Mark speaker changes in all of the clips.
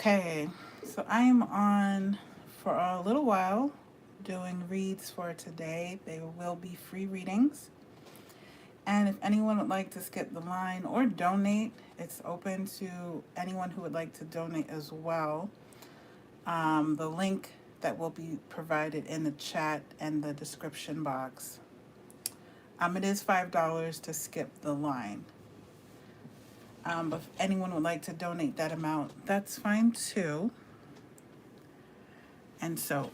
Speaker 1: Okay, so I am on for a little while doing reads for today. They will be free readings. And if anyone would like to skip the line or donate, it's open to anyone who would like to donate as well. The link that will be provided in the chat and the description box. It is $5 to skip the line. But if anyone would like to donate that amount, that's fine too. And so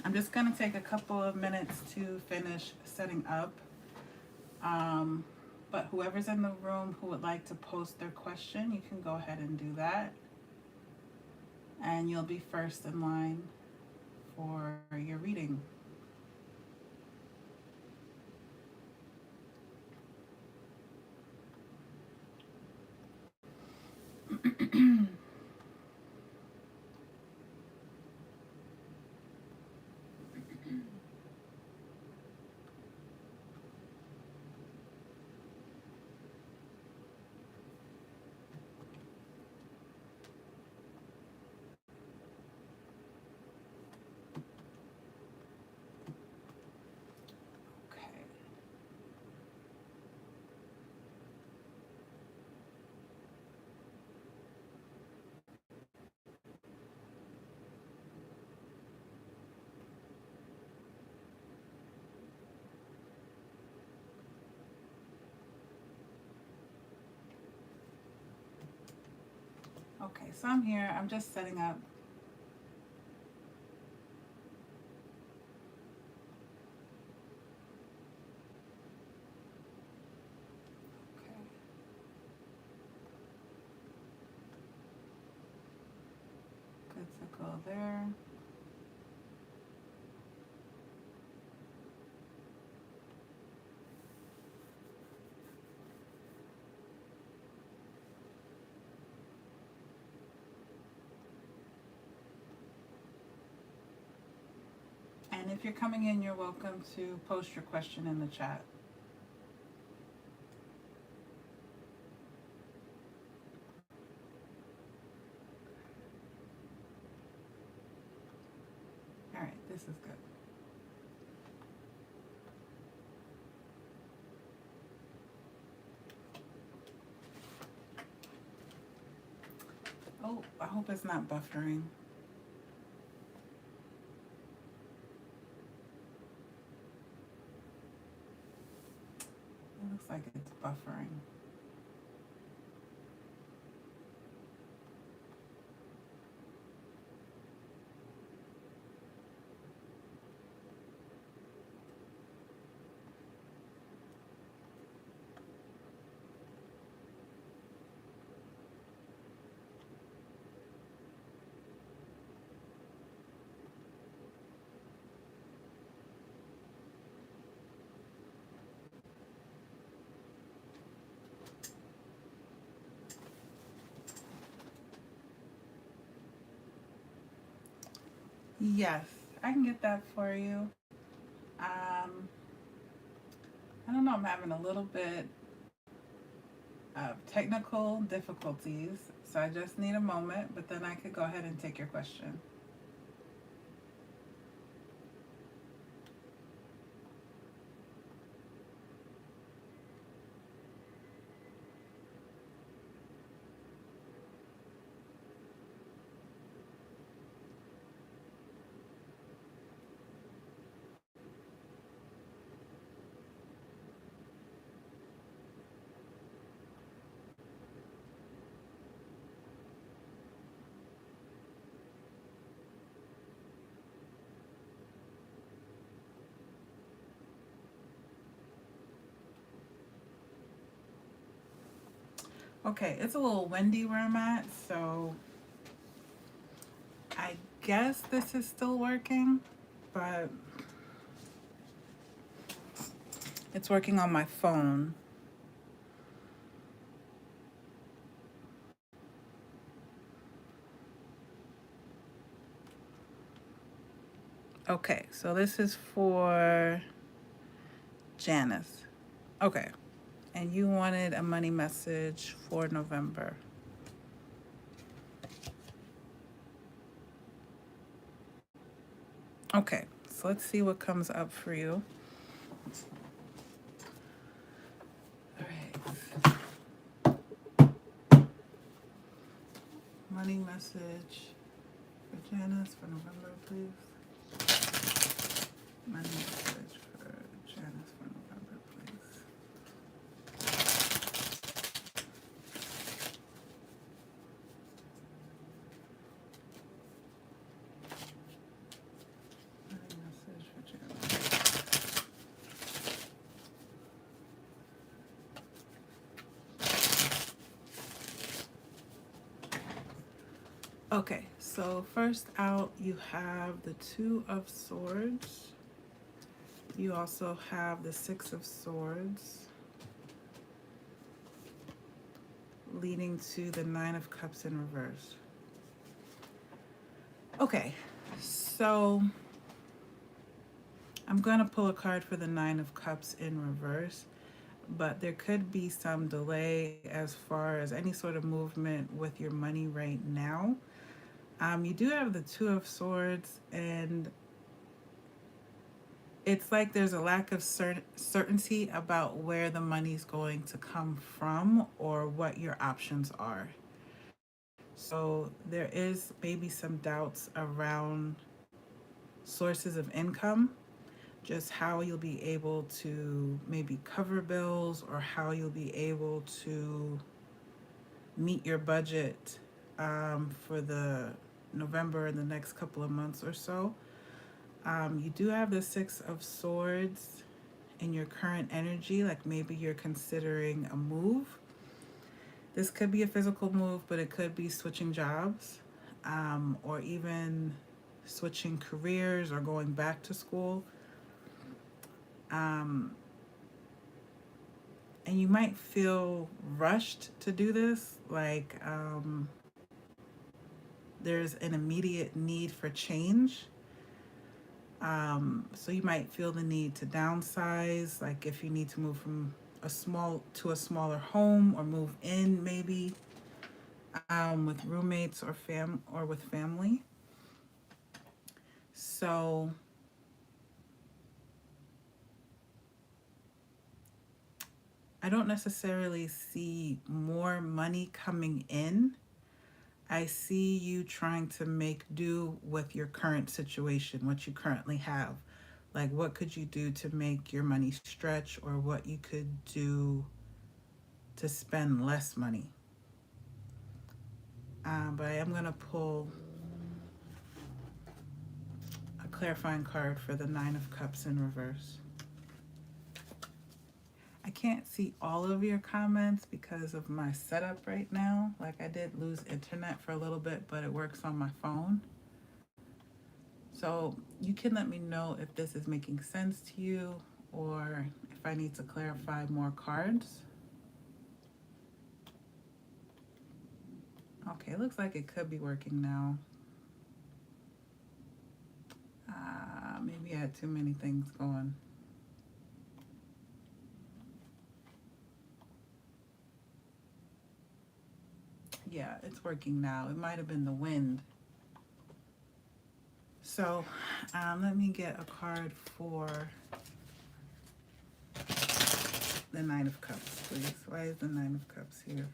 Speaker 1: I'm just going to take a couple of minutes to finish setting up. Um, but whoever's in the room who would like to post their question, you can go ahead and do that. And you'll be first in line for your reading. Okay. Okay, so I'm here. I'm just setting up. Okay. Good to go there. And if you're coming in, you're welcome to post your question in the chat. All right, this is good. Oh, I hope it's not buffering. It looks like it's buffering. Yes, I can get that for you. I don't know, I'm having a little bit of technical difficulties, so I just need a moment, but then I could go ahead and take your question. Okay, it's a little windy where I'm at, so I guess this is still working, but it's working on my phone. Okay, so this is for Janice. Okay, and you wanted a money message for November. Okay, so let's see what comes up for you. All right. Money message for Janice for November, please. Money message for Janice for November, please. Money message for Janice. Okay, so first out you have the Two of Swords. You also have the Six of Swords, leading to the Nine of Cups in reverse. Okay, so I'm going to pull a card for the Nine of Cups in reverse, but there could be some delay as far as any sort of movement with your money right now. You do have the Two of Swords, and it's like there's a lack of certainty about where the money's going to come from or what your options are. So there is maybe some doubts around sources of income, just how you'll be able to maybe cover bills or how you'll be able to meet your budget for the November and the next couple of months or so. You do have the Six of Swords in your current energy, like maybe you're considering a move. This could be a physical move, but it could be switching jobs, or even switching careers or going back to school. Um, and you might feel rushed to do this, like there's an immediate need for change. So you might feel the need to downsize, like if you need to move from a small to a smaller home or move in maybe with roommates or with family. So I don't necessarily see more money coming in. I see you trying to make do with your current situation, what you currently have. Like, what could you do to make your money stretch, or what you could do to spend less money. But I am going to pull a clarifying card for the Nine of Cups in reverse. I can't see all of your comments because of my setup right now. Like, I did lose internet for a little bit, but it works on my phone. So you can let me know if this is making sense to you or if I need to clarify more cards. Okay, it looks like it could be working now. Maybe I had too many things going. Yeah, it's working now. It might have been the wind. So let me get a card for the Nine of Cups, please. Why is the Nine of Cups here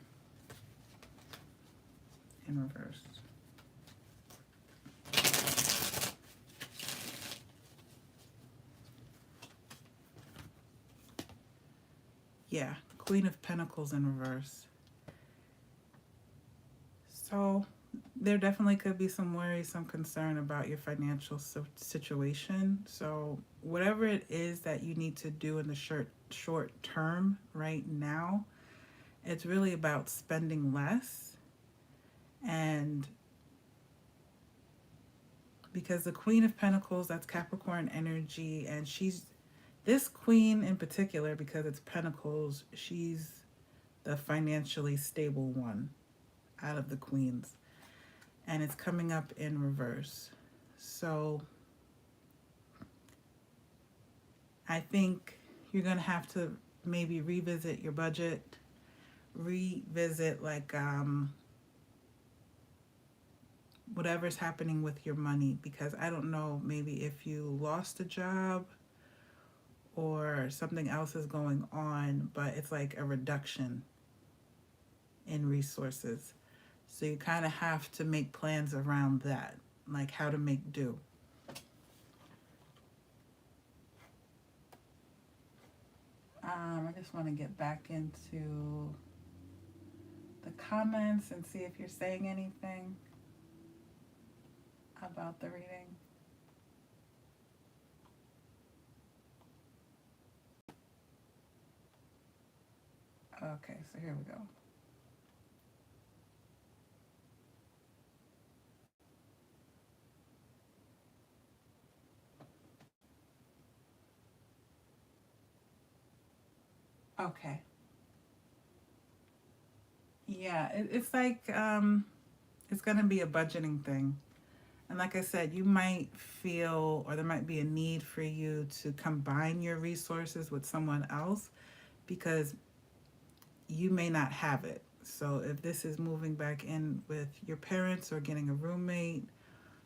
Speaker 1: in reverse? Yeah, Queen of Pentacles in reverse. So there definitely could be some worry, some concern about your financial situation. So whatever it is that you need to do in the short term right now, it's really about spending less. And because the Queen of Pentacles, that's Capricorn energy, and this queen in particular, because it's Pentacles, she's the financially stable one out of the queens. And it's coming up in reverse. So I think you're going to have to maybe revisit your budget, revisit like whatever's happening with your money, because I don't know, maybe if you lost a job or something else is going on, but it's like a reduction in resources. So you kind of have to make plans around that, like how to make do. I just want to get back into the comments and see if you're saying anything about the reading. Okay, so here we go. Okay. Yeah, it's like it's going to be a budgeting thing. And like I said, you might feel, or there might be a need for you to combine your resources with someone else because you may not have it. So if this is moving back in with your parents or getting a roommate,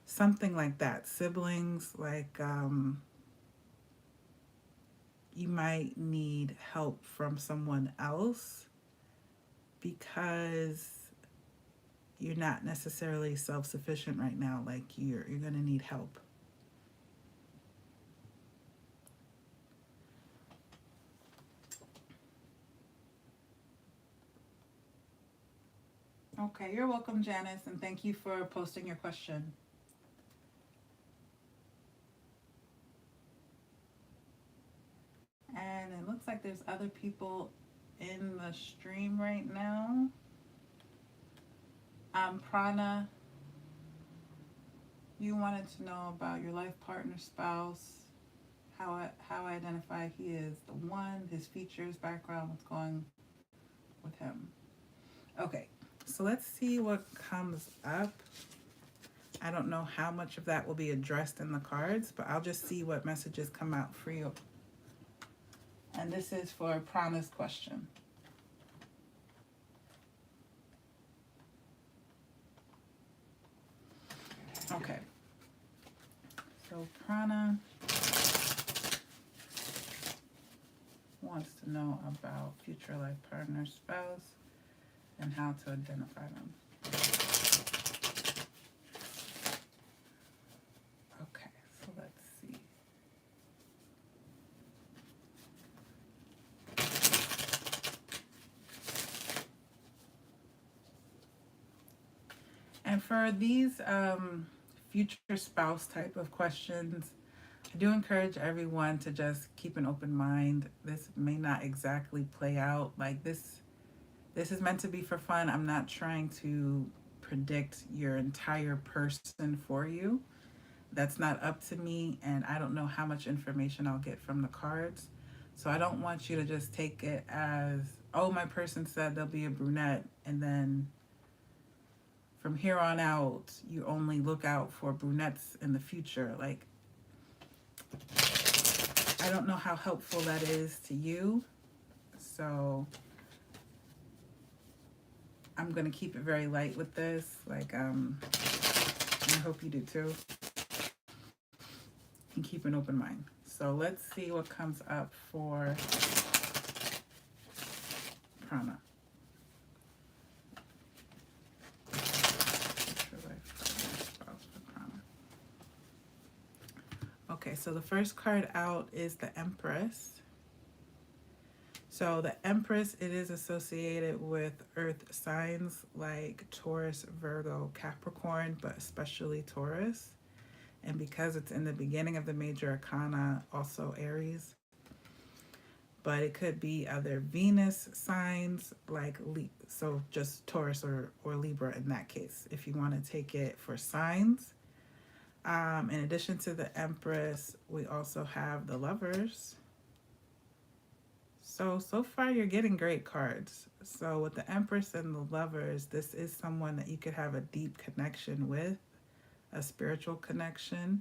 Speaker 1: something like that, siblings, like you might need help from someone else because you're not necessarily self-sufficient right now. Like you're going to need help. Okay, you're welcome, Janice, and thank you for posting your question. And it looks like there's other people in the stream right now. Prana, you wanted to know about your life partner, spouse, how I identify he is the one, his features, background, what's going with him. Okay, so let's see what comes up. I don't know how much of that will be addressed in the cards, but I'll just see what messages come out for you. And this is for Prana's question. Okay. So Prana wants to know about future life partner, spouse, and how to identify them. Okay, so let's see. And for these future spouse type of questions, I do encourage everyone to just keep an open mind. This may not exactly play out like this. This is meant to be for fun. I'm not trying to predict your entire person for you. That's not up to me, and I don't know how much information I'll get from the cards. So I don't want you to just take it as, oh, my person said they'll be a brunette, and then from here on out, you only look out for brunettes in the future. Like, I don't know how helpful that is to you. So I'm going to keep it very light with this. Like, and I hope you do too. And keep an open mind. So let's see what comes up for Prana. Okay, so the first card out is the Empress. So the Empress, it is associated with earth signs like Taurus, Virgo, Capricorn, but especially Taurus. And because it's in the beginning of the major arcana, also Aries. But it could be other Venus signs like so just Taurus or Libra in that case, if you want to take it for signs. In addition to the Empress, we also have the Lovers. So far you're getting great cards. So with the Empress and the Lovers, this is someone that you could have a deep connection with, a spiritual connection.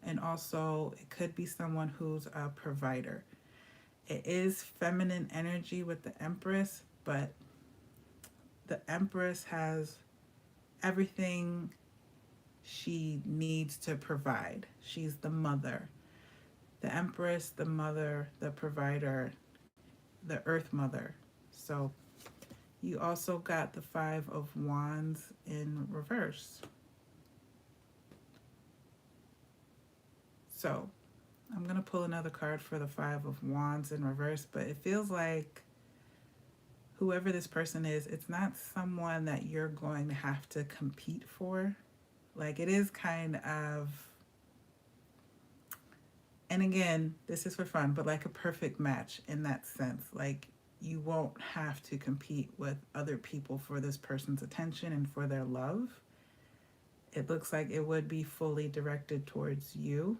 Speaker 1: And also it could be someone who's a provider. It is feminine energy with the Empress, but the Empress has everything She needs to provide. She's the mother. The Empress, the mother, the provider, the Earth Mother. So you also got the Five of Wands in reverse. So I'm going to pull another card for the Five of Wands in reverse, but it feels like whoever this person is, it's not someone that you're going to have to compete for. Like, it is kind of, and again, this is for fun, but like a perfect match in that sense. Like, you won't have to compete with other people for this person's attention and for their love. It looks like it would be fully directed towards you.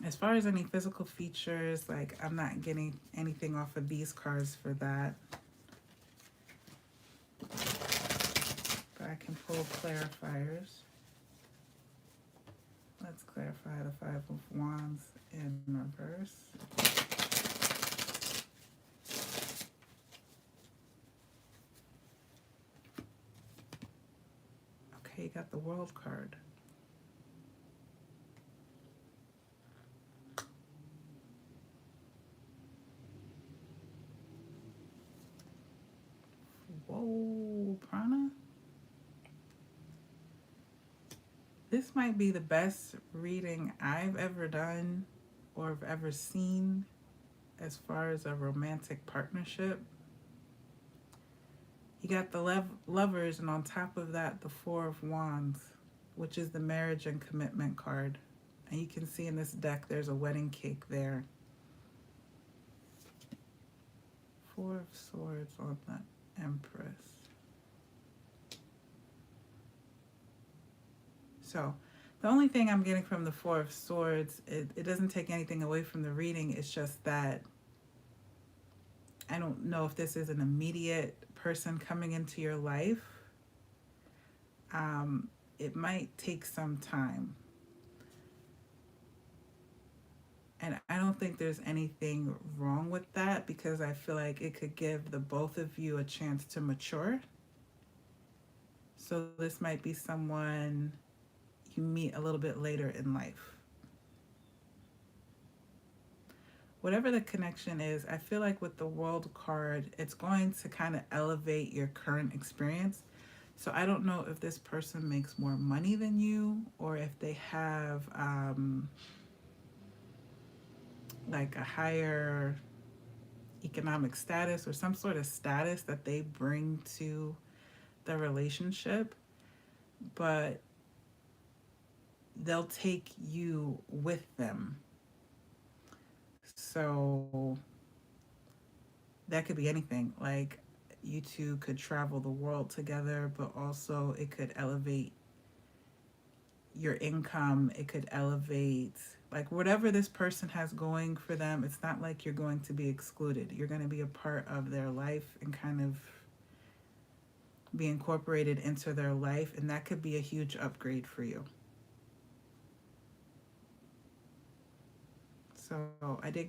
Speaker 1: As far as any physical features, like, I'm not getting anything off of these cards for that. But I can pull clarifiers. Let's clarify the Five of Wands in reverse. Okay, you got the World card. Whoa, Prana. This might be the best reading I've ever done or have ever seen as far as a romantic partnership. You got the lovers, and on top of that, the Four of Wands, which is the marriage and commitment card. And you can see in this deck, there's a wedding cake there. Four of Swords on the Empress. So the only thing I'm getting from the Four of Swords, it doesn't take anything away from the reading. It's just that I don't know if this is an immediate person coming into your life. It might take some time. And I don't think there's anything wrong with that, because I feel like it could give the both of you a chance to mature. So this might be someone you meet a little bit later in life. Whatever the connection is, I feel like with the World card, it's going to kind of elevate your current experience. So I don't know if this person makes more money than you, or if they have like a higher economic status or some sort of status that they bring to the relationship, but they'll take you with them. So that could be anything. Like, you two could travel the world together, but also it could elevate your income. It could elevate, like, whatever this person has going for them. It's not like you're going to be excluded. You're going to be a part of their life and kind of be incorporated into their life, and that could be a huge upgrade for you. So I did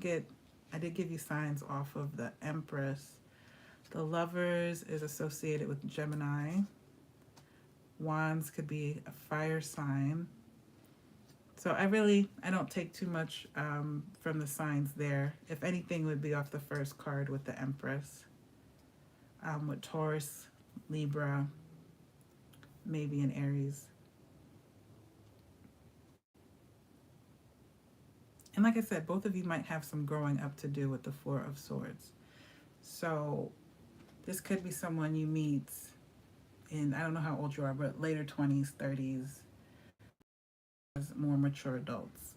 Speaker 1: give you signs off of the Empress. The Lovers is associated with Gemini. Wands could be a fire sign. So I don't take too much from the signs there. If anything, would be off the first card with the Empress. With Taurus, Libra, maybe an Aries. And like I said, both of you might have some growing up to do with the Four of Swords. So this could be someone you meet in, I don't know how old you are, but later 20s, 30s, as more mature adults.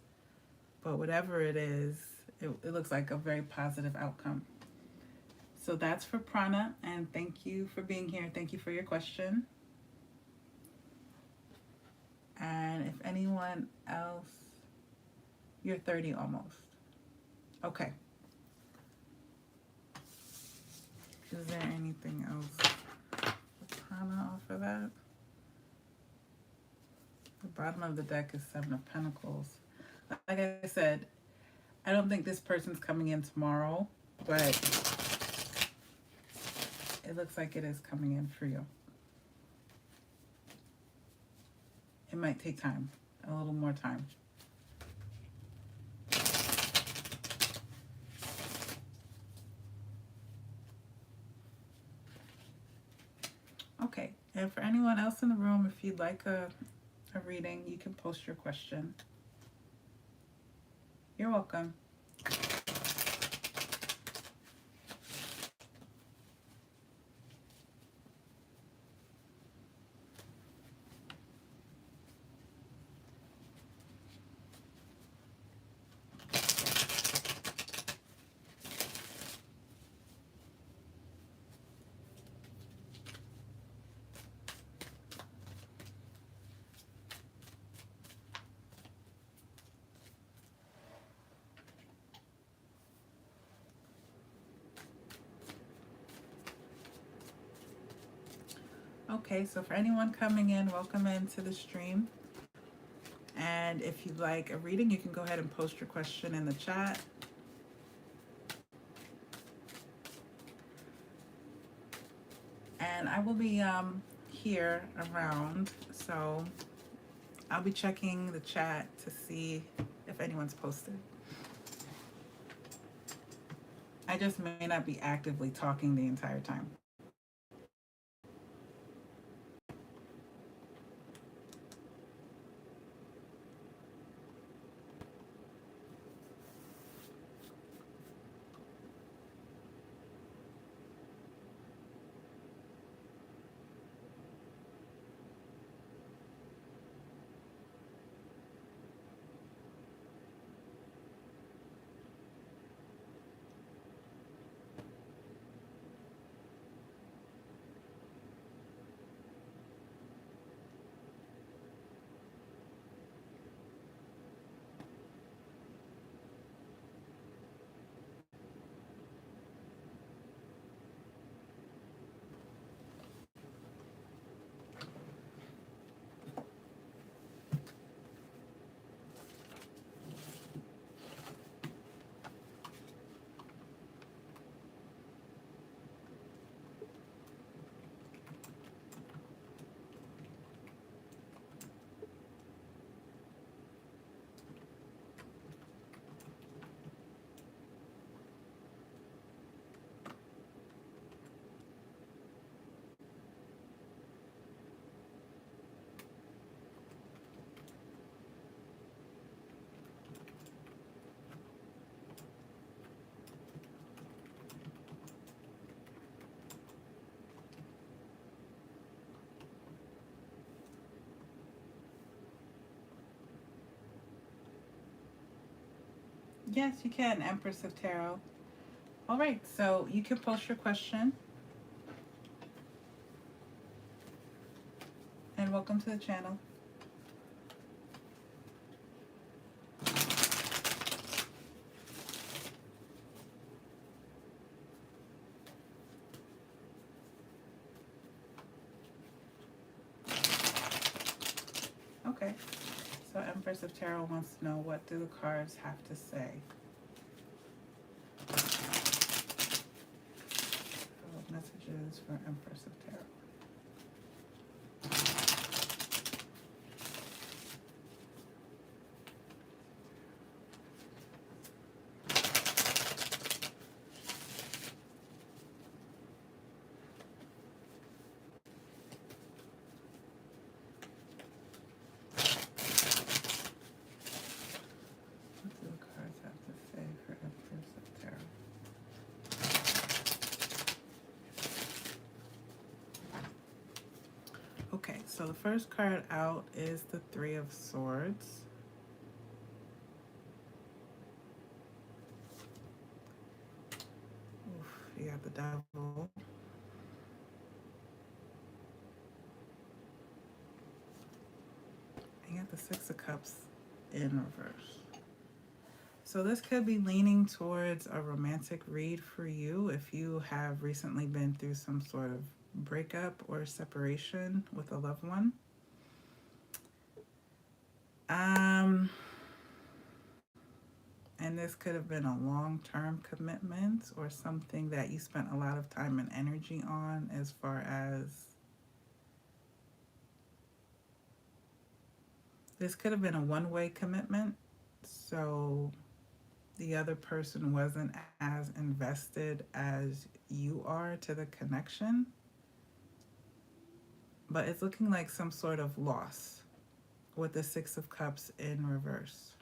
Speaker 1: But whatever it is, it looks like a very positive outcome. So that's for Prana, and thank you for being here. Thank you for your question. And if anyone else, you're 30 almost. Okay. Is there anything else for Prana off of that? The bottom of the deck is Seven of Pentacles. Like I said, I don't think this person's coming in tomorrow, but it looks like it is coming in for you. might take time, a little more time. Okay, and for anyone else in the room, if you'd like a reading, you can post your question. You're welcome. Okay, so for anyone coming in, welcome into the stream. And if you'd like a reading, you can go ahead and post your question in the chat. And I will be here around, so I'll be checking the chat to see if anyone's posted. I just may not be actively talking the entire time. Yes, you can, Empress of Tarot. All right, so you can post your question. And welcome to the channel. Okay, so Empress of Tarot wants to know, what do the cards have to say? So messages for Empress of Tarot. What do the cards have to say for Empress of Tarot? Okay, so the first card out is the Three of Swords. Oof, you got the Devil. You got the Six of Cups in reverse. So this could be leaning towards a romantic read for you if you have recently been through some sort of breakup or separation with a loved one. And this could have been a long-term commitment or something that you spent a lot of time and energy on, as far as This could have been a one-way commitment, so the other person wasn't as invested as you are to the connection, but it's looking like some sort of loss with the Six of Cups in reverse.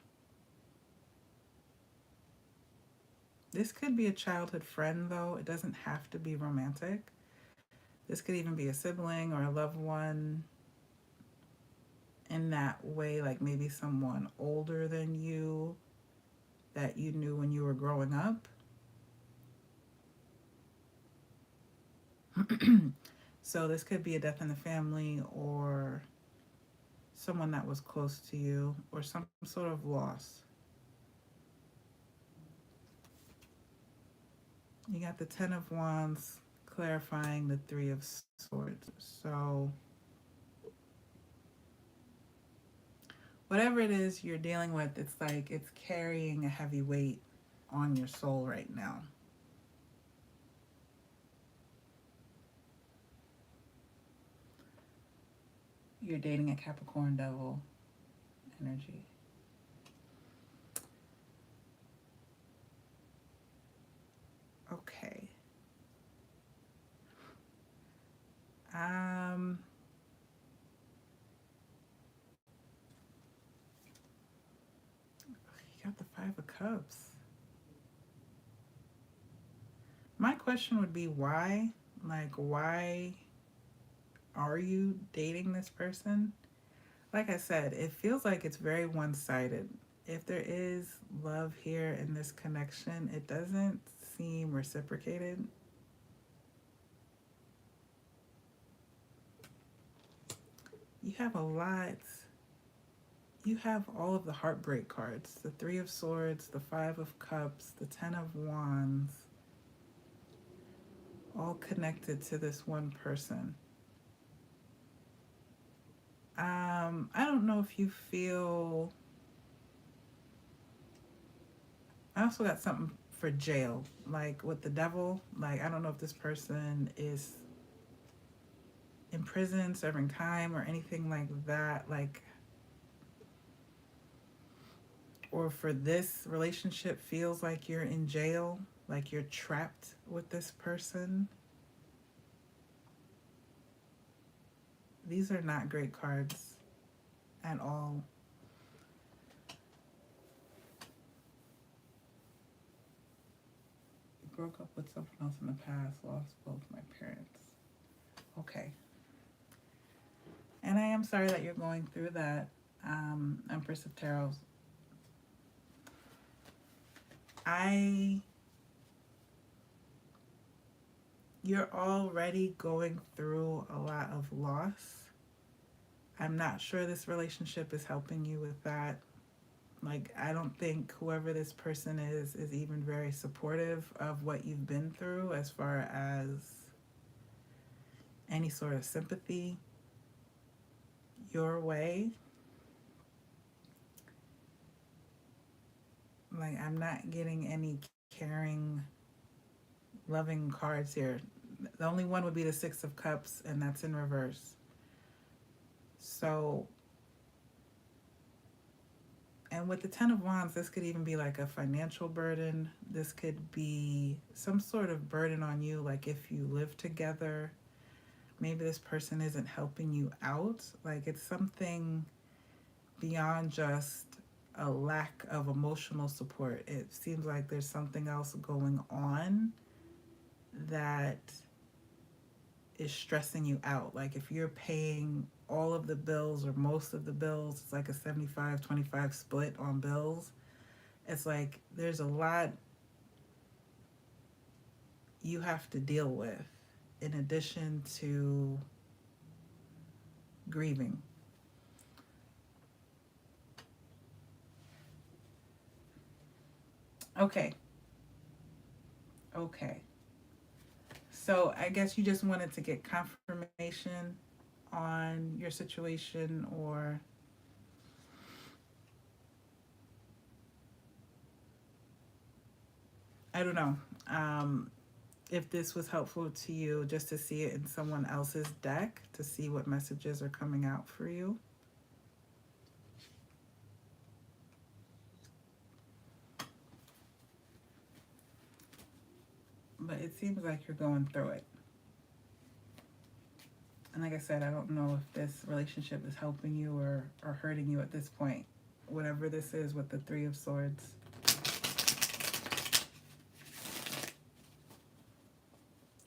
Speaker 1: This could be a childhood friend, though. It doesn't have to be romantic. This could even be a sibling or a loved one in that way, like maybe someone older than you that you knew when you were growing up. So this could be a death in the family or someone that was close to you or some sort of loss. You got the Ten of Wands clarifying the Three of Swords. So whatever it is you're dealing with, it's like it's carrying a heavy weight on your soul right now. You're dating a Capricorn devil energy. Okay. You got the Five of Cups. My question would be why? Like, why are you dating this person? Like I said, it feels like it's very one-sided. If there is love here in this connection, it doesn't seem reciprocated. You have a lot. You have all of the heartbreak cards. The Three of Swords, the Five of Cups, the Ten of Wands. All connected to this one person. I don't know if you feel... I also got something for jail. Like with the devil. Like, I don't know if this person is in prison, serving time, or anything like that. Like, or for this relationship feels like you're in jail, like you're trapped with this person. These are not great cards at all. Broke up with someone else in the past, lost both my parents. Okay. And I am sorry that you're going through that, Empress of Tarot. You're already going through a lot of loss. I'm not sure this relationship is helping you with that. Like, I don't think whoever this person is even very supportive of what you've been through as far as any sort of sympathy your way. Like, I'm not getting any caring, loving cards here. The only one would be the Six of Cups, and that's in reverse. So, and with the Ten of Wands, this could even be like a financial burden. This could be some sort of burden on you, like if you live together, maybe this person isn't helping you out. Like, it's something beyond just a lack of emotional support. It seems like there's something else going on that is stressing you out. Like, if you're paying all of the bills or most of the bills, it's like a 75-25 split on bills. It's like there's a lot you have to deal with in addition to grieving. Okay. So I guess you just wanted to get confirmation on your situation, or I don't know if this was helpful to you, just to see it in someone else's deck, to see what messages are coming out for you. but it seems like you're going through it. And like I said, I don't know if this relationship is helping you or hurting you at this point. Whatever this is with the Three of Swords.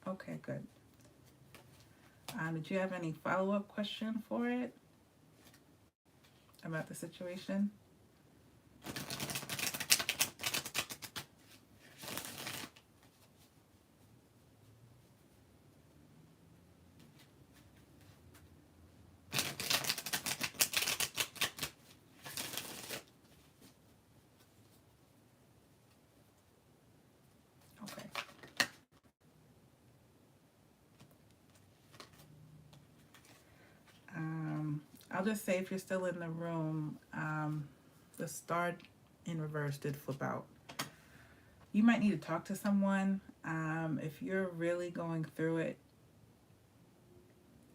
Speaker 1: Okay, good. Did you have any follow-up question for it about the situation? Okay. I'll just say if you're still in the room, the star in reverse did flip out. You might need to talk to someone. If you're really going through it,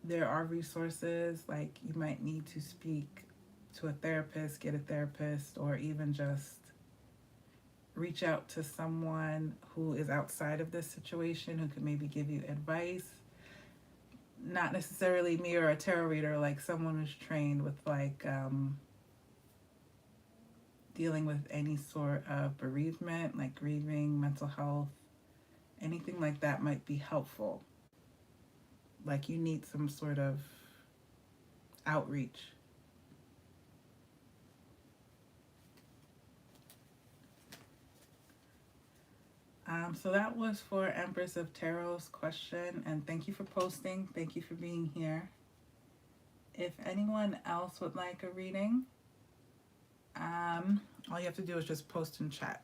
Speaker 1: there are resources, like you might need to speak to a therapist, get a therapist, or even just reach out to someone who is outside of this situation who could maybe give you advice. Not necessarily me or a tarot reader, like someone who's trained with dealing with any sort of bereavement, like grieving, mental health, anything like that might be helpful. Like you need some sort of outreach. So that was for Empress of Tarot's question, and thank you for posting. Thank you for being here. If anyone else would like a reading, all you have to do is just post in chat.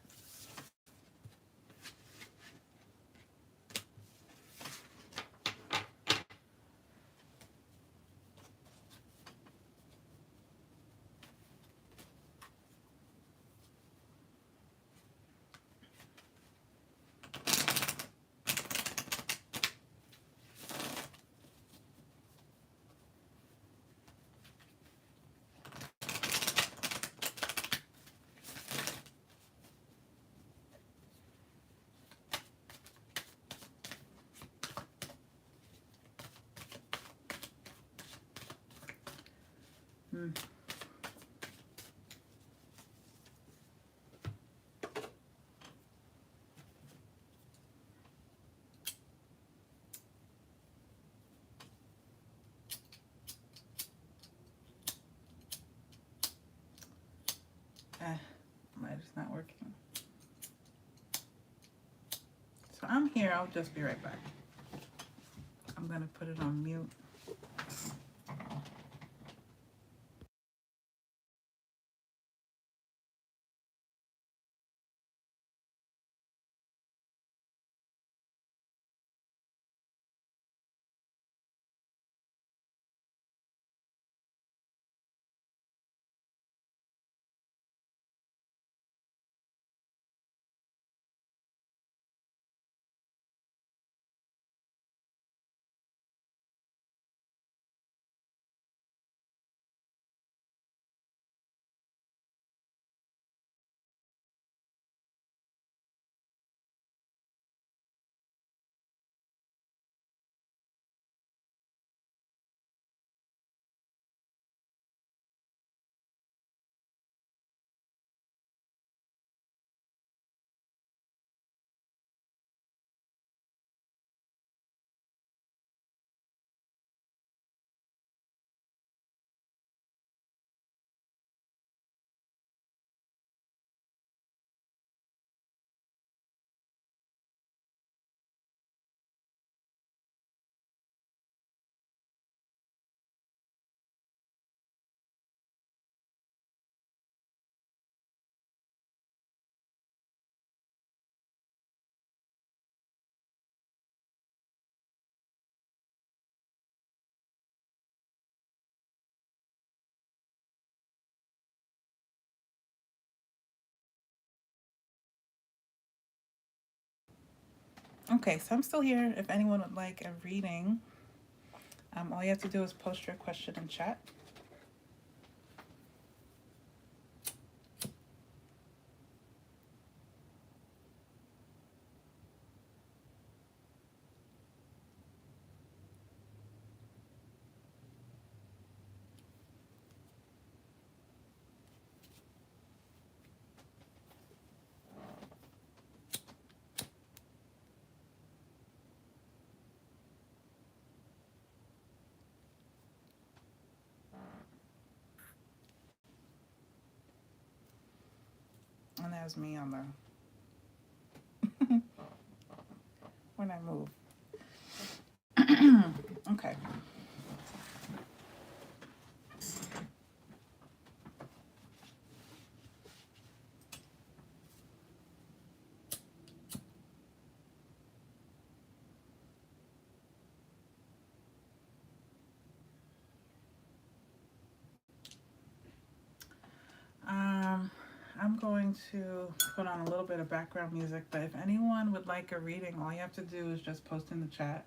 Speaker 1: Mine is not working. So I'm here. I'll just be right back. I'm going to put it on mute. Okay, so I'm still here. If anyone would like a reading, all you have to do is post your question in chat. And there's me on the when I move. Okay. Um, I'm going to put on a little bit of background music, but if anyone would like a reading, all you have to do is just post in the chat.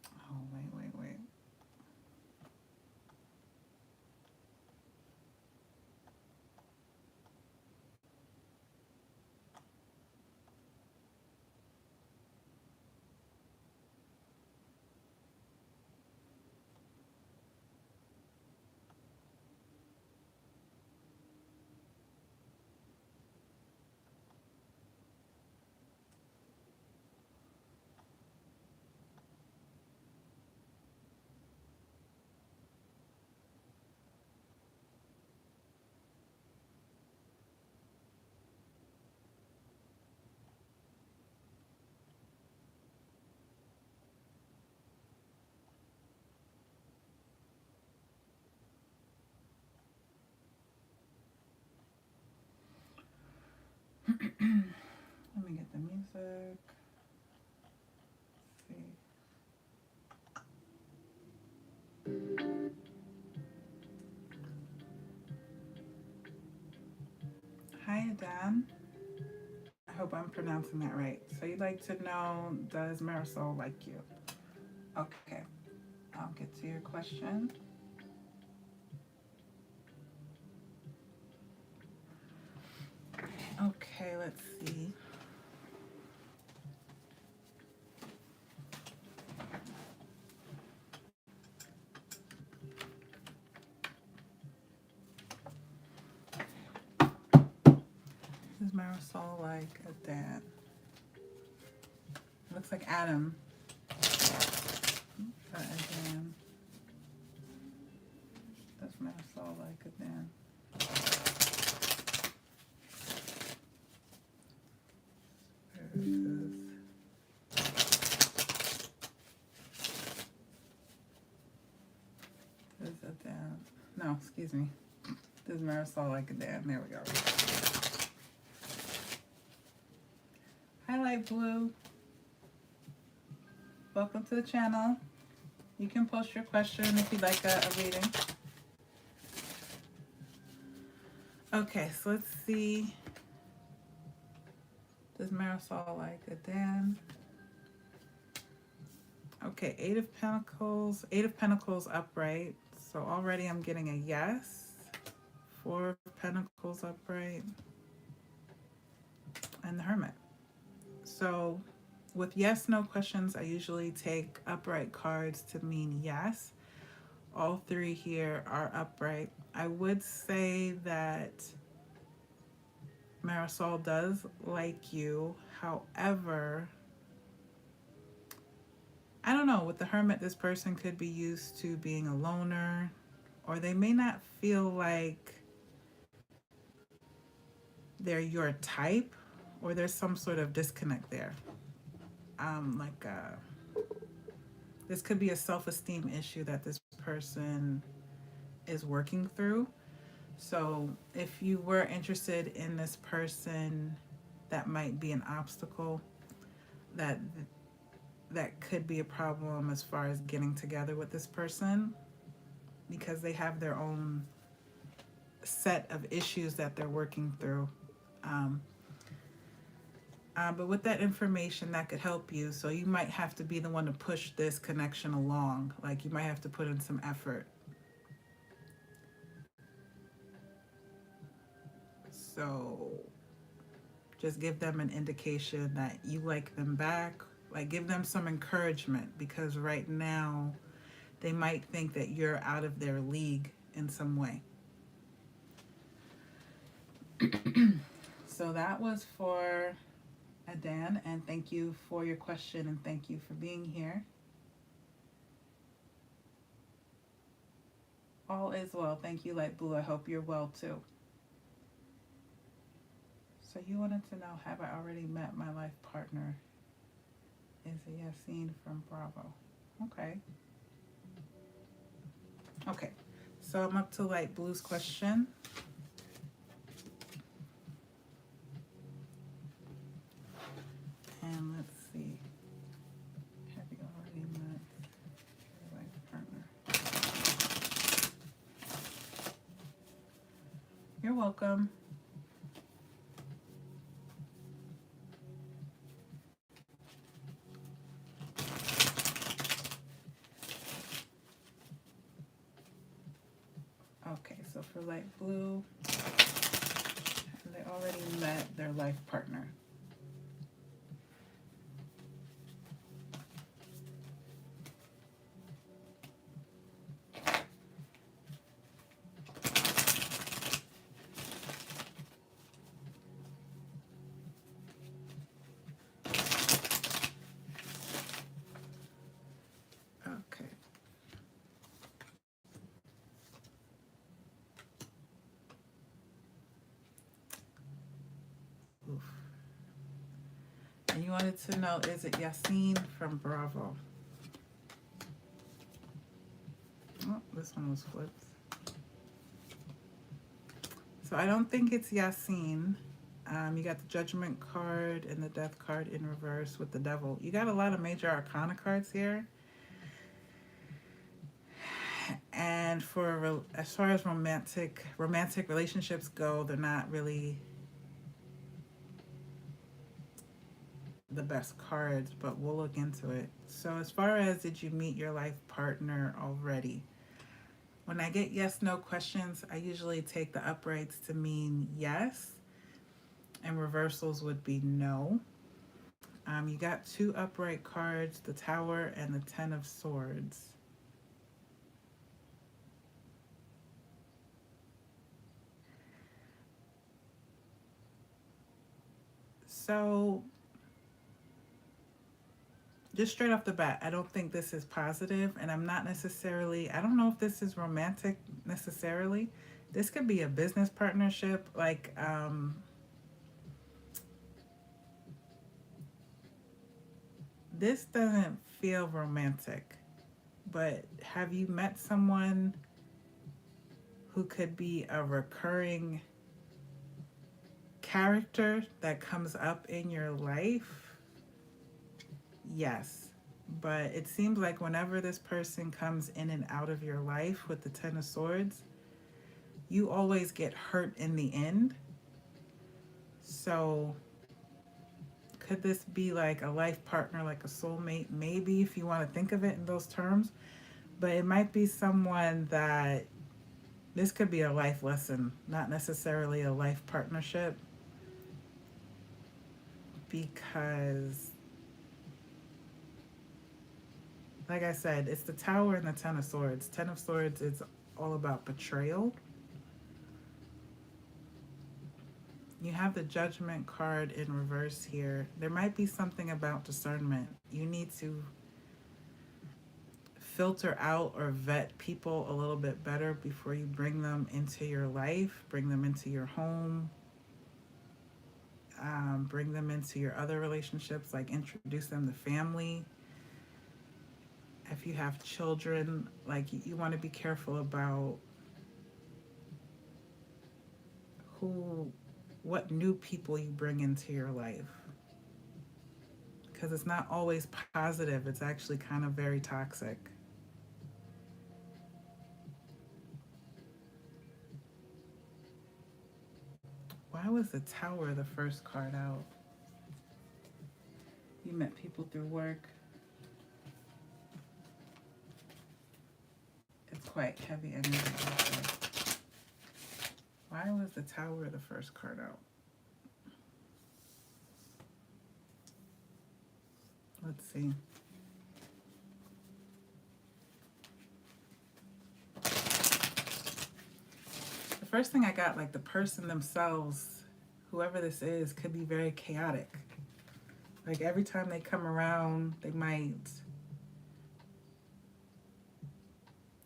Speaker 1: Oh, wait. Let me get the music. Let's see. Hi, Adam. I hope I'm pronouncing that right. So you'd like to know, does Marisol like you? Okay, I'll get to your question. Okay, let's see. Does Marisol like a dad? Looks like Adam. A Dan. Does Marisol like a Dan? Does a Dan? No, excuse me. Does Marisol like a Dan? There we go. Hi, Light Blue. Welcome to the channel. You can post your question if you'd like a reading. Okay, so let's see. Does Marisol like a Dan? Okay, Eight of Pentacles upright. So already I'm getting a yes. Four of Pentacles upright. And the Hermit. So with yes, no questions, I usually take upright cards to mean yes. All three here are upright. I would say that Marisol does like you. However, I don't know. With the Hermit, this person could be used to being a loner, or they may not feel like they're your type, or there's some sort of disconnect there. This could be a self-esteem issue that this person is working through. So if you were interested in this person, that might be an obstacle that that could be a problem as far as getting together with this person, because they have their own set of issues that they're working through. Um, but with that information, that could help you. So you might have to be the one to push this connection along. Like, you might have to put in some effort. So just give them an indication that you like them back. Like, give them some encouragement, because right now they might think that you're out of their league in some way. So that was for Adan, and thank you for your question and thank you for being here. All is well. Thank you, Light Blue. I hope you're well too. So you wanted to know, have I already met my life partner? Is it Yassine from Bravo? Okay. Okay. So I'm up to Light Blue's question. And let's see. Have you already met your life partner? You're welcome. Okay, so for Light Blue, they already met their life partner. Okay. Oof. And you wanted to know, is it Yassine from Bravo? Oh, this one was flipped. So I don't think it's Yassine. You got the Judgment card and the Death card in reverse with the Devil. You got a lot of major arcana cards here. And for as far as romantic relationships go, they're not really the best cards, but we'll look into it. So as far as, did you meet your life partner already? When I get yes, no questions, I usually take the uprights to mean yes, and reversals would be no. You got two upright cards, the Tower and the Ten of Swords. So just straight off the bat, I don't think this is positive, and I'm not necessarily, I don't know if this is romantic necessarily. This could be a business partnership, like this doesn't feel romantic, but have you met someone who could be a recurring character that comes up in your life? Yes. But it seems like whenever this person comes in and out of your life with the Ten of Swords, you always get hurt in the end. So could this be like a life partner, like a soulmate? Maybe, if you want to think of it in those terms. But it might be someone that, this could be a life lesson, not necessarily a life partnership, because like I said, it's the Tower and the Ten of Swords. Ten of Swords is all about betrayal. You have the Judgment card in reverse here. There might be something about discernment. You need to filter out or vet people a little bit better before you bring them into your life, bring them into your home, bring them into your other relationships, like introduce them to family. If you have children, like you want to be careful about what new people you bring into your life, because it's not always positive. It's actually kind of very toxic. Why was the Tower the first card out? You met people through work. It's quite heavy energy. Why was the Tower the first card out? Let's see. The first thing I got, like the person themselves, whoever this is, could be very chaotic. Like every time they come around, they might,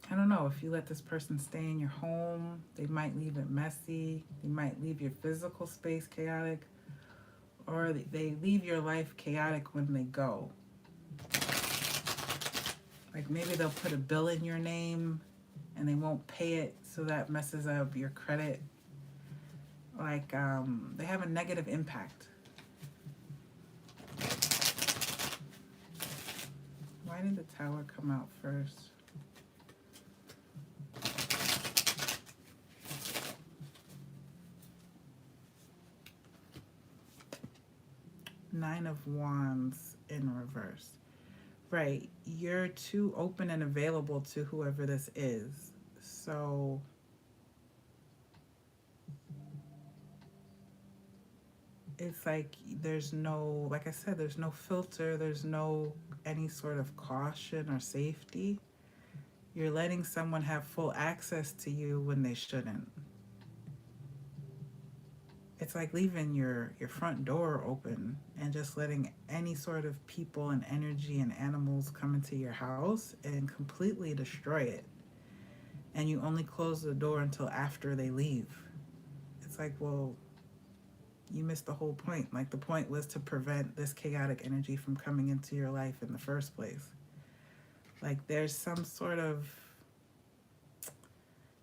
Speaker 1: I don't know, if you let this person stay in your home, they might leave it messy. They might leave your physical space chaotic, or they leave your life chaotic when they go. Like maybe they'll put a bill in your name and they won't pay it, so that messes up your credit. Like they have a negative impact. Why did the Tower come out first? Nine of Wands in reverse. Right, you're too open and available to whoever this is. So it's like there's no, like I said, there's no filter, there's no any sort of caution or safety. You're letting someone have full access to you when they shouldn't. It's like leaving your front door open and just letting any sort of people and energy and animals come into your house and completely destroy it. And you only close the door until after they leave. It's like, well, you missed the whole point. Like the point was to prevent this chaotic energy from coming into your life in the first place. Like there's some sort of,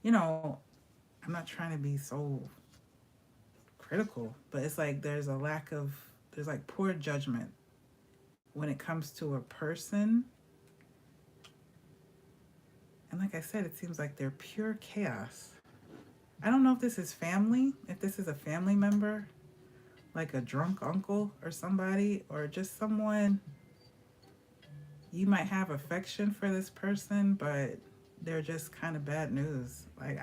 Speaker 1: I'm not trying to be so critical, but it's like there's like poor judgment when it comes to a person. And like I said, it seems like they're pure chaos. I don't know if this is family, if this is a family member, like a drunk uncle or somebody, or just someone you might have affection for this person, but they're just kind of bad news. Like,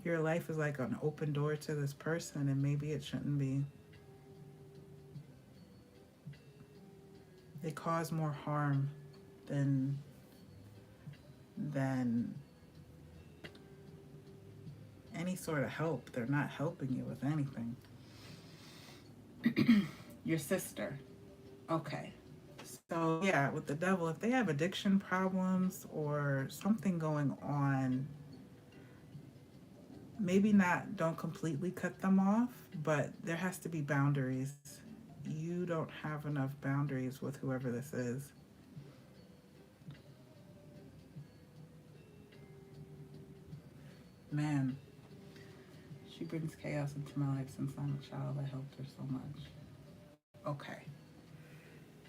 Speaker 1: your life is like an open door to this person, and maybe it shouldn't be. They cause more harm than any sort of help. They're not helping you with anything. Your sister. Okay. So yeah, with the Devil, if they have addiction problems or something going on, maybe don't completely cut them off, but there has to be boundaries. You don't have enough boundaries with whoever this is. Man, she brings chaos into my life since I'm a child. I helped her so much. Okay.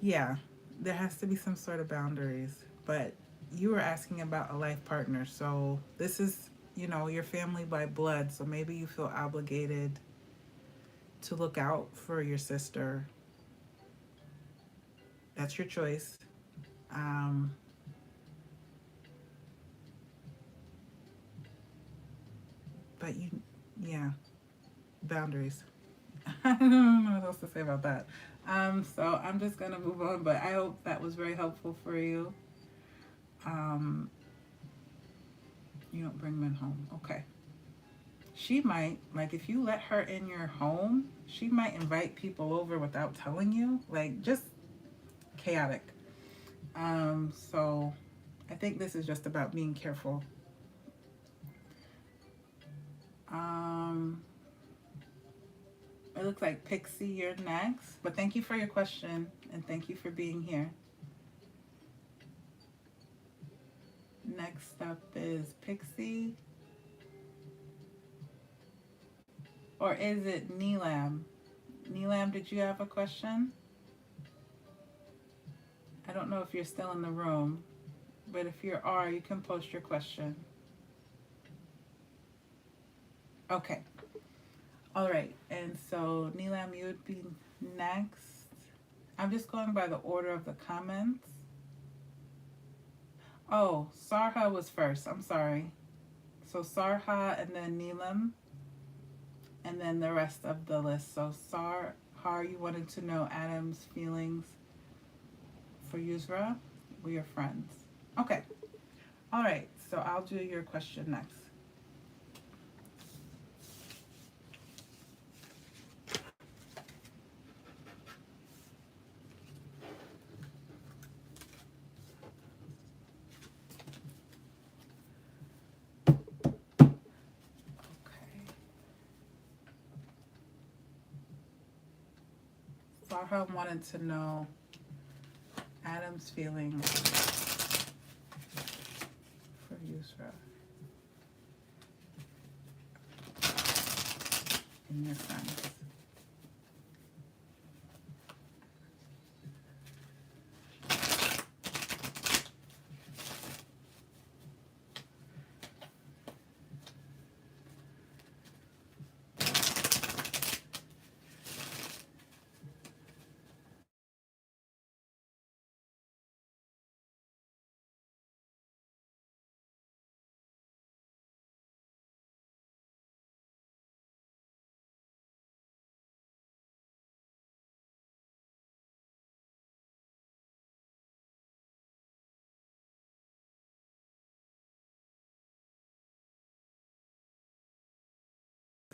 Speaker 1: Yeah, there has to be some sort of boundaries. But you were asking about a life partner. So this is, your family by blood. So maybe you feel obligated to look out for your sister. That's your choice. But boundaries. I don't know what else to say about that. So I'm just gonna move on, but I hope that was very helpful for you. You don't bring men home. Okay. She might, like if you let her in your home, she might invite people over without telling you. Like just chaotic. So I think this is just about being careful. It looks like Pixie, you're next. But thank you for your question and thank you for being here. Next up is Pixie. Or is it Neelam? Neelam, did you have a question? I don't know if you're still in the room, but if you are, you can post your question. Okay. All right. And so, Neelam, you would be next. I'm just going by the order of the comments. Oh, Sarha was first. I'm sorry. So Sarha and then Neelam. And then the rest of the list. So Sarha, you wanted to know Adam's feelings for Yusra. We are friends. Okay. All right. So I'll do your question next. Farha wanted to know Adam's feelings for Yusra in your sense.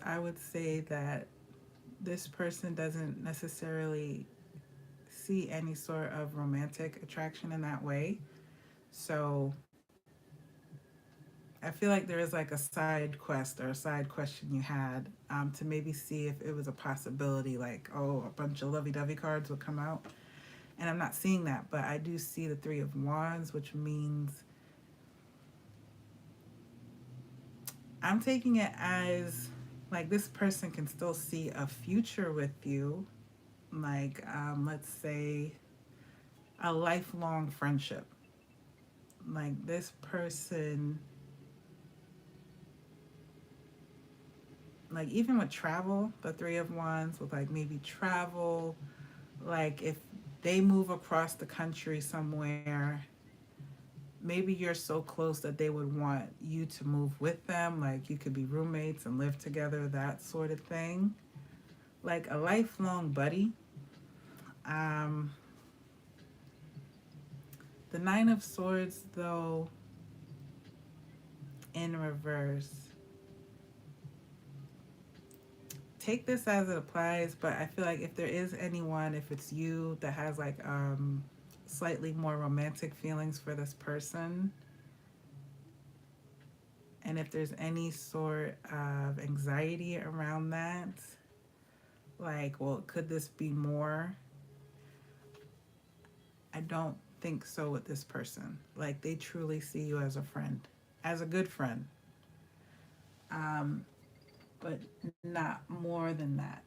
Speaker 1: I would say that this person doesn't necessarily see any sort of romantic attraction in that way. So I feel like there is like a side quest or a side question you had to maybe see if it was a possibility, like, oh, a bunch of lovey dovey cards would come out. And I'm not seeing that, but I do see the Three of Wands, which means I'm taking it as like this person can still see a future with you. Like, let's say a lifelong friendship. Like, this person, like, even with travel, the Three of Wands, with like maybe travel, like if they move across the country somewhere, maybe you're so close that they would want you to move with them. Like, you could be roommates and live together, that sort of thing. Like a lifelong buddy. Um, the Nine of Swords, though, in reverse. Take this as it applies, but I feel like if there is anyone, if it's you that has like slightly more romantic feelings for this person, and if there's any sort of anxiety around that, like, well, could this be more? I don't think so with this person. Like, they truly see you as a friend, as a good friend, but not more than that.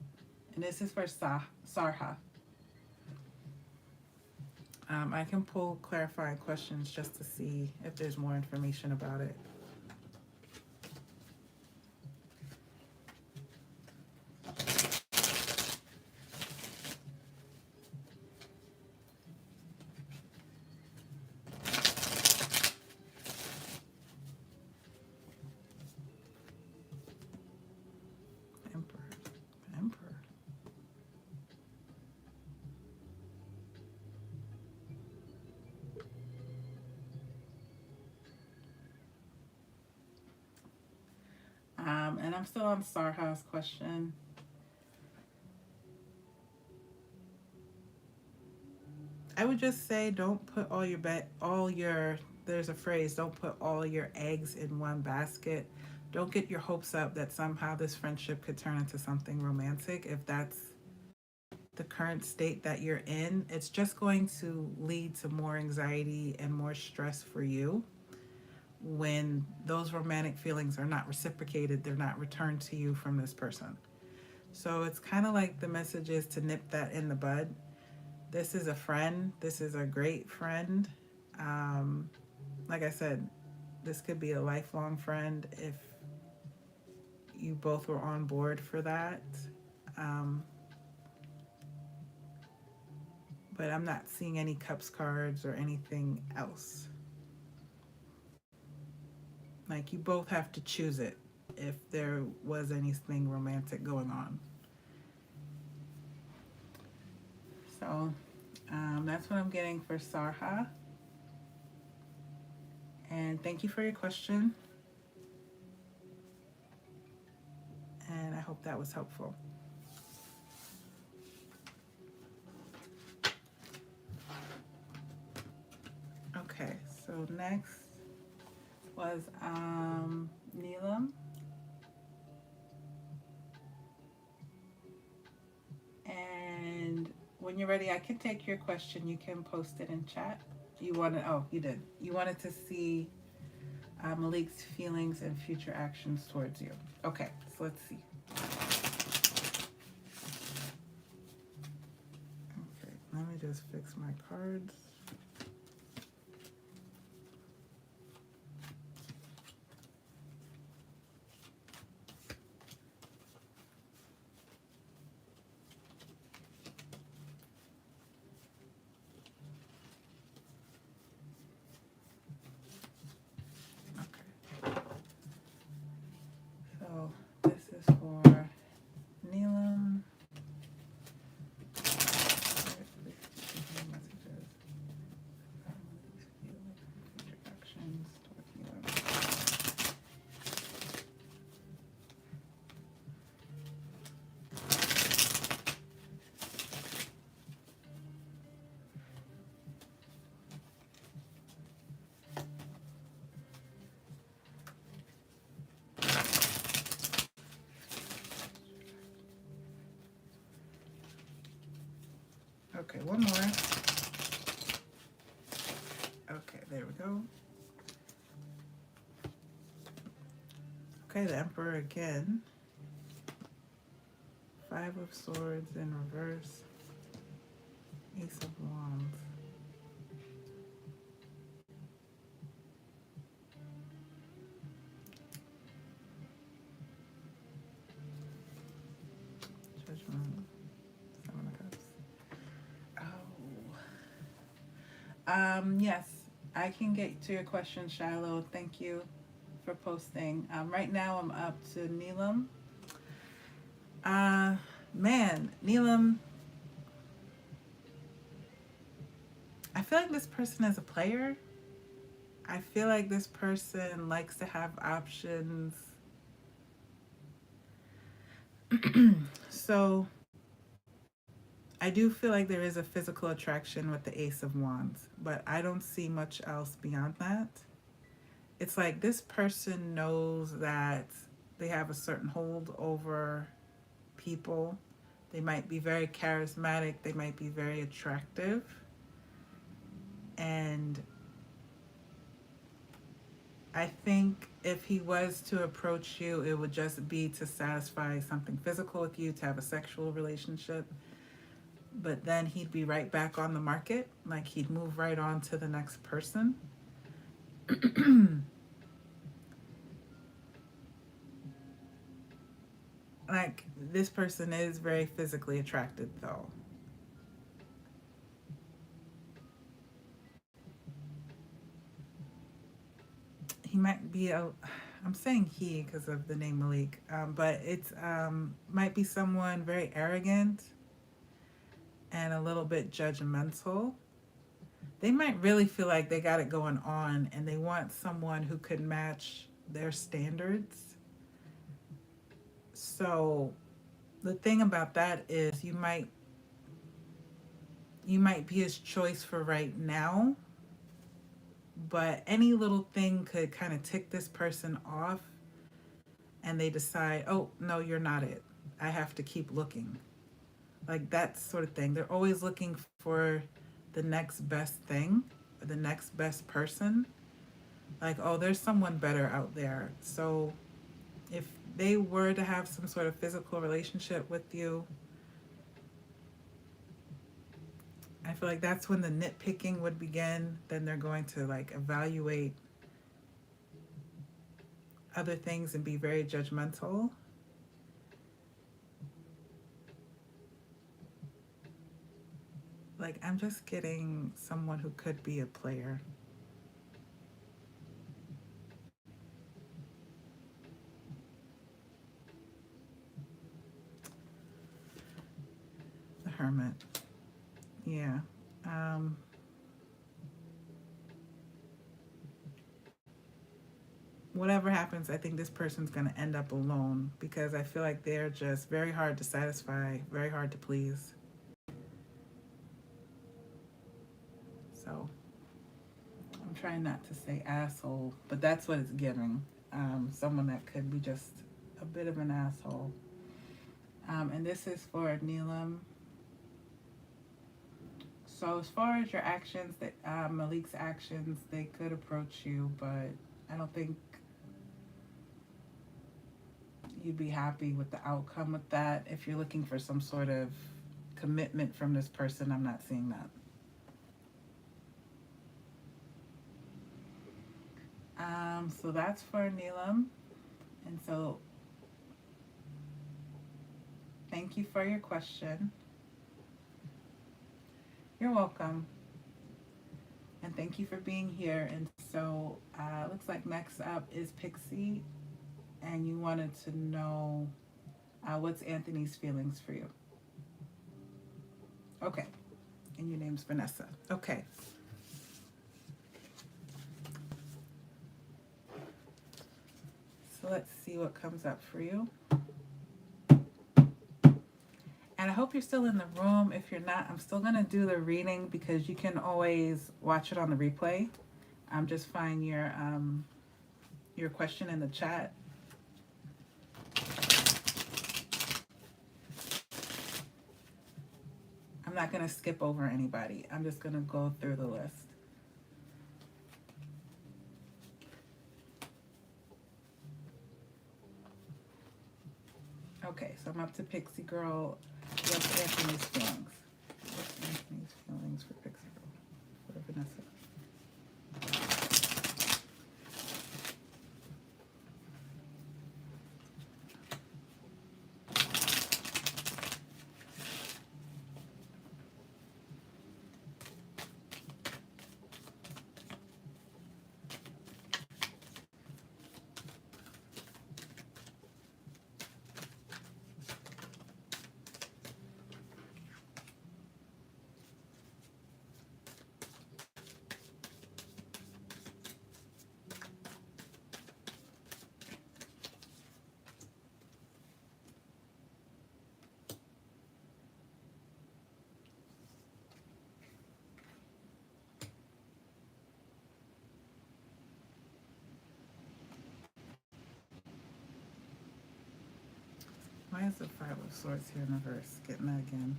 Speaker 1: And this is for Sarha. I can pull clarifying questions just to see if there's more information about it. Emperor. Emperor. And I'm still on Sarha's question. I would just say don't put there's a phrase, don't put all your eggs in one basket. Don't get your hopes up that somehow this friendship could turn into something romantic. If that's the current state that you're in, it's just going to lead to more anxiety and more stress for you when those romantic feelings are not reciprocated, they're not returned to you from this person. So it's kind of like the message is to nip that in the bud. This is a friend. This is a great friend. Like I said, this could be a lifelong friend if you both were on board for that. But I'm not seeing any cups cards or anything else. Like, you both have to choose it if there was anything romantic going on. So that's what I'm getting for Sarha. And thank you for your question. And I hope that was helpful. Okay, so next was Neelam. And when you're ready, I can take your question. You can post it in chat. You wanted, oh, you did. You wanted to see Malik's feelings and future actions towards you. Okay, so let's see. Okay, let me just fix my cards. So this is for Neelam. Okay, one more. Okay, there we go. Okay, the Emperor again. 5 of Swords in reverse. Ace of Wands. Judgment. 7 of Cups. Yes, I can get to your question, Shiloh. Thank you for posting. Right now I'm up to Neelam. Man, Neelam, I feel like this person is a player. I feel like this person likes to have options. So I do feel like there is a physical attraction with the Ace of Wands, but I don't see much else beyond that. It's like this person knows that they have a certain hold over people. They might be very charismatic. They might be very attractive. And I think if he was to approach you, it would just be to satisfy something physical with you, to have a sexual relationship. But then he'd be right back on the market. Like he'd move right on to the next person. Like this person is very physically attracted though. He might be I'm saying he because of the name Malik, but it's might be someone very arrogant and a little bit judgmental. They might really feel like they got it going on and they want someone who could match their standards. So the thing about that is you might be his choice for right now, but any little thing could kind of tick this person off and they decide, oh, no, you're not it. I have to keep looking. Like that sort of thing. They're always looking for the next best thing, or the next best person. Like, oh, there's someone better out there. So if they were to have some sort of physical relationship with you, I feel like that's when the nitpicking would begin. Then they're going to like evaluate other things and be very judgmental. Like, I'm just getting someone who could be a player. The Hermit. Yeah. Whatever happens, I think this person's going to end up alone because I feel like they're just very hard to satisfy, very hard to please. So I'm trying not to say asshole, but that's what it's giving. Someone that could be just a bit of an asshole. And this is for Neelam. So as far as your actions, that Malik's actions, they could approach you, but I don't think you'd be happy with the outcome with that. If you're looking for some sort of commitment from this person, I'm not seeing that. So that's for Neelam. And so thank you for your question. You're welcome. And thank you for being here. And so looks like next up is Pixie. And you wanted to know what's Anthony's feelings for you. Okay. And your name's Vanessa. Okay. So let's see what comes up for you. And I hope you're still in the room. If you're not, I'm still going to do the reading because you can always watch it on the replay. Just find your question in the chat. I'm not going to skip over anybody. I'm just going to go through the list. Okay, so I'm up to Pixie Girl. What's Anthony's feelings? What's Anthony's feelings for Pixie Girl? For Vanessa. Why is the Five of Swords here in reverse? Getting that again.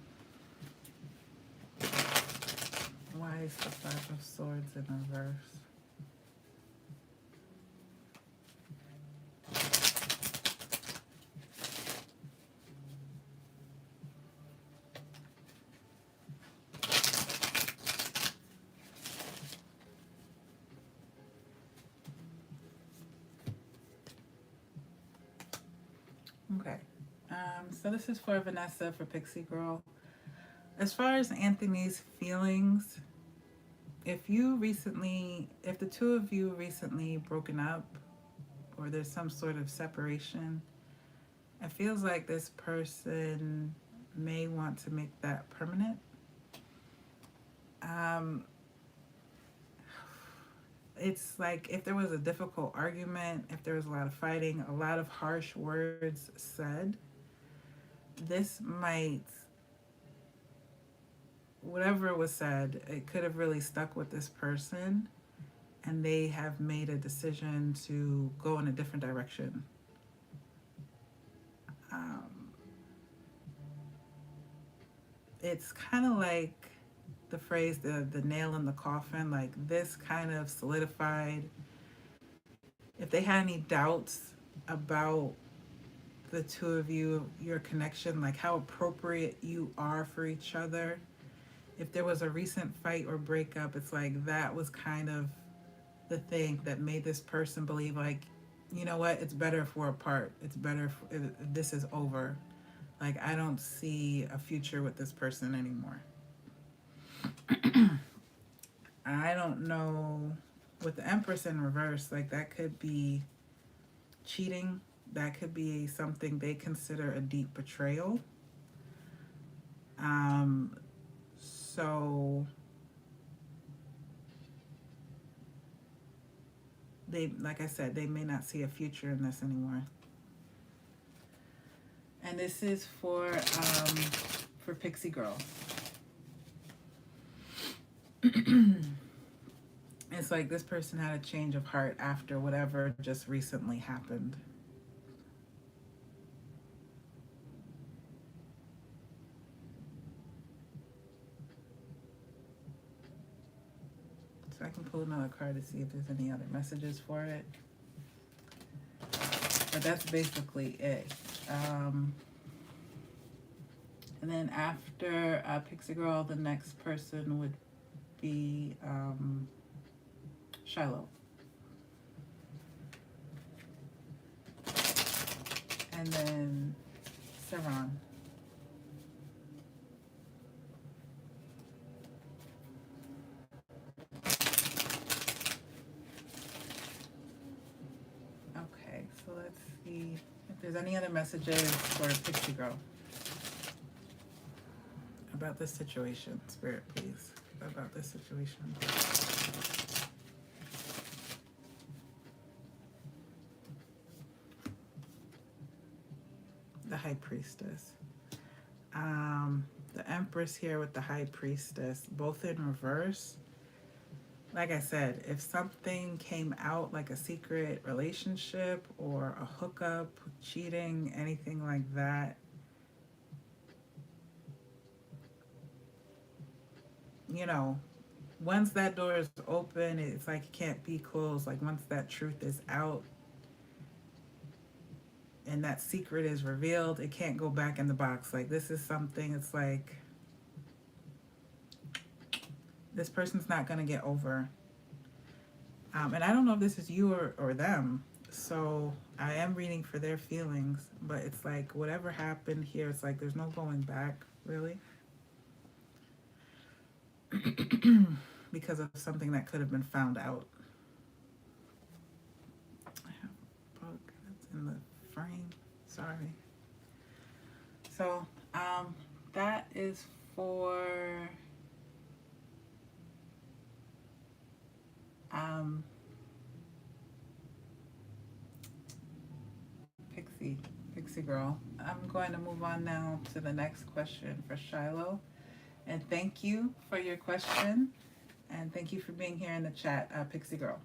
Speaker 1: Why is the Five of Swords in reverse? Okay. So this is for Vanessa, for Pixie Girl. As far as Anthony's feelings, if the two of you recently broken up or there's some sort of separation, it feels like this person may want to make that permanent. It's like if there was a difficult argument, if there was a lot of fighting, a lot of harsh words said, this might, whatever was said, it could have really stuck with this person and they have made a decision to go in a different direction. It's kind of like the phrase, the nail in the coffin, like this kind of solidified. If they had any doubts about the two of you, your connection, like how appropriate you are for each other, if there was a recent fight or breakup, it's like that was kind of the thing that made this person believe, like, you know what, it's better if we're apart. It's better if this is over. Like, I don't see a future with this person anymore. I don't know, with the Empress in reverse, like that could be cheating. That could be something they consider a deep betrayal. So they, like I said, they may not see a future in this anymore. And this is for Pixie Girl. It's like this person had a change of heart after whatever just recently happened. So I can pull another card to see if there's any other messages for it. But that's basically it. And then after Pixie Girl, the next person would be Shiloh. And then Saran. Okay, so let's see if there's any other messages for Pixie Girl about this situation. Spirit, please, about this situation. The High Priestess. The Empress here with the High Priestess, both in reverse. Like I said, if something came out like a secret relationship or a hookup, cheating, anything like that, you know, once that door is open, it's like it can't be closed. Like once that truth is out and that secret is revealed, it can't go back in the box. Like this is something, it's like this person's not going to get over. And I don't know if this is you or them. So I am reading for their feelings, but it's like whatever happened here, it's like there's no going back, really. Because of something that could have been found out. I have a book that's in the frame. Sorry. So that is for Pixie Girl. I'm going to move on now to the next question for Shiloh. And thank you for your question. And thank you for being here in the chat, Pixie Girl.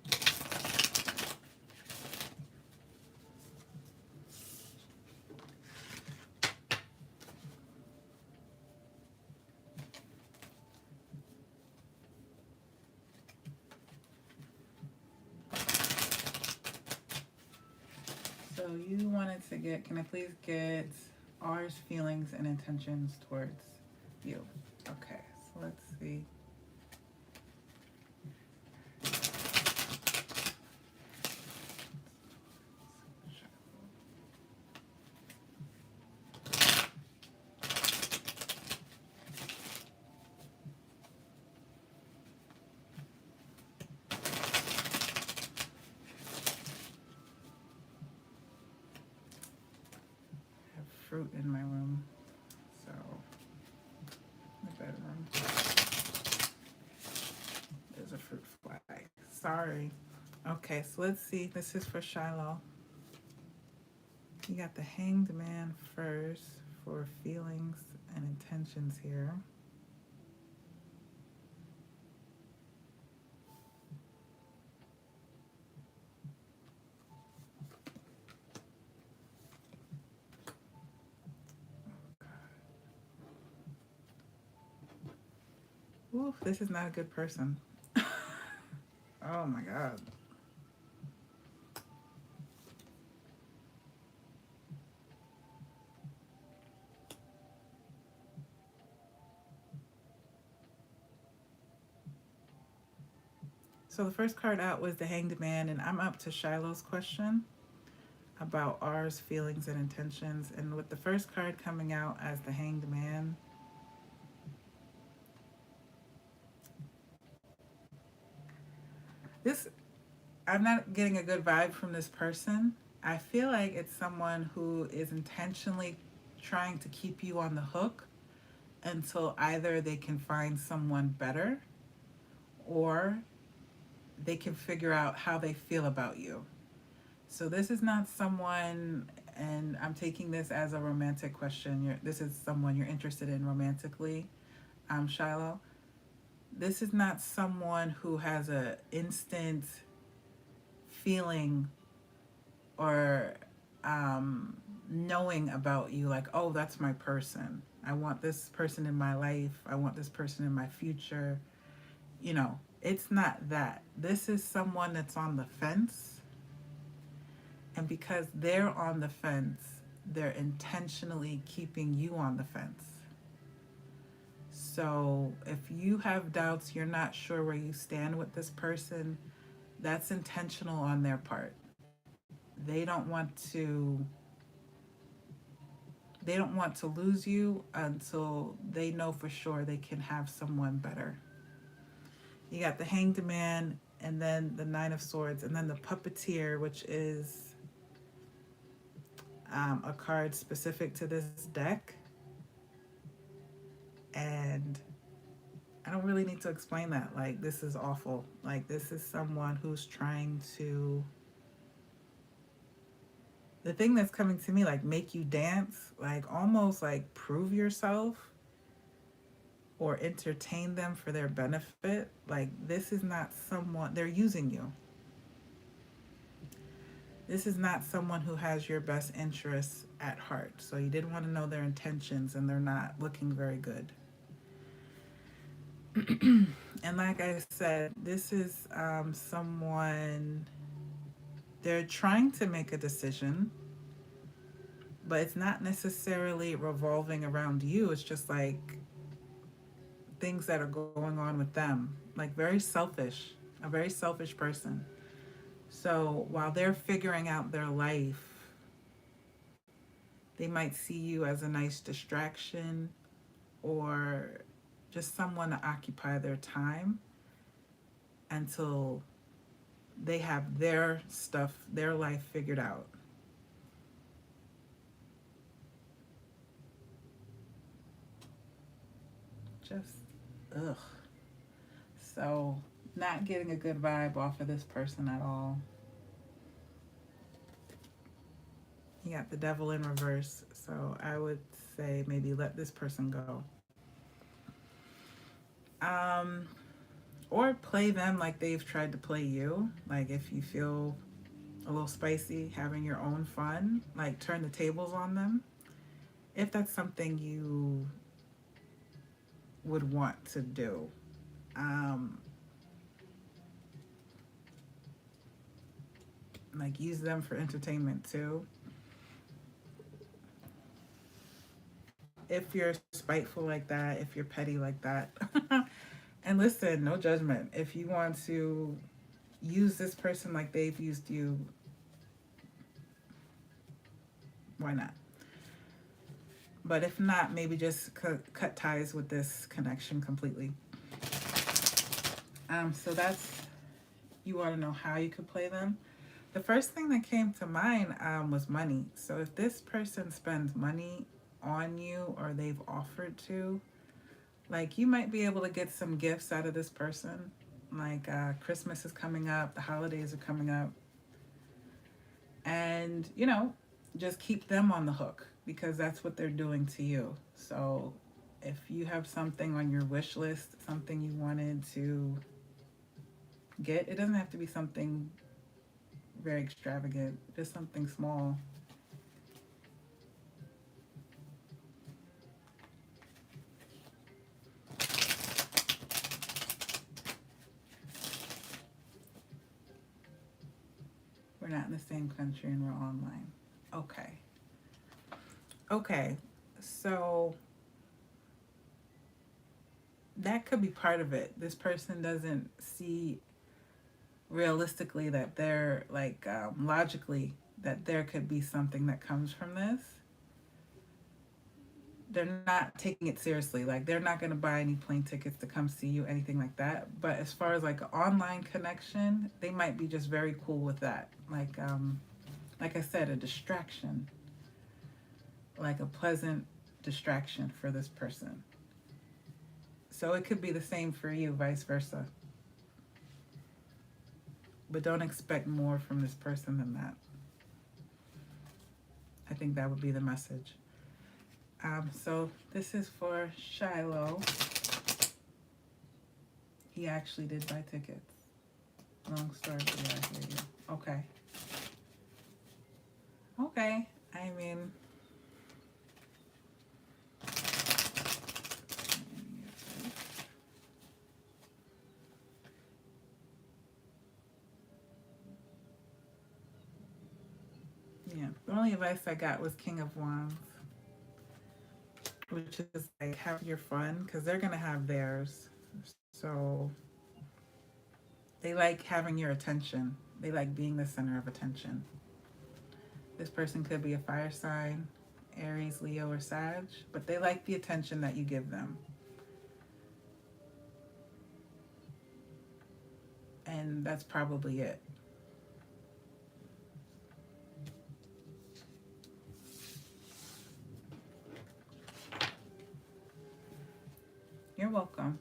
Speaker 1: So you wanted to get, can I please get R's feelings and intentions towards you? Okay, so let's see. Fruit in my room, so the bedroom. There's a fruit fly. Sorry. Okay, so let's see. This is for Shiloh. You got the Hanged Man first for feelings and intentions here. Oof, this is not a good person. Oh my God. So the first card out was the Hanged Man, and I'm up to Shiloh's question about R's feelings and intentions. And with the first card coming out as the Hanged Man, I'm not getting a good vibe from this person. I feel like it's someone who is intentionally trying to keep you on the hook until either they can find someone better or they can figure out how they feel about you. So this is not someone, and I'm taking this as a romantic question. This is someone you're interested in romantically, Shiloh. This is not someone who has a instant feeling or knowing about you, like, oh, that's my person. I want this person in my life. I want this person in my future. You know, It's not that. This is someone that's on the fence. And because they're on the fence, they're intentionally keeping you on the fence. So if you have doubts, you're not sure where you stand with this person, that's intentional on their part. They don't want to they don't want to lose you until they know for sure they can have someone better. You got the Hanged Man, and then the Nine of Swords, and then the Puppeteer, which is a card specific to this deck. And I don't really need to explain that. Like, this is awful. Like, this is someone who's trying to, the thing that's coming to me, like, make you dance, like, almost like prove yourself or entertain them for their benefit. Like, this is not someone, they're using you. This is not someone who has your best interests at heart. So you didn't want to know their intentions, and they're not looking very good. And like I said, this is someone, they're trying to make a decision, but it's not necessarily revolving around you. It's just like things that are going on with them. Like, very selfish, a very selfish person. So while they're figuring out their life, they might see you as a nice distraction or just someone to occupy their time until they have their stuff, their life figured out. Just, ugh. So, not getting a good vibe off of this person at all. You got the Devil in reverse, so I would say maybe let this person go. Or play them like they've tried to play you. Like, if you feel a little spicy, having your own fun, like turn the tables on them. If that's something you would want to do. Like, use them for entertainment too. If you're spiteful like that, if you're petty like that. And listen, no judgment. If you want to use this person like they've used you, why not? But if not, maybe just cut ties with this connection completely. So that's, you want to know how you could play them. The first thing that came to mind was money. So if this person spends money on you, or they've offered to, like, you might be able to get some gifts out of this person. Like, Christmas is coming up, the holidays are coming up, and just keep them on the hook, because that's what they're doing to you. So if you have something on your wish list, something you wanted to get, it doesn't have to be something very extravagant, just something small. We're not in the same country and we're online. Okay, so that could be part of it. This person doesn't see realistically that they're like, logically, that there could be something that comes from this. They're not taking it seriously. Like, they're not going to buy any plane tickets to come see you, anything like that. But as far as like an online connection, they might be just very cool with that. Like I said, a distraction, like a pleasant distraction for this person. So it could be the same for you, vice versa. But don't expect more from this person than that. I think that would be the message. So this is for Shiloh. He actually did buy tickets. Long story, but yeah, I hear you. Okay. I mean, only advice I got was King of Wands, which is like have your fun because they're gonna have theirs. So they like having your attention. They like being the center of attention. This person could be a fire sign, Aries, Leo, or Sag, but they like the attention that you give them. And that's probably it. You're welcome.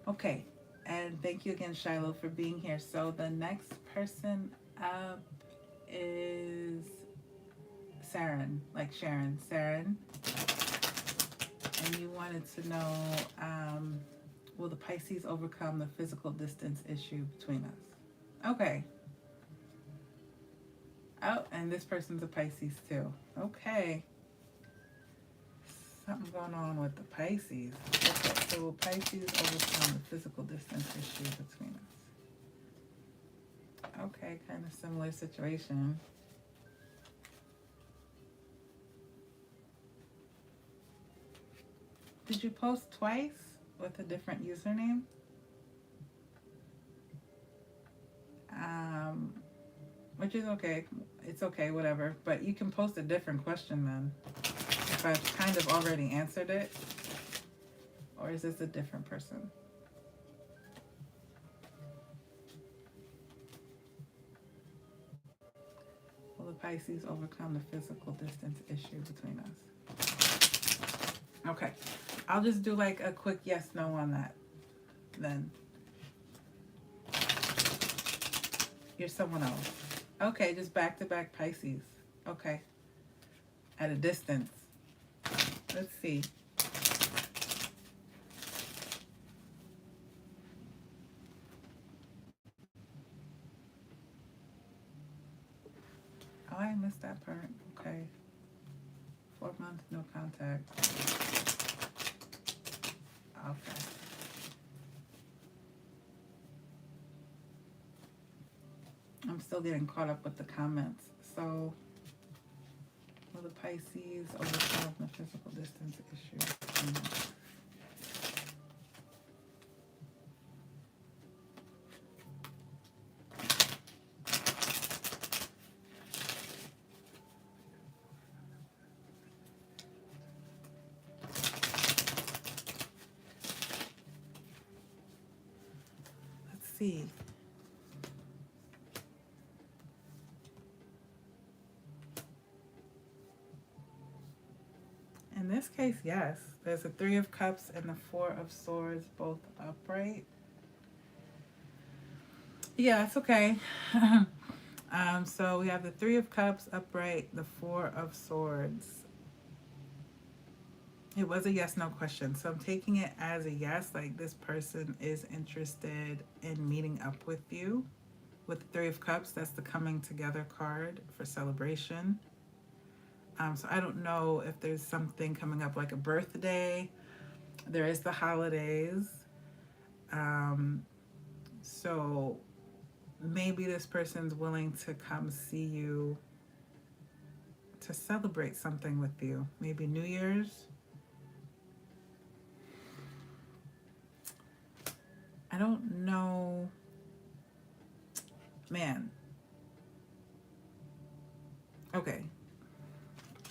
Speaker 1: Okay, and thank you again, Shiloh, for being here. So the next person up is Saren, like Sharon. Saren, and you wanted to know, will the Pisces overcome the physical distance issue between us? Okay. Oh, and this person's a Pisces too. Okay. Something going on with the Pisces. Okay, so will Pisces overcome the physical distance issue between us? Okay, kind of similar situation. Did you post twice with a different username? Which is okay. It's okay, whatever. But you can post a different question then. If I've kind of already answered it. Or is this a different person? Will the Pisces overcome the physical distance issue between us? Okay. I'll just do like a quick yes, no on that then. You're someone else. Okay, just back-to-back Pisces. Okay. At a distance. Let's see. Oh, I missed that part. Okay. 4 months, no contact. Okay. I'm still getting caught up with the comments. So, will the Pisces overcome the physical distance issue? Let's see. In this case, yes. There's a 3 of Cups and the 4 of Swords, both upright. Yeah, it's okay. So we have the 3 of Cups upright, the 4 of Swords. It was a yes/no question, so I'm taking it as a yes, like this person is interested in meeting up with you. With the 3 of Cups, that's the coming together card for celebration. So I don't know if there's something coming up like a birthday. There is the holidays. So maybe this person's willing to come see you to celebrate something with you. Maybe New Year's. I don't know. Man. Okay.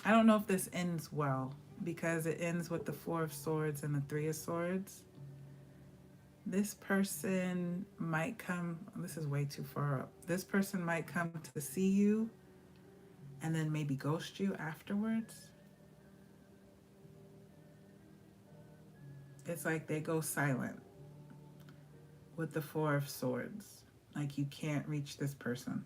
Speaker 1: I don't know if this ends well because it ends with the 4 of Swords and the 3 of Swords. This person might come, this is way too far up. This person might come to see you and then maybe ghost you afterwards. It's like they go silent with the 4 of Swords. Like you can't reach this person.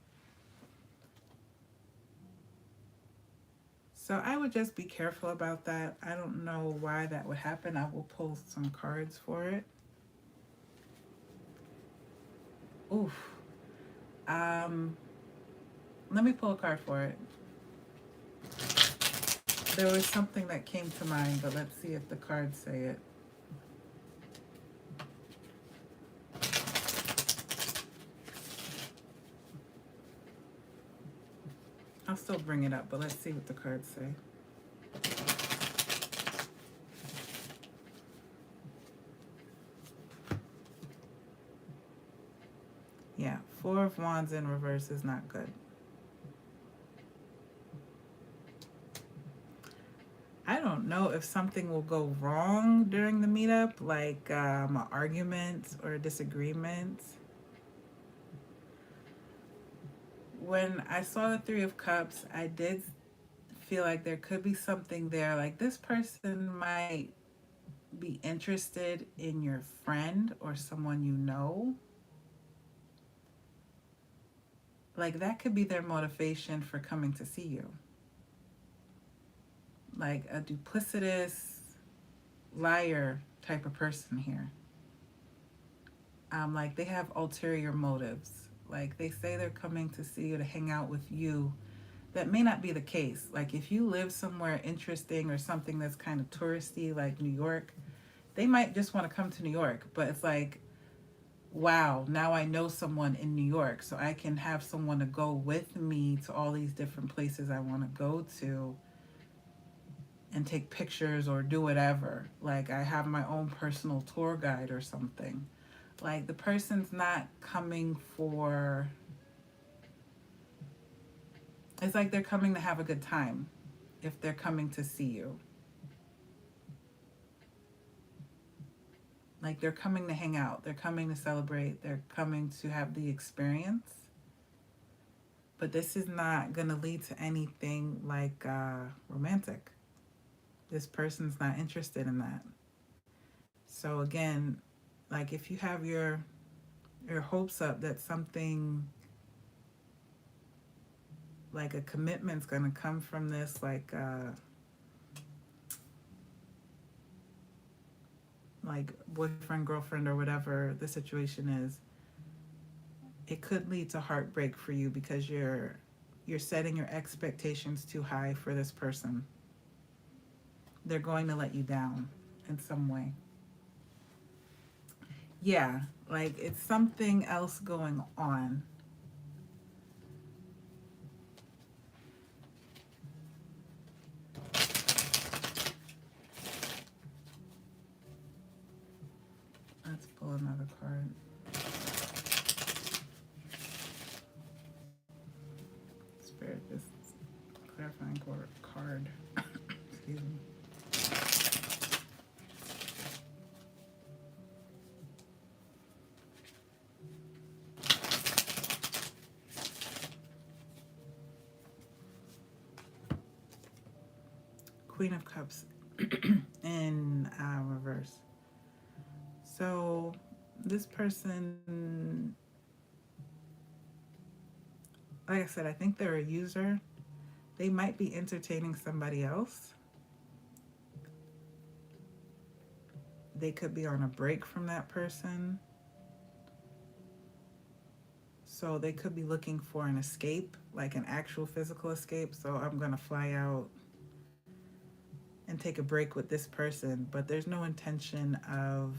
Speaker 1: So I would just be careful about that. I don't know why that would happen. I will pull some cards for it. Oof. Let me pull a card for it. There was something that came to mind, but let's see if the cards say it. I'll still bring it up, but let's see what the cards say. Yeah, Four of Wands in reverse is not good. I don't know if something will go wrong during the meetup, like an argument or a disagreement. When I saw the Three of Cups, I did feel like there could be something there. Like this person might be interested in your friend or someone you know. Like that could be their motivation for coming to see you. Like a duplicitous liar type of person here. Like they have ulterior motives. Like they say they're coming to see you to hang out with you. That may not be the case. Like if you live somewhere interesting or something that's kind of touristy like New York, they might just want to come to New York. But it's like, wow, now I know someone in New York, so I can have someone to go with me to all these different places I want to go to and take pictures or do whatever. Like I have my own personal tour guide or something. Like the person's not coming for, it's like they're coming to have a good time if they're coming to see you. Like they're coming to hang out, they're coming to celebrate, they're coming to have the experience. But this is not going to lead to anything like romantic. This person's not interested in that. So again, like if you have your hopes up that something like a commitment's going to come from this, like boyfriend, girlfriend, or whatever the situation is, it could lead to heartbreak for you because you're setting your expectations too high for this person. They're going to let you down in some way. Yeah, like it's something else going on. Let's pull another card. Spirit, this clarifying card. Excuse me. Queen of Cups in reverse. So this person, like I said, I think they're a user. They might be entertaining somebody else. They could be on a break from that person. So they could be looking for an escape, like an actual physical escape. So I'm going to fly out and take a break with this person, but there's no intention of,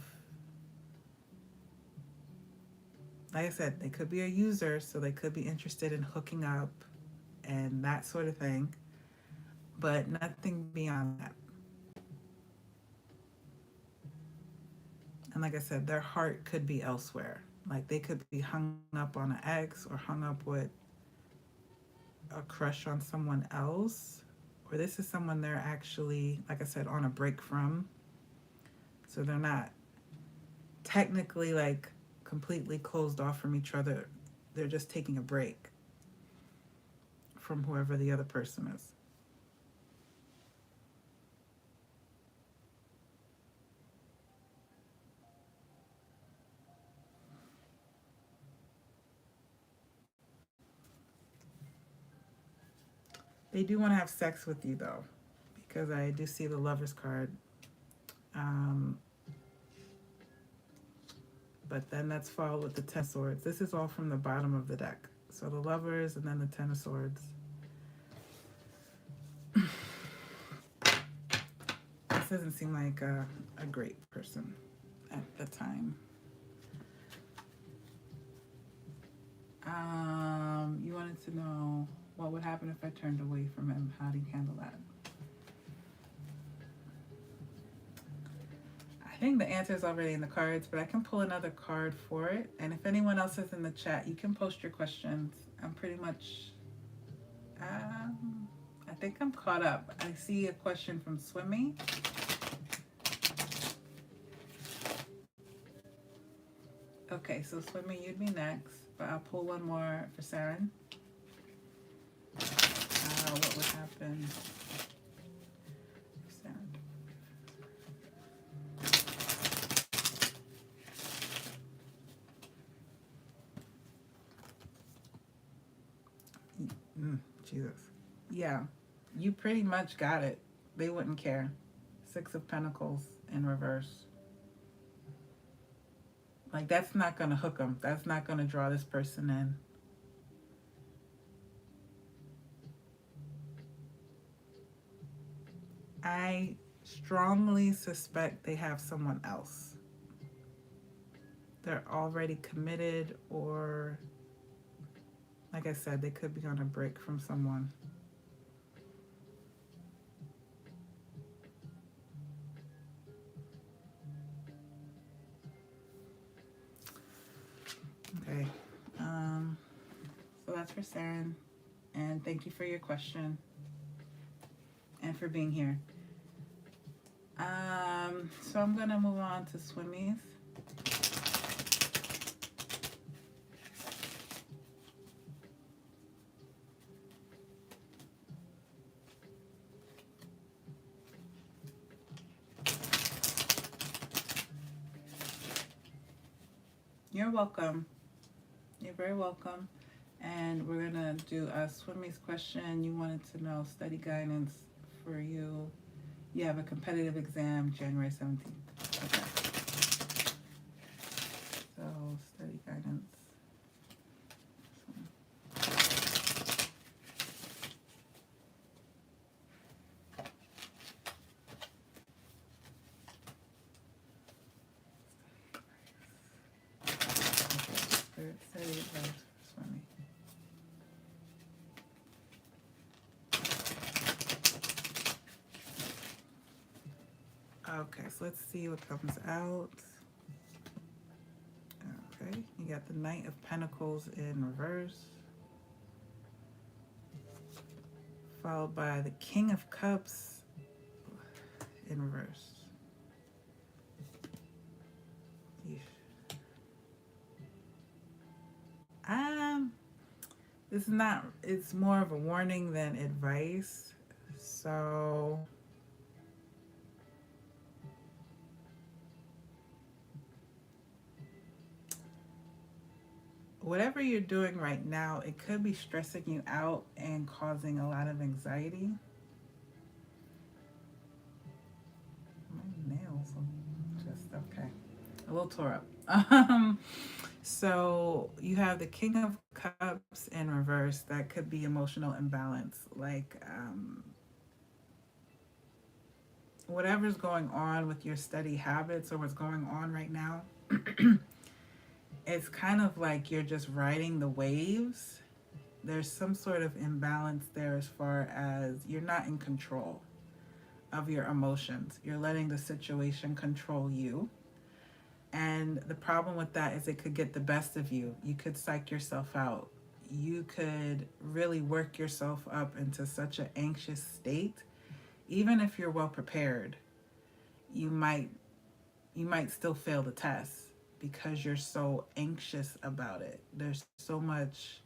Speaker 1: like I said, they could be a user, so they could be interested in hooking up and that sort of thing, but nothing beyond that. And like I said, their heart could be elsewhere. Like they could be hung up on an ex or hung up with a crush on someone else, or this is someone they're actually, like I said, on a break from. So they're not technically like completely closed off from each other. They're just taking a break from whoever the other person is. They do want to have sex with you though, because I do see the Lover's card. But then that's followed with the Ten of Swords. This is all from the bottom of the deck. So the Lovers and then the Ten of Swords. This doesn't seem like a great person at the time. You wanted to know What would happen if I turned away from him? How do you handle that? I think the answer is already in the cards, but I can pull another card for it. And if anyone else is in the chat, you can post your questions. I'm pretty much, I think I'm caught up. I see a question from Swimmy. Okay, so Swimmy, you'd be next, but I'll pull one more for Saren. What would happen? Jesus. Yeah, you pretty much got it. They wouldn't care. Six of Pentacles in reverse. Like, that's not going to hook them. That's not going to draw this person in. I strongly suspect they have someone else. They're already committed, or, like I said, they could be on a break from someone. Okay. So that's for Saren. And thank you for your question and for being here. So I'm going to move on to Swimmies. You're welcome. You're very welcome. And we're going to do a Swimmy's question. You wanted to know study guidance for you. You have a competitive exam January 17th. Okay. So, study guidance. Spirit, study advice for Swimmy. Okay, so let's see what comes out. Okay, you got the Knight of Pentacles in reverse, followed by the King of Cups in reverse. It's not, it's more of a warning than advice. So whatever you're doing right now, it could be stressing you out and causing a lot of anxiety. My nails are just, okay, a little tore up. So you have the King of Cups in reverse. That could be emotional imbalance. Like, whatever's going on with your study habits or what's going on right now, it's kind of like you're just riding the waves. There's some sort of imbalance there as far as you're not in control of your emotions. You're letting the situation control you. And the problem with that is it could get the best of you. You could psych yourself out. You could really work yourself up into such an anxious state. Even if you're well prepared, you might still fail the test because you're so anxious about it. There's so much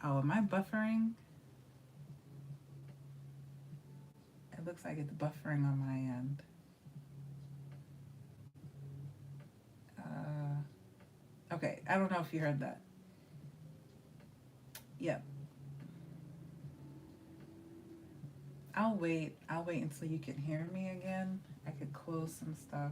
Speaker 1: oh, am I buffering? It looks like it's buffering on my end. Okay, I don't know if you heard that. Yep. I'll wait until you can hear me again. I could close some stuff.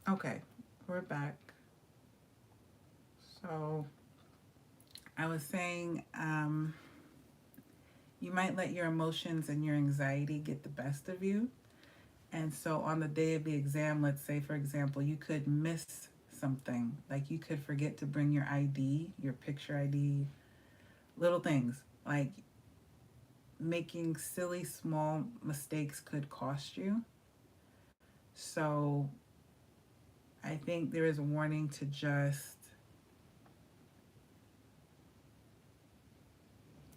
Speaker 1: Okay, we're back. So I was saying, you might let your emotions and your anxiety get the best of you. And so on the day of the exam, let's say, for example, you could miss something. Like you could forget to bring your ID, your picture ID, little things. Like making silly small mistakes could cost you. So I think there is a warning to just,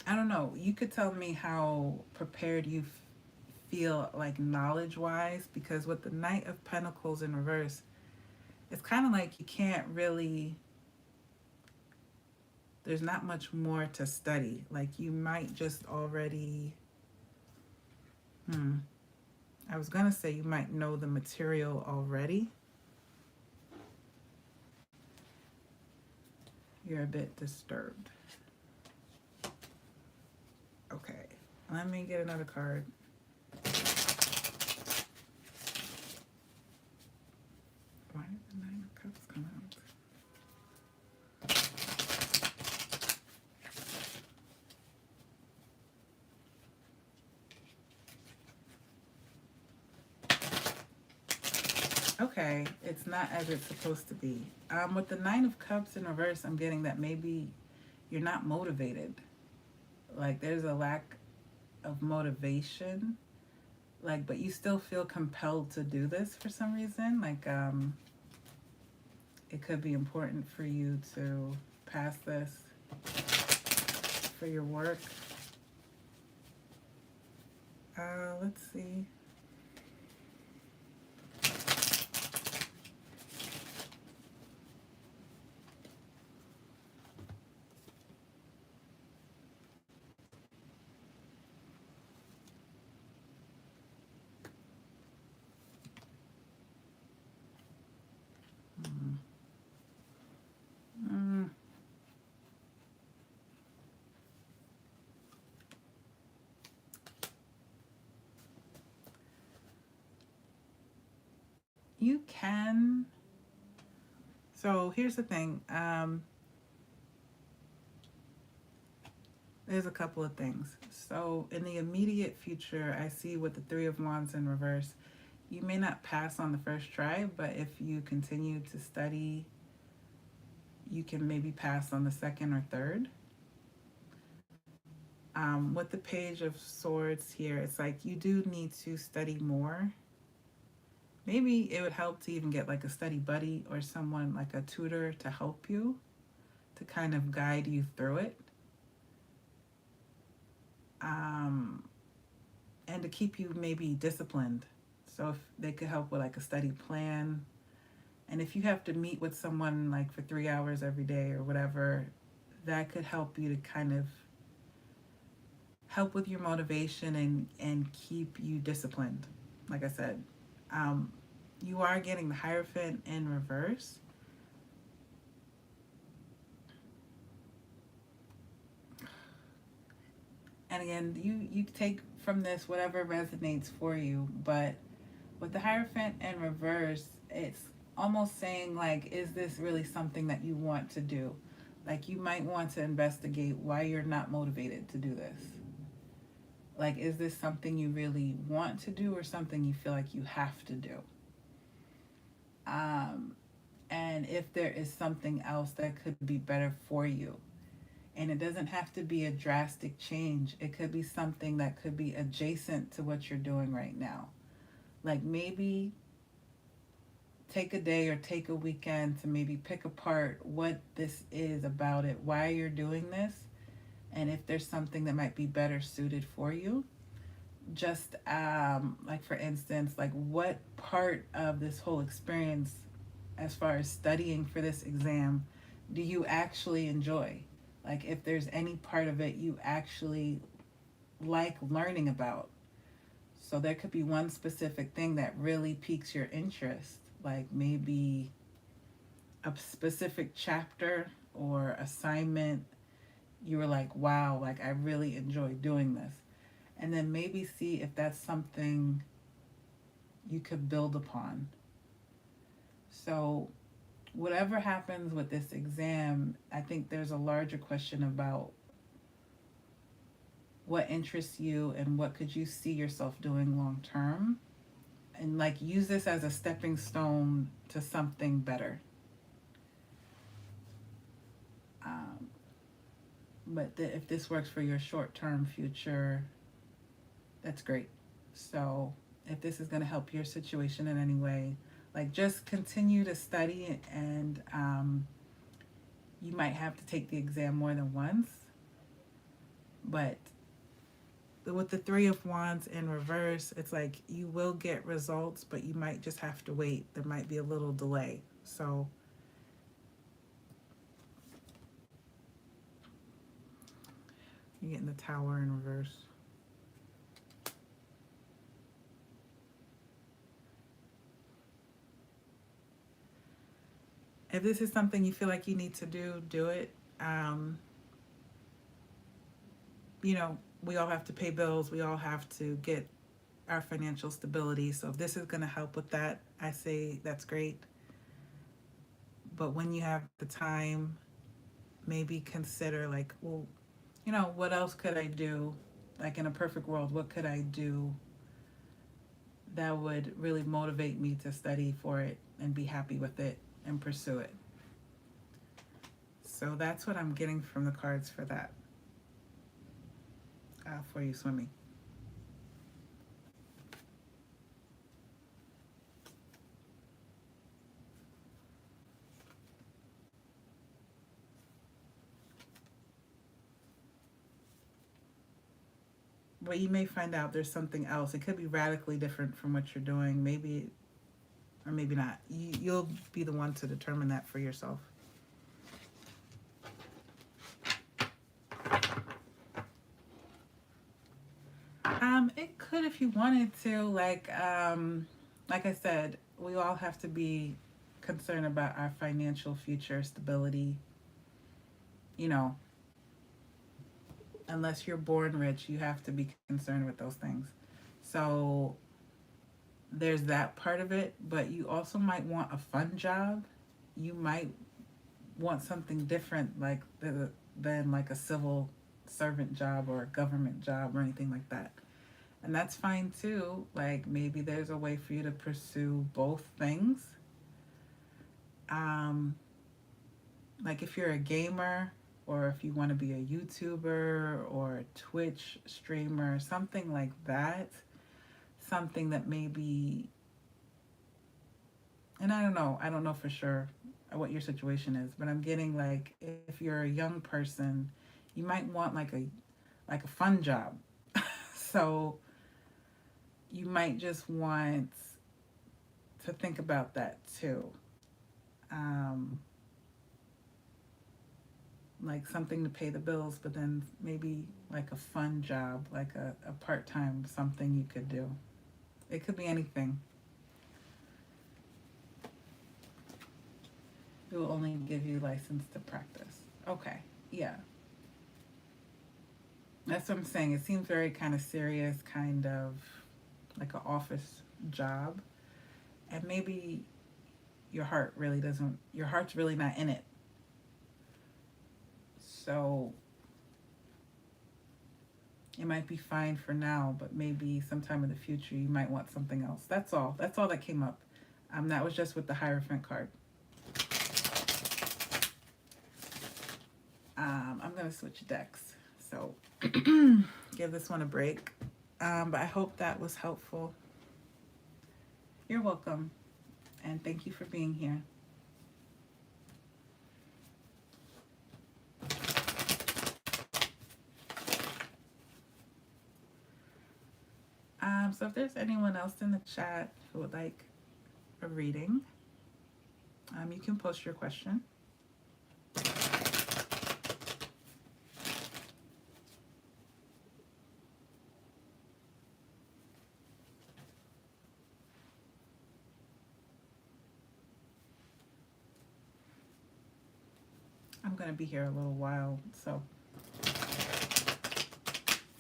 Speaker 1: I don't know, you could tell me how prepared you feel, like knowledge wise, because with the Knight of Pentacles in reverse, it's kind of like you can't really, there's not much more to study. Like you might just already, I was going to say you might know the material already. You're a bit disturbed. Okay, let me get another card. Why did the Nine of Cups come out? Okay, it's not as it's supposed to be. With the Nine of Cups in reverse, I'm getting that maybe you're not motivated. Like there's a lack of motivation. Like, but you still feel compelled to do this for some reason. Like, it could be important for you to pass this for your work. Let's see. You can. So here's the thing. There's a couple of things. So in the immediate future, I see with the Three of Wands in reverse, you may not pass on the first try, but if you continue to study, you can maybe pass on the second or third. With the Page of Swords here, it's like you do need to study more. Maybe it would help to even get like a study buddy or someone like a tutor to help you, to kind of guide you through it. And to keep you maybe disciplined. So if they could help with like a study plan. And if you have to meet with someone like for 3 hours every day or whatever, that could help you to kind of help with your motivation and keep you disciplined. Like I said, you are getting the Hierophant in reverse. And again, you take from this whatever resonates for you. But with the Hierophant in reverse, it's almost saying like, is this really something that you want to do? Like you might want to investigate why you're not motivated to do this. Like, is this something you really want to do or something you feel like you have to do? And if there is something else that could be better for you. And it doesn't have to be a drastic change. It could be something that could be adjacent to what you're doing right now. Like maybe take a day or take a weekend to maybe pick apart what this is about it, why you're doing this, and if there's something that might be better suited for you. Just like for instance, like what part of this whole experience as far as studying for this exam do you actually enjoy? Like if there's any part of it you actually like learning about. So there could be one specific thing that really piques your interest, like maybe a specific chapter or assignment. You were like, wow, like I really enjoy doing this. And then maybe see if that's something you could build upon. So, whatever happens with this exam, I think there's a larger question about what interests you and what could you see yourself doing long term, and like use this as a stepping stone to something better. um, if this works for your short-term future, that's great. So if this is going to help your situation in any way, like just continue to study, and you might have to take the exam more than once, but with the Three of Wands in reverse, it's like you will get results, but you might just have to wait. There might be a little delay. So you're getting the Tower in reverse. If this is something you feel like you need to do it. You know, we all have to pay bills. We all have to get our financial stability. So if this is going to help with that, I say that's great. But when you have the time, maybe consider like, well, you know, what else could I do? Like in a perfect world, what could I do that would really motivate me to study for it and be happy with it and pursue it? So that's what I'm getting from the cards for that, for you, Swimmy. But you may find out there's something else. It could be radically different from what you're doing, maybe, or maybe not. You'll be the one to determine that for yourself. It could if you wanted to. Like I said, we all have to be concerned about our financial future stability. You know, unless you're born rich, you have to be concerned with those things. So there's that part of it, but you also might want a fun job. You might want something different, like than like a civil servant job or a government job or anything like that. And that's fine too. Like maybe there's a way for you to pursue both things. Um, like if you're a gamer, or if you want to be a YouTuber or a Twitch streamer, something like that. Something that maybe, and I don't know for sure what your situation is, but I'm getting like if you're a young person, you might want like a fun job. So you might just want to think about that too. Um, like something to pay the bills, but then maybe like a fun job, like a part-time something you could do. It could be anything. It will only give you license to practice. Okay, yeah. That's what I'm saying. It seems very kind of serious, kind of like an office job. And maybe your heart's really not in it. So it might be fine for now, but maybe sometime in the future you might want something else. That's all. That's all that came up. That was just with the Hierophant card. I'm going to switch decks. So give this one a break. But I hope that was helpful. You're welcome. And thank you for being here. So if there's anyone else in the chat who would like a reading, you can post your question. I'm going to be here a little while, so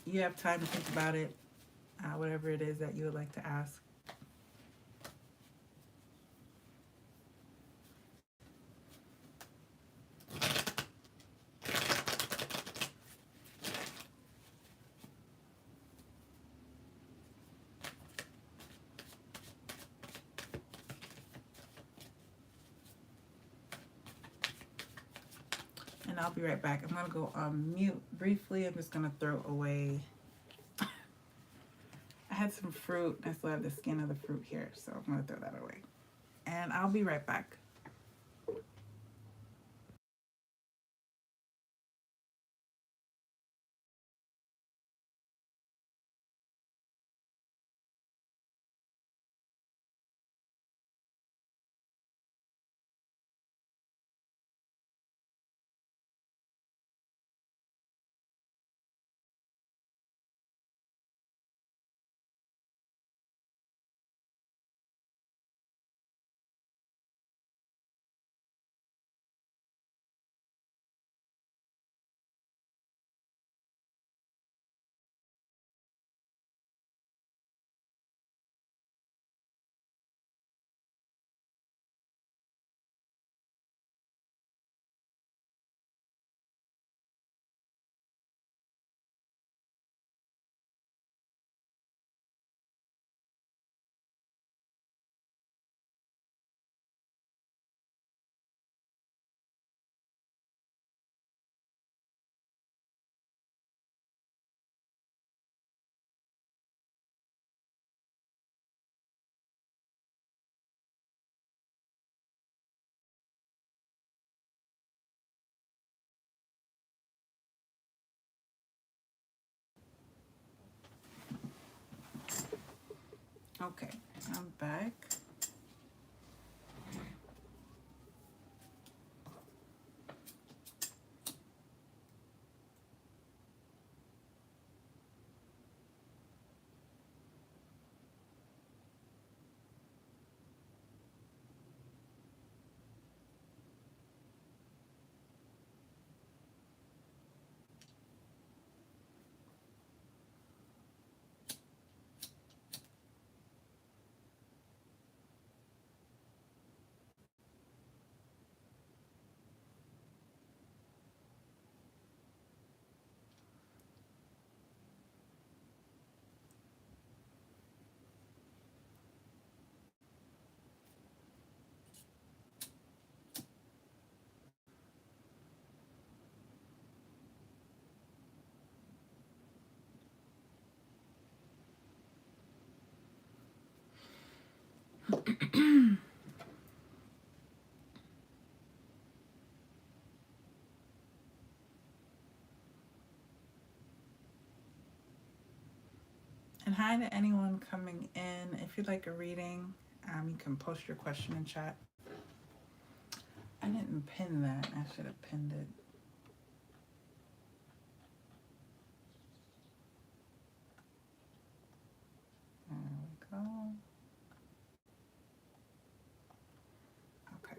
Speaker 1: you have time to think about it, whatever it is that you would like to ask. And I'll be right back. I'm going to go on mute briefly. I'm just going to throw away. I had some fruit. I still have the skin of the fruit here, so I'm going to throw that away. And I'll be right back. Okay, I'm back. And hi to anyone coming in. If you'd like a reading, you can post your question in chat. I didn't pin that. I should have pinned it. There we go. Okay.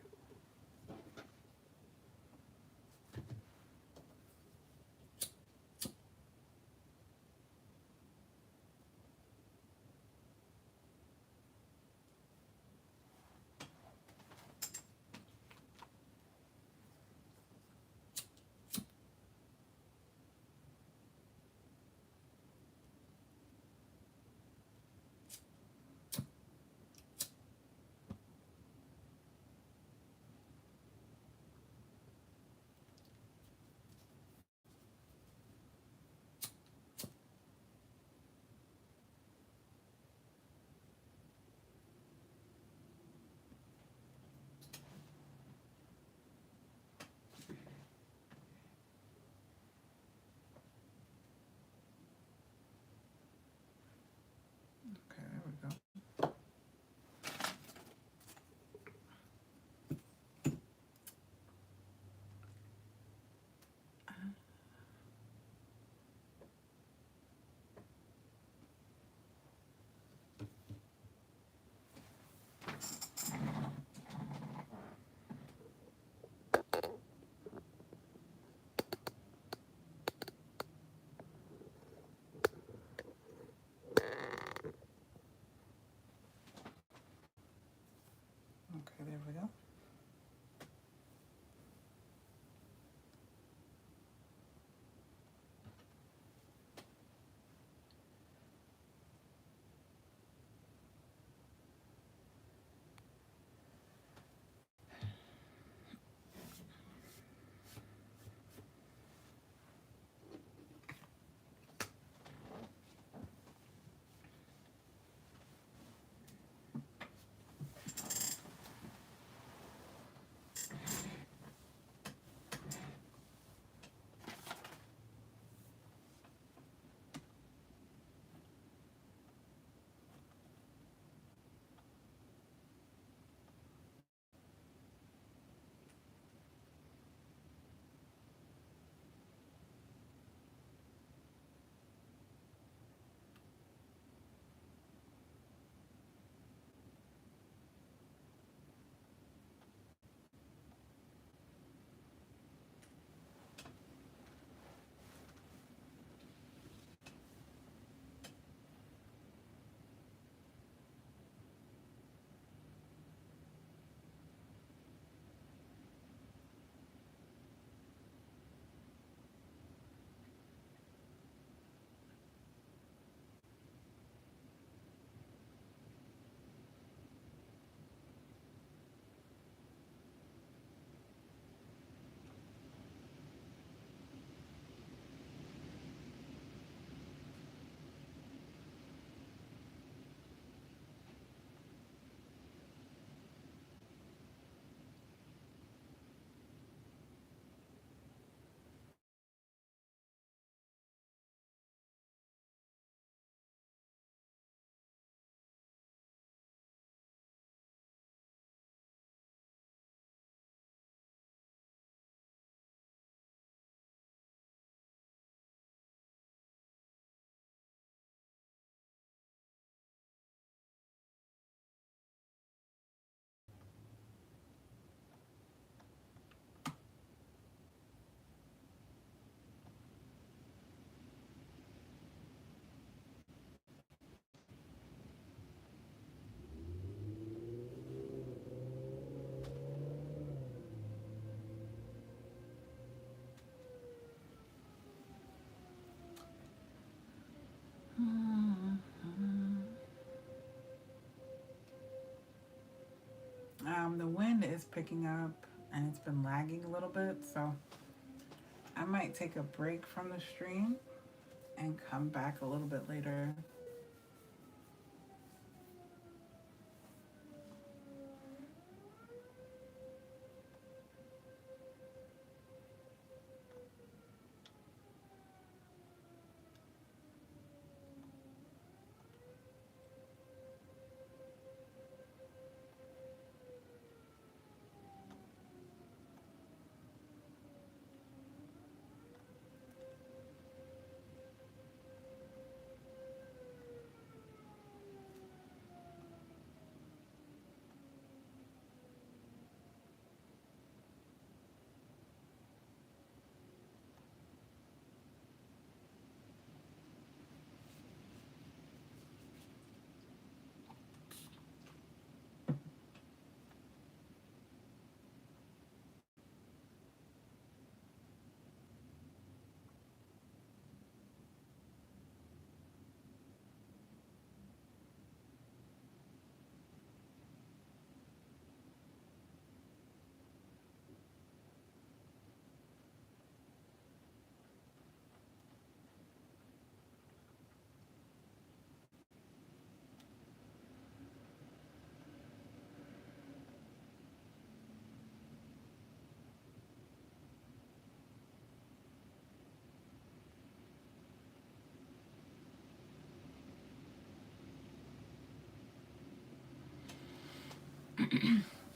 Speaker 1: sound is picking up and it's been lagging a little bit, so I might take a break from the stream and come back a little bit later.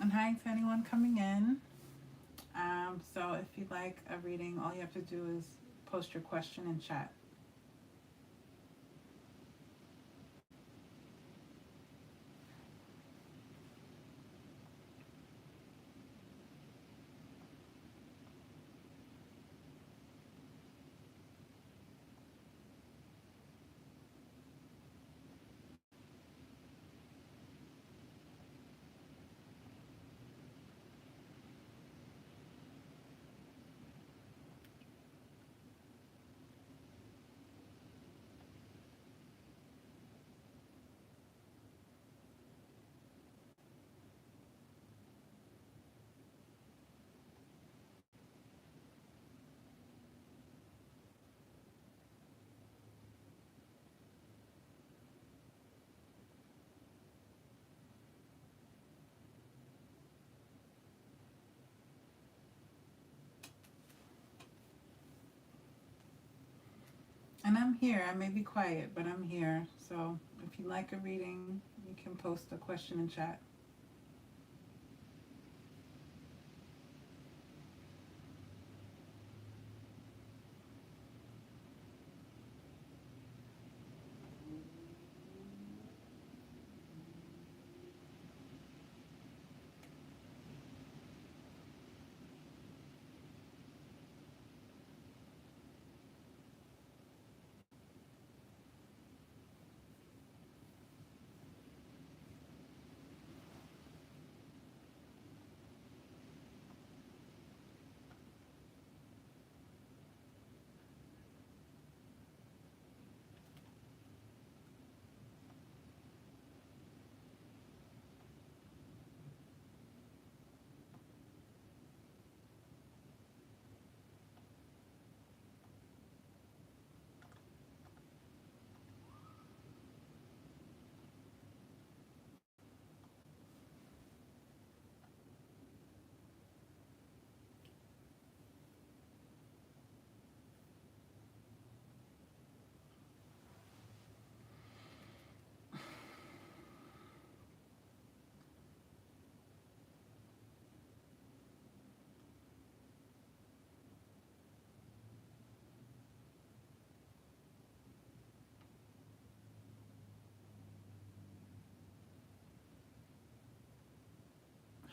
Speaker 1: And hi to anyone coming in. So if you'd like a reading, all you have to do is post your question in chat. And I'm here. I may be quiet, but I'm here. So if you like a reading, you can post a question in chat.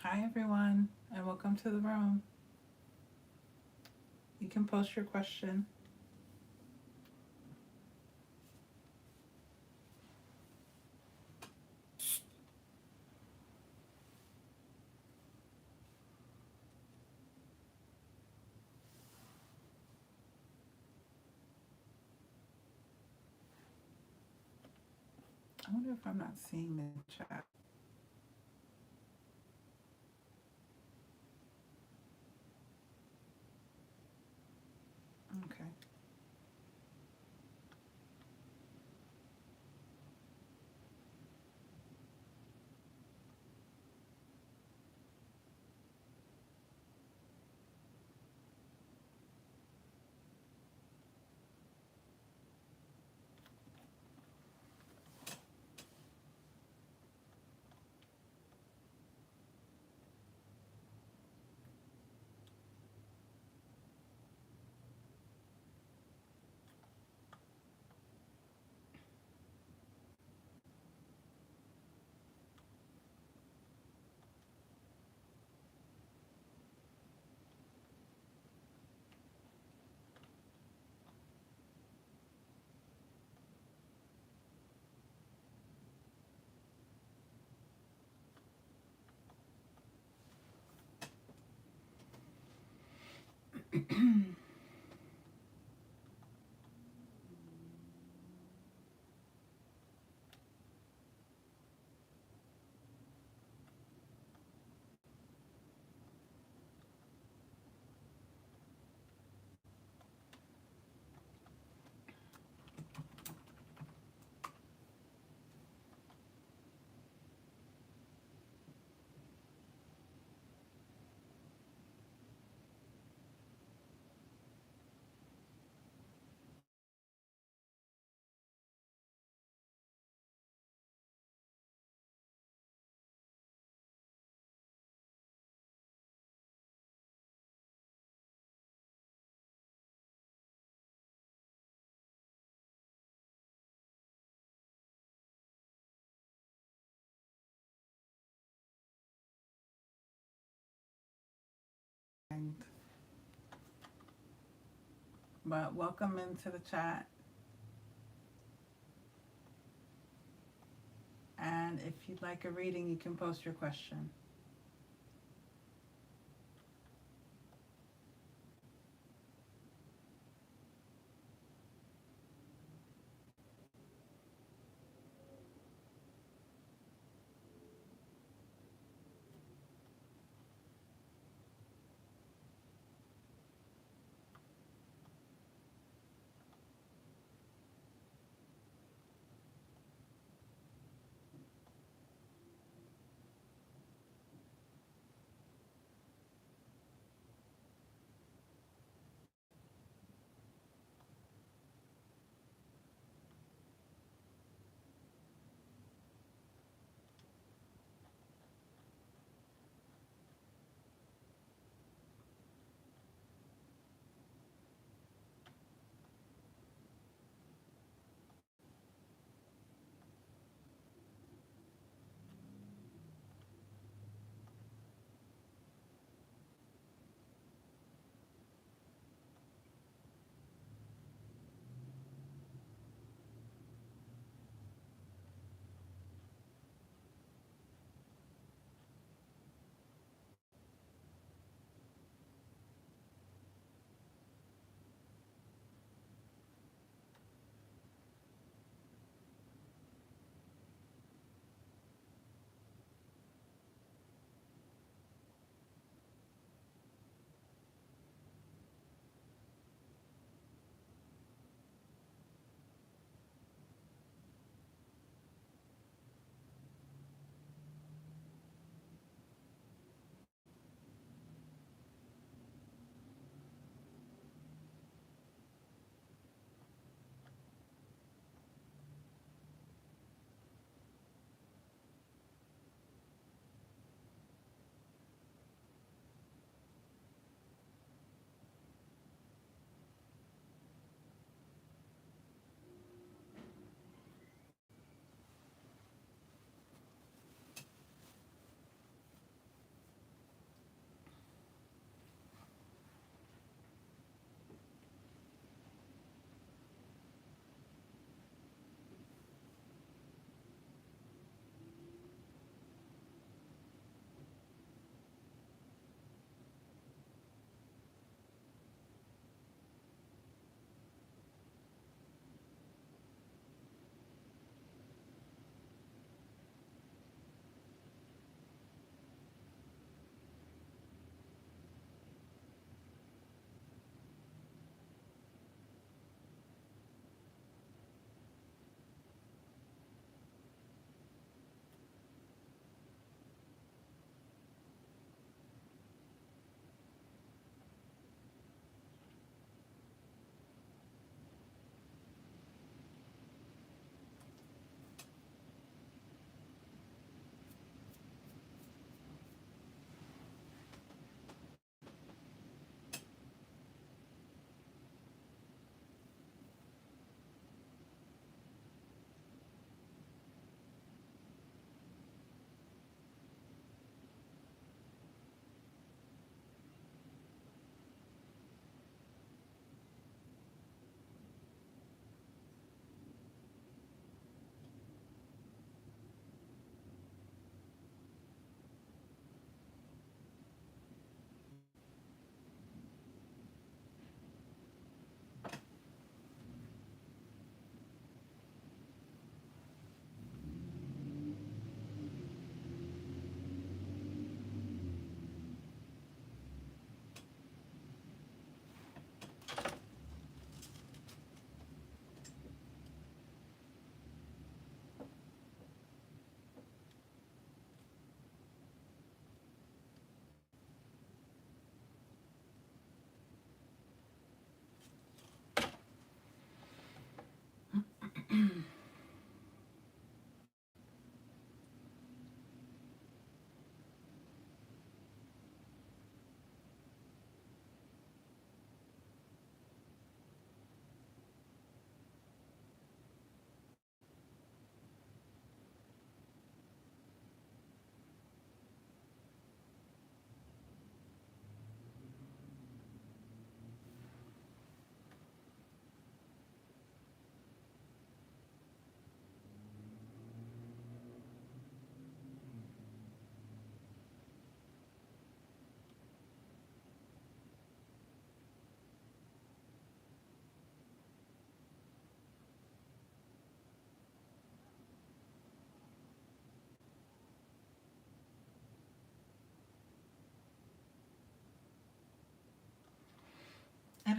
Speaker 1: Hi, everyone, and welcome to the room. You can post your question. I wonder if I'm not seeing the chat. Okay. And but welcome into the chat. And if you'd like a reading, you can post your question.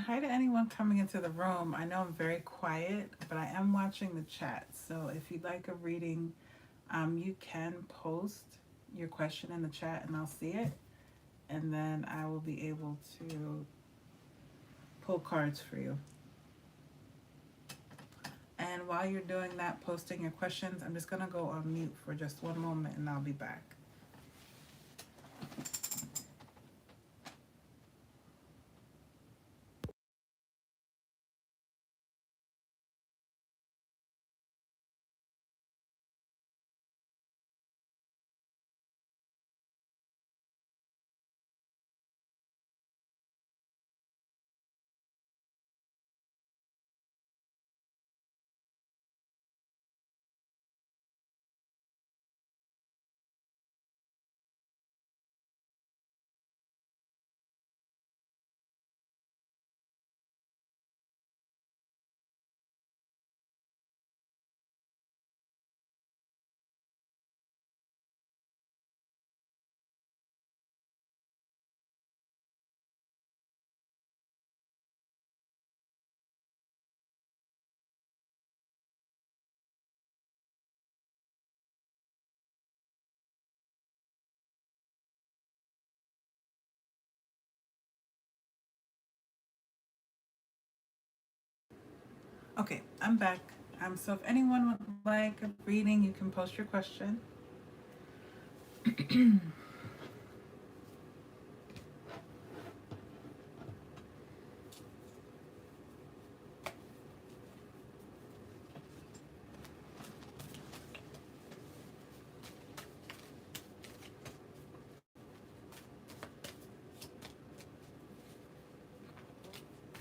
Speaker 1: hi to anyone coming into the room. I know I'm very quiet, but I am watching the chat. So if you'd like a reading, you can post your question in the chat and I'll see it. And then I will be able to pull cards for you. And while you're doing that, posting your questions, I'm just going to go on mute for just one moment and I'll be back. Okay, I'm back. So if anyone would like a reading, you can post your question.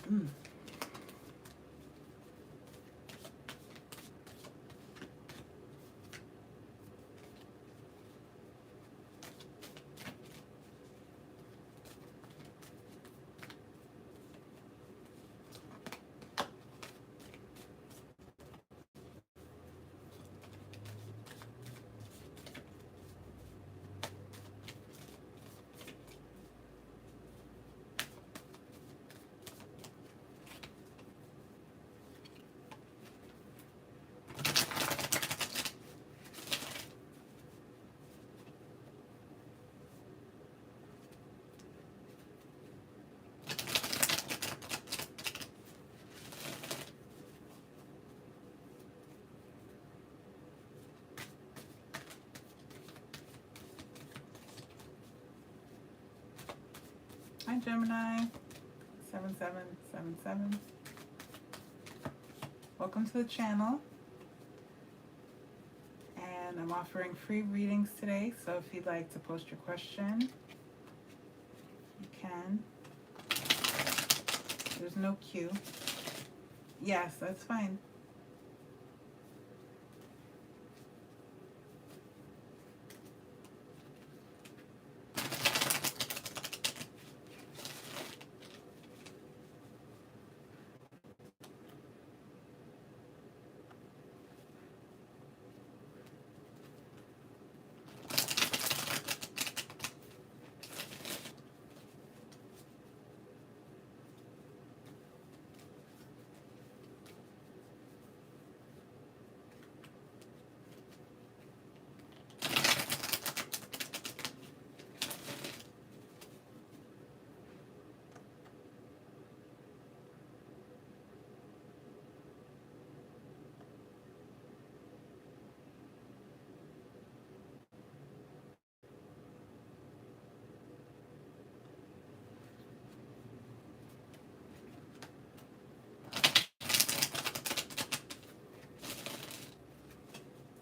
Speaker 1: Mm. Hi, Gemini 7777. Welcome to the channel. And I'm offering free readings today, so if you'd like to post your question, you can. There's no queue. Yes, that's fine.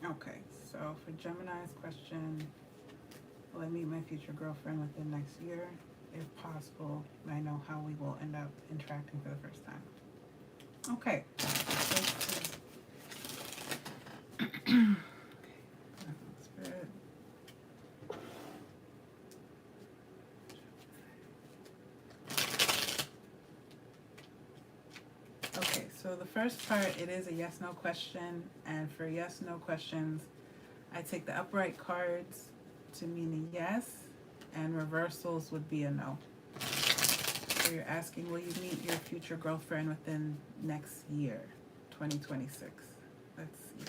Speaker 1: Okay, so for Gemini's question, will I meet my future girlfriend within next year? If possible, I know how we will end up interacting for the first time. Okay. Spirit. Okay, so the first part, it is a yes/no question, and for yes/no questions, I take the upright cards to mean a yes, and reversals would be a no. So you're asking, will you meet your future girlfriend within next year, 2026? Let's see.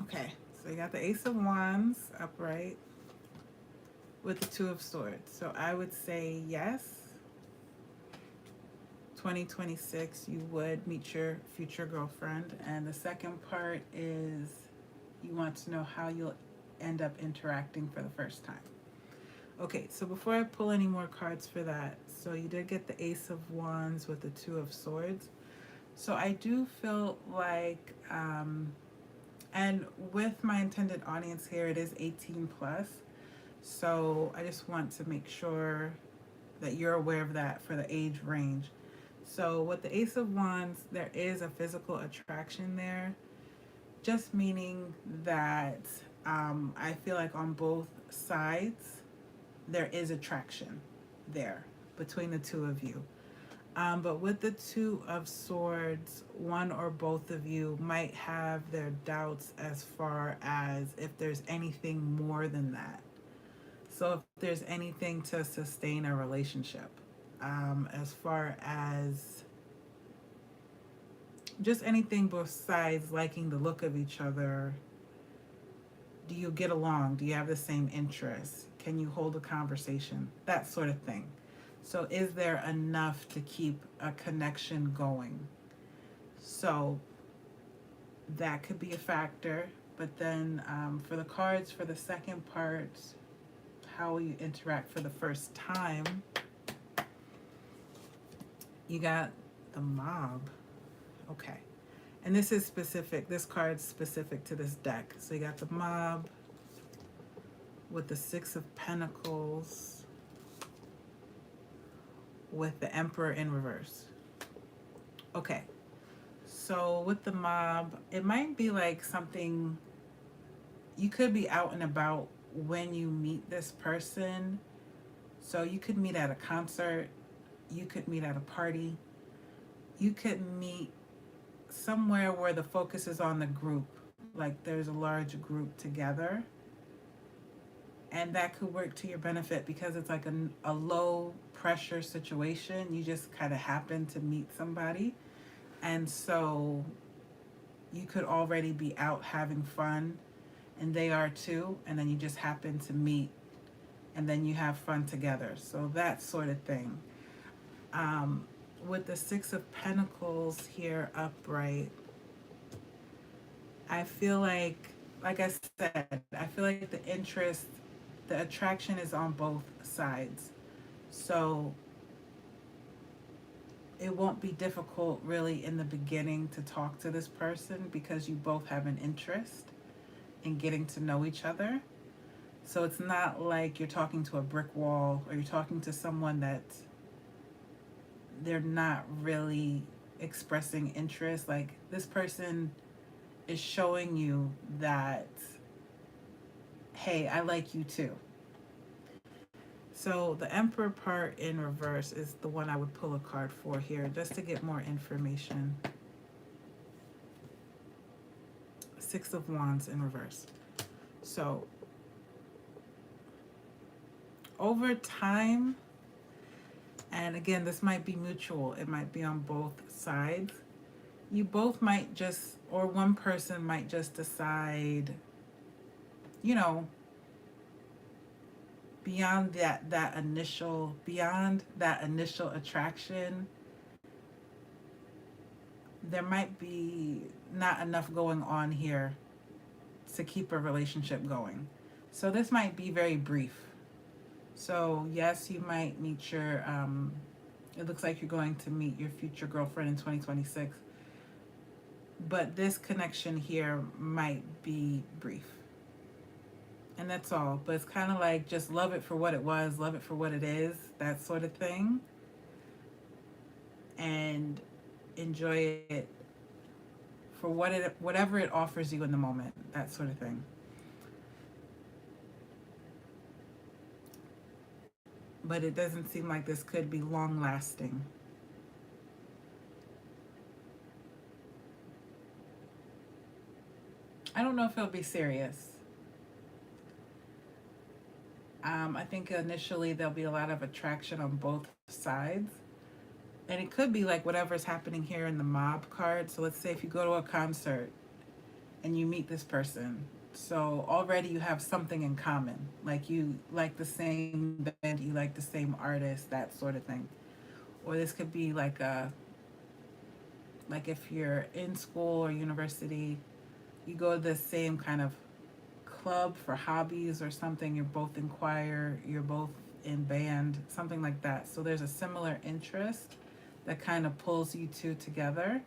Speaker 1: Okay, so you got the Ace of Wands upright with the Two of Swords. So I would say yes. 2026, you would meet your future girlfriend. And the second part is you want to know how you'll end up interacting for the first time. Okay, so before I pull any more cards for that, so you did get the Ace of Wands with the Two of Swords. So I do feel like, and with my intended audience here, it is 18 plus. So I just want to make sure that you're aware of that for the age range. So with the Ace of Wands, there is a physical attraction there, just meaning that I feel like on both sides, there is attraction there between the two of you. But with the Two of Swords, one or both of you might have their doubts as far as if there's anything more than that. So if there's anything to sustain a relationship, as far as just anything besides liking the look of each other. Do you get along? Do you have the same interests? Can you hold a conversation? That sort of thing. So is there enough to keep a connection going? So that could be a factor. But then for the cards, for the second part, how will you interact for the first time? You got the Mob. Okay. And this is specific. This card's specific to this deck. So you got the Mob with the Six of Pentacles with the Emperor in reverse. Okay. So with the Mob, it might be like something, you could be out and about when you meet this person. So you could meet at a concert, you could meet at a party, you could meet somewhere where the focus is on the group, like there's a large group together, and that could work to your benefit because it's like a low pressure situation. You just kind of happen to meet somebody, and so you could already be out having fun and they are too, and then you just happen to meet and then you have fun together. So that sort of thing. With the Six of Pentacles here upright, I feel like I said, I feel like the interest, the attraction is on both sides. So it won't be difficult really in the beginning to talk to this person because you both have an interest in getting to know each other. So it's not like you're talking to a brick wall or you're talking to someone that they're not really expressing interest. Like this person is showing you that, hey, I like you too. So the Emperor part in reverse is the one I would pull a card for here just to get more information. Six of Wands in reverse. So over time, and again, this might be mutual, it might be on both sides, you both might just, or one person might just decide, you know, beyond that initial attraction, there might be not enough going on here to keep a relationship going. So this might be very brief. So yes, you might meet your, it looks like you're going to meet your future girlfriend in 2026. But this connection here might be brief. And that's all. But it's kind of like just love it for what it was, love it for what it is, that sort of thing. And enjoy it for whatever it offers you in the moment, that sort of thing. But it doesn't seem like this could be long lasting. I don't know if it'll be serious. I think initially there'll be a lot of attraction on both sides. And it could be like whatever's happening here in the mob card. So let's say if you go to a concert and you meet this person. So already you have something in common. Like you like the same band, you like the same artist, that sort of thing. Or this could be like if you're in school or university, you go to the same kind of club for hobbies or something. You're both in choir, you're both in band, something like that. So there's a similar interest that kind of pulls you two together,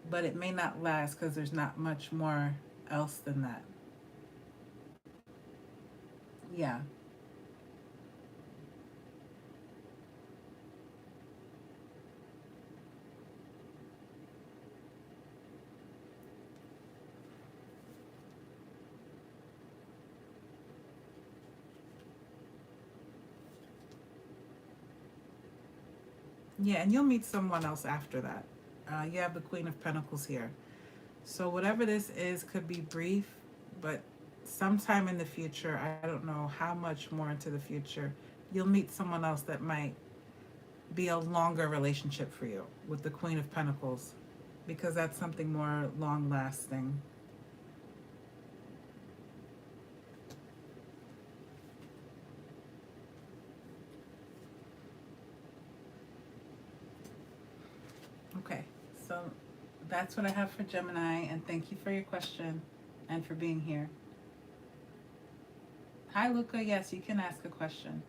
Speaker 1: but it may not last because there's not much more else than that. Yeah. Yeah, and you'll meet someone else after that. You have the Queen of Pentacles here. So whatever this is could be brief, but sometime in the future, I don't know how much more into the future, you'll meet someone else that might be a longer relationship for you with the Queen of Pentacles, because that's something more long lasting. Okay, so that's what I have for Gemini, and thank you for your question and for being here. Hi, Luca. Yes, you can ask a question.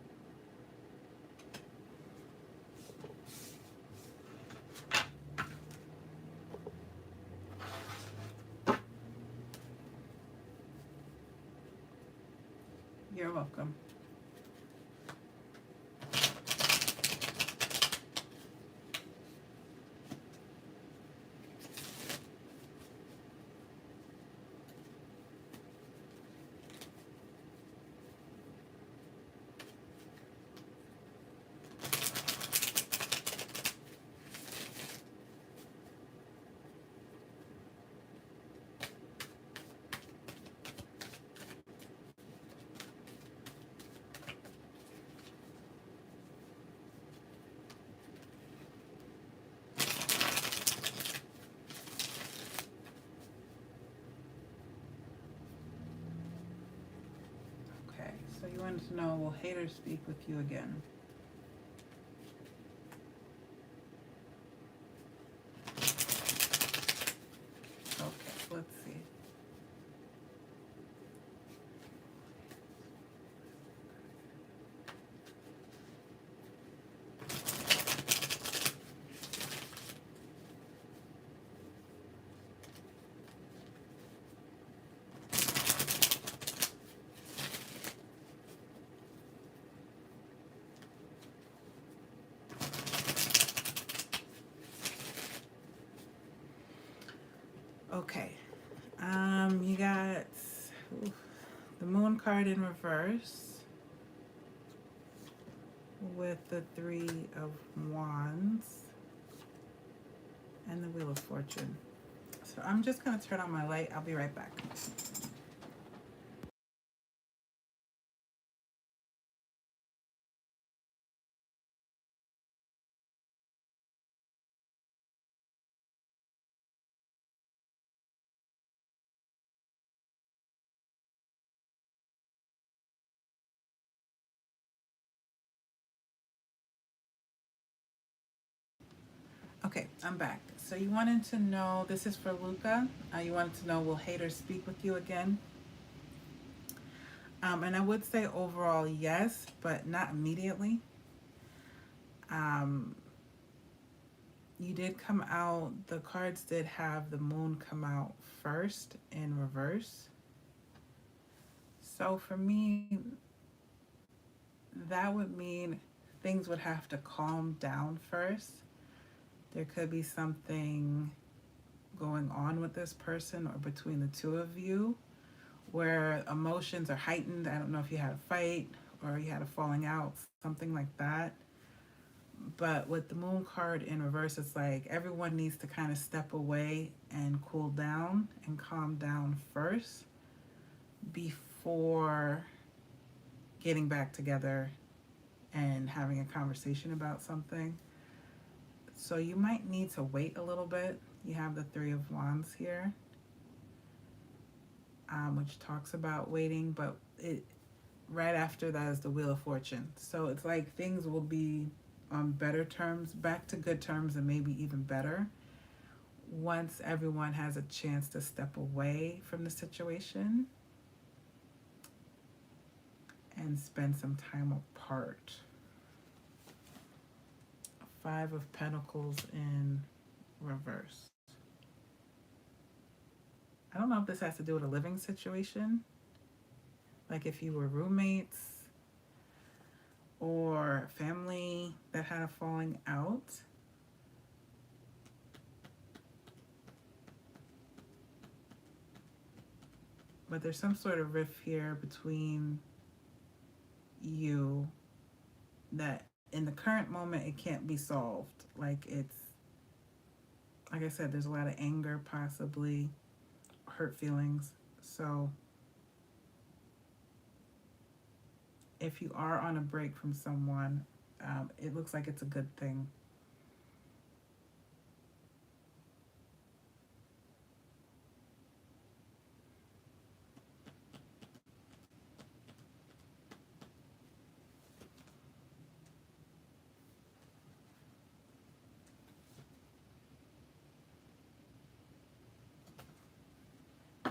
Speaker 1: You're welcome. Okay, so you wanted to know, will haters speak with you again? Okay, let's see. Okay, you got oof, the Moon card in reverse with the Three of Wands and the Wheel of Fortune. So I'm just going to turn on my light. I'll be right back. Okay, I'm back. So you wanted to know, this is for Luca. You wanted to know, will haters speak with you again? And I would say overall, yes, but not immediately. Um, you did come out, the cards did have the moon come out first in reverse. So for me, that would mean things would have to calm down first. There could be something going on with this person or between the two of you where emotions are heightened. I don't know if you had a fight or you had a falling out, something like that. But with the moon card in reverse, it's like everyone needs to kind of step away and cool down and calm down first before getting back together and having a conversation about something. So you might need to wait a little bit. You have the Three of Wands here, which talks about waiting, but it right after that is the Wheel of Fortune. So it's like things will be on better terms, back to good terms, and maybe even better once everyone has a chance to step away from the situation and spend some time apart. Five of Pentacles in reverse. I don't know if this has to do with a living situation, like if you were roommates or family that had a falling out. But there's some sort of rift here between you that in the current moment it can't be solved. Like I said, there's a lot of anger, possibly hurt feelings. So if you are on a break from someone, it looks like it's a good thing.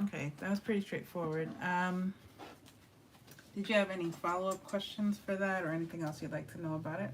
Speaker 1: Okay, that was pretty straightforward. Did you have any follow-up questions for that or anything else you'd like to know about it?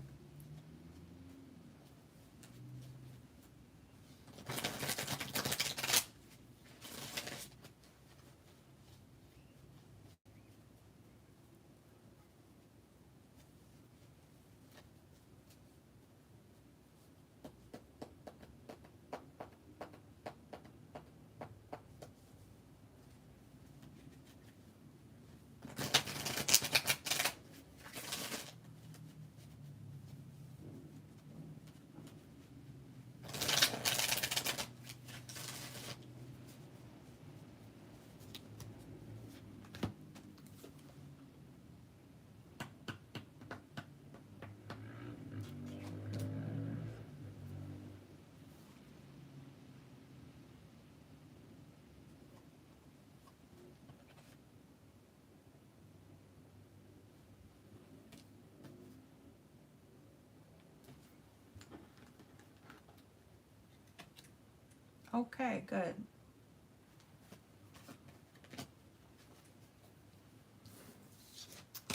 Speaker 1: Okay, good.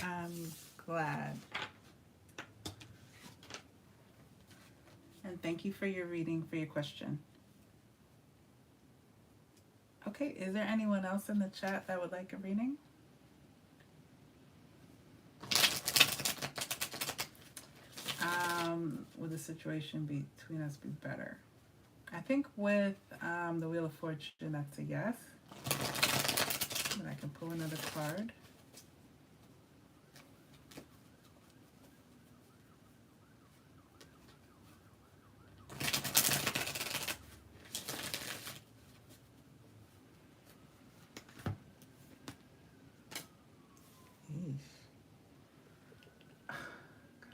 Speaker 1: I'm glad. And thank you for your reading, for your question. Okay, is there anyone else in the chat that would like a reading? Would the situation between us be better? I think with the Wheel of Fortune, that's a yes. And I can pull another card.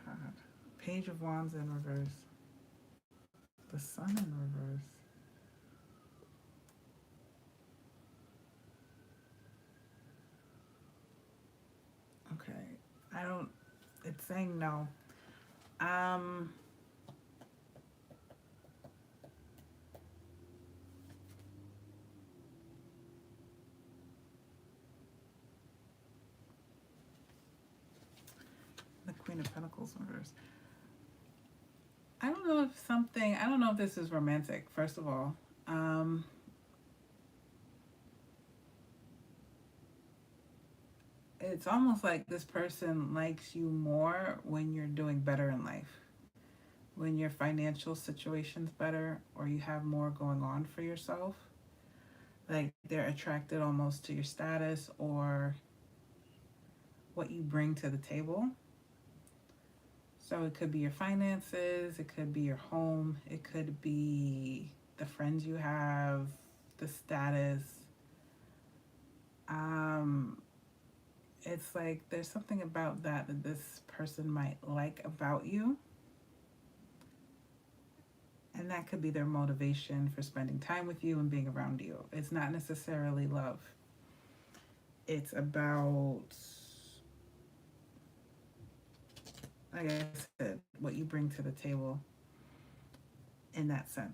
Speaker 1: God. Page of Wands in reverse. The Sun in reverse. Okay. It's saying no. The Queen of Pentacles in reverse. I don't know if this is romantic, first of all. It's almost like this person likes you more when you're doing better in life. When your financial situation's better or you have more going on for yourself. Like they're attracted almost to your status or what you bring to the table. So it could be your finances, it could be your home, it could be the friends you have, the status. Um, it's like there's something about that this person might like about you. And that could be their motivation for spending time with you and being around you. It's not necessarily love. It's about, like I said, what you bring to the table in that sense.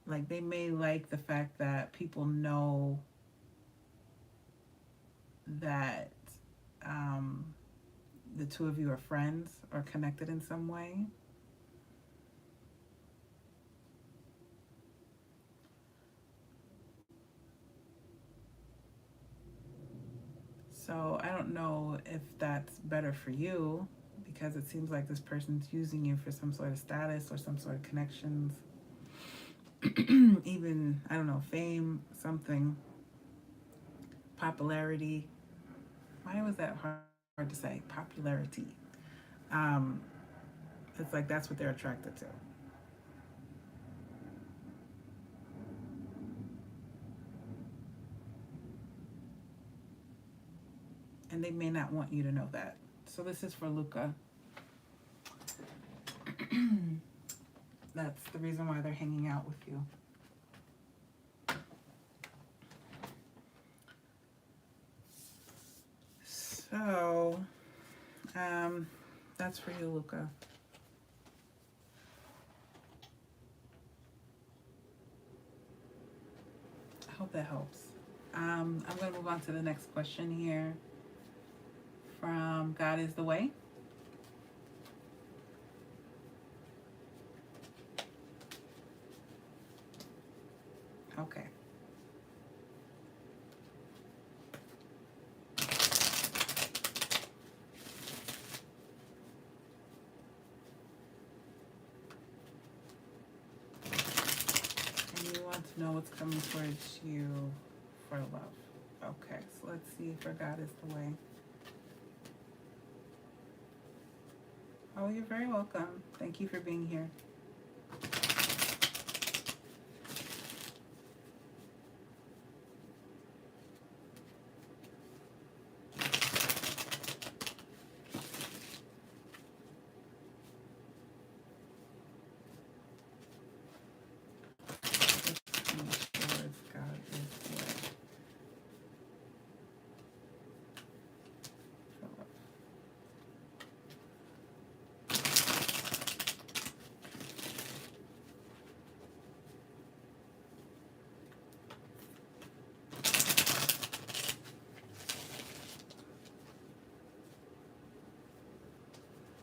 Speaker 1: Like they may like the fact that people know that um, the two of you are friends or connected in some way. So I don't know if that's better for you because it seems like this person's using you for some sort of status or some sort of connections, even, I don't know, fame, something, popularity. Why was that hard to say? Popularity. Um, it's like that's what they're attracted to. And they may not want you to know that. So this is for Luca. That's the reason why they're hanging out with you. So, that's for you, Luca. I hope that helps. I'm going to move on to the next question here from God is the Way. Okay. And you want to know what's coming towards you for love. Okay, so let's see for God is the Way. Oh, you're very welcome. Thank you for being here.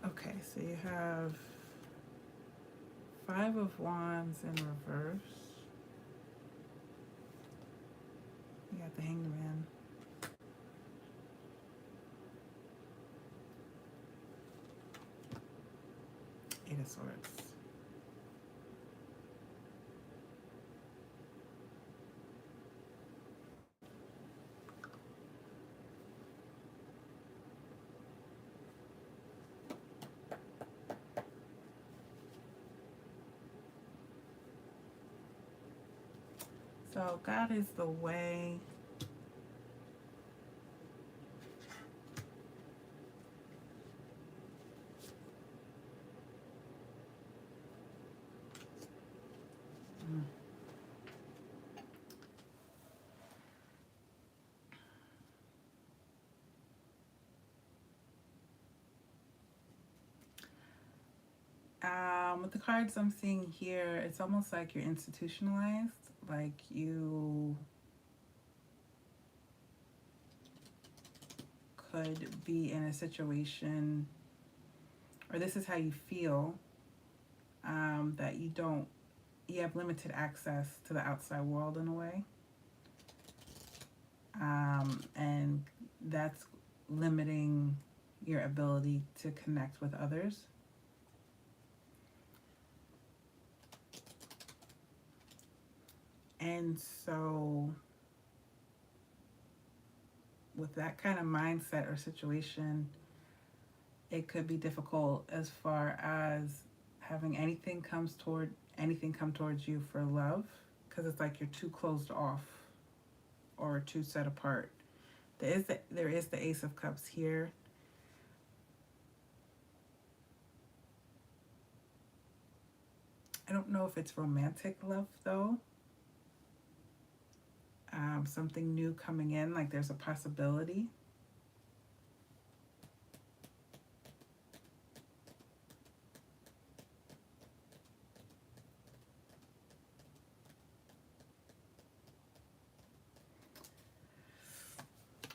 Speaker 1: Okay, so you have Five of Wands in reverse. You got the Hanged Man. Eight of Swords. So God is the way. With the cards I'm seeing here, it's almost like you're institutionalized. Like you could be in a situation, or this is how you feel, that you have limited access to the outside world in a way. And that's limiting your ability to connect with others. And so with that kind of mindset or situation, it could be difficult as far as having anything come towards you for love, because it's like you're too closed off or too set apart. There is the Ace of Cups here. I don't know if it's romantic love though. Something new coming in, like there's a possibility.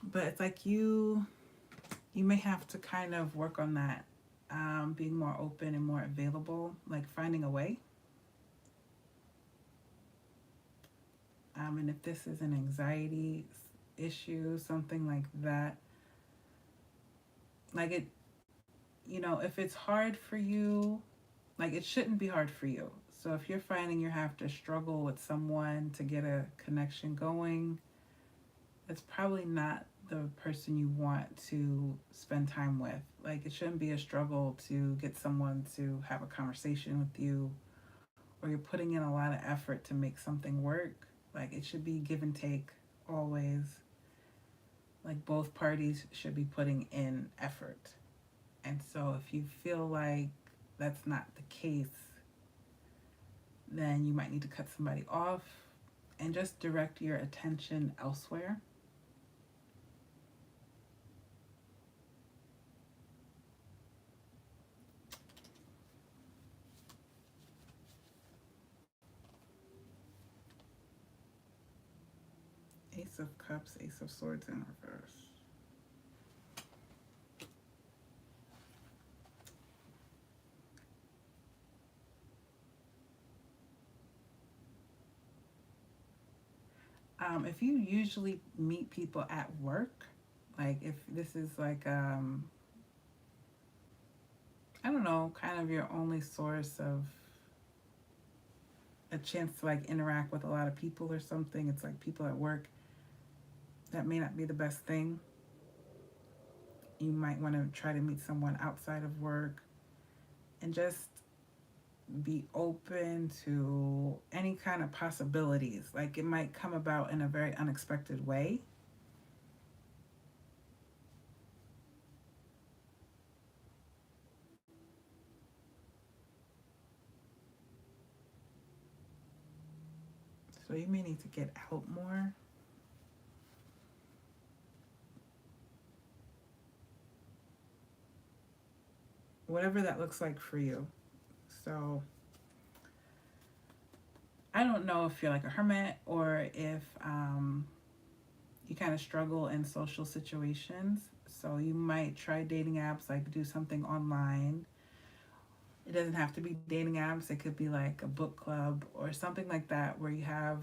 Speaker 1: But it's like you may have to kind of work on that, being more open and more available, like finding a way. And if this is an anxiety issue, something like that, like it, if it's hard for you, like it shouldn't be hard for you. So if you're finding you have to struggle with someone to get a connection going, it's probably not the person you want to spend time with. Like it shouldn't be a struggle to get someone to have a conversation with you, or you're putting in a lot of effort to make something work. Like it should be give and take always. Like both parties should be putting in effort. And so if you feel like that's not the case, then you might need to cut somebody off and just direct your attention elsewhere. Ace of Cups, Ace of Swords in reverse. If you usually meet people at work, like if this is like, I don't know, kind of your only source of a chance to like interact with a lot of people or something, it's like people at work, that may not be the best thing. You might want to try to meet someone outside of work and just be open to any kind of possibilities. Like it might come about in a very unexpected way. So you may need to get out more. Whatever that looks like for you. So I don't know if you're like a hermit or if you kind of struggle in social situations. So you might try dating apps, like do something online. It doesn't have to be dating apps. It could be like a book club or something like that where you have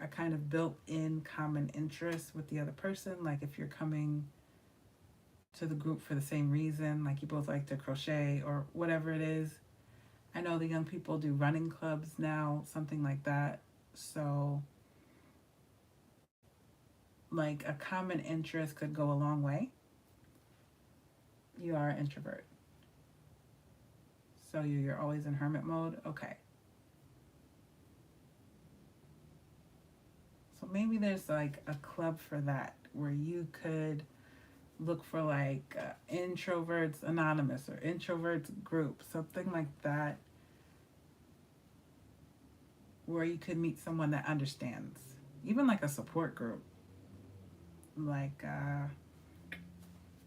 Speaker 1: a kind of built-in common interest with the other person. Like if you're coming to the group for the same reason, like you both like to crochet or whatever it is. I know the young people do running clubs now, something like that. So like a common interest could go a long way. You are an introvert. So you're always in hermit mode? Okay. So maybe there's like a club for that where you could look for like Introverts Anonymous or Introverts Group, something like that, where you could meet someone that understands. Even like a support group, like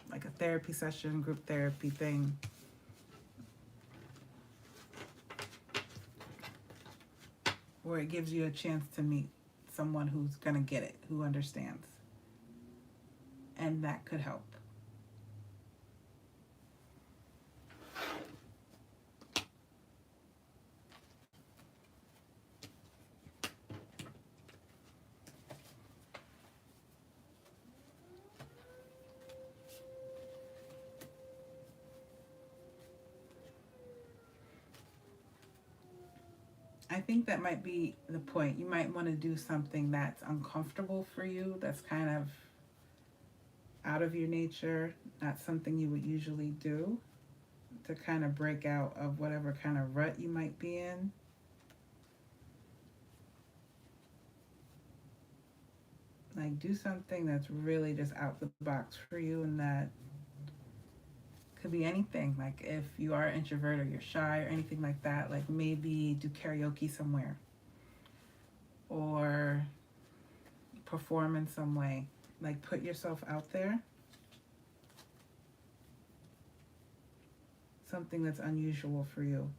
Speaker 1: like a therapy session, group therapy thing. Where it gives you a chance to meet someone who's gonna get it, who understands. And that could help. I think that might be the point. You might want to do something that's uncomfortable for you, that's kind of out of your nature, not something you would usually do, to kind of break out of whatever kind of rut you might be in. Like, do something that's really just out the box for you, and that could be anything. Like, if you are an introvert or you're shy or anything like that, like maybe do karaoke somewhere or perform in some way. Like, put yourself out there. Something that's unusual for you.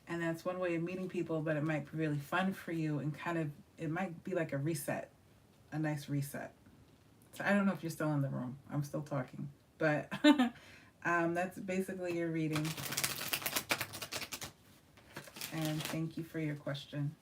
Speaker 1: And that's one way of meeting people, but it might be really fun for you, and kind of, it might be like a reset, a nice reset. So I don't know if you're still in the room. I'm still talking. But that's basically your reading. And thank you for your question.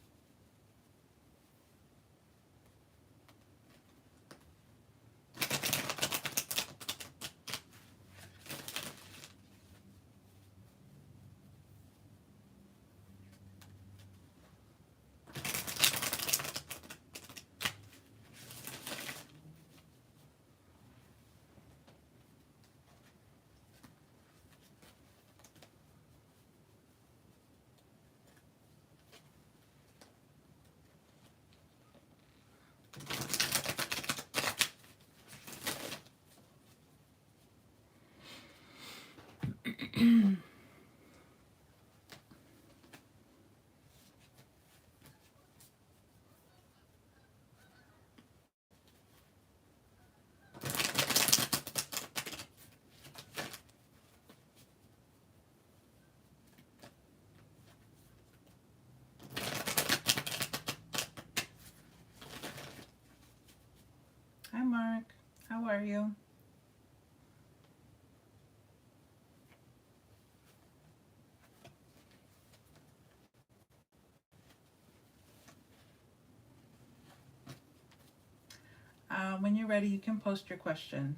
Speaker 1: Hi, Mark. How are you? When you're ready, you can post your question.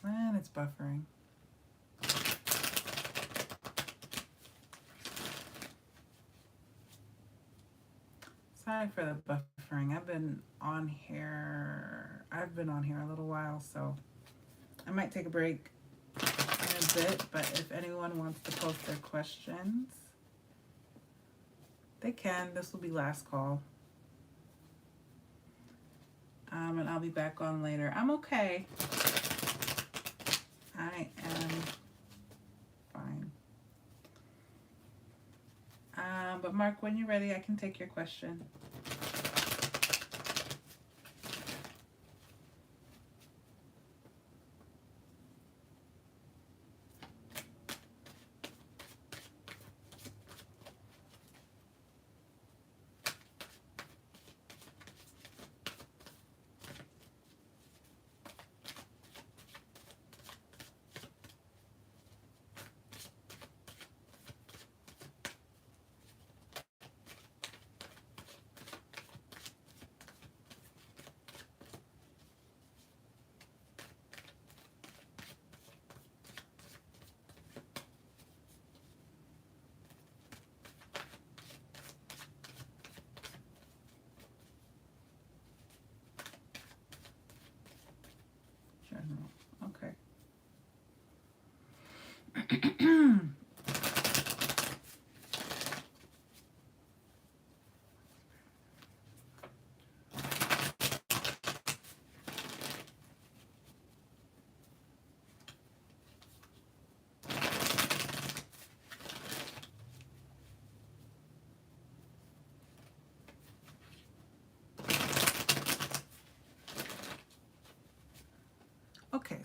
Speaker 1: And it's buffering. Sorry for the buffering. I've been on here a little while, so I might take a break in a bit, but if anyone wants to post their questions, they can. This will be last call. And I'll be back on later. I'm okay. I am fine. But Mark, when you're ready, I can take your question. General. Okay.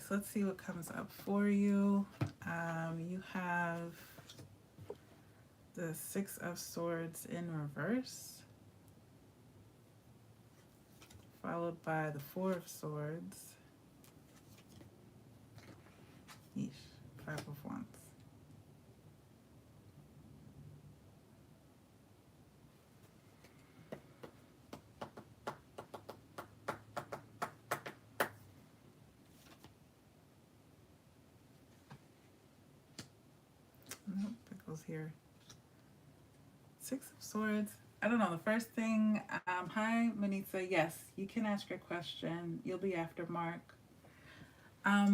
Speaker 1: so let's see what comes up for you. You have the Six of Swords in reverse, followed by the Four of Swords. Yeesh, Five of Wands. Nope, it goes here. Six of Swords. I don't know. The first thing, hi, Manitza. Yes, you can ask your question. You'll be after Mark. I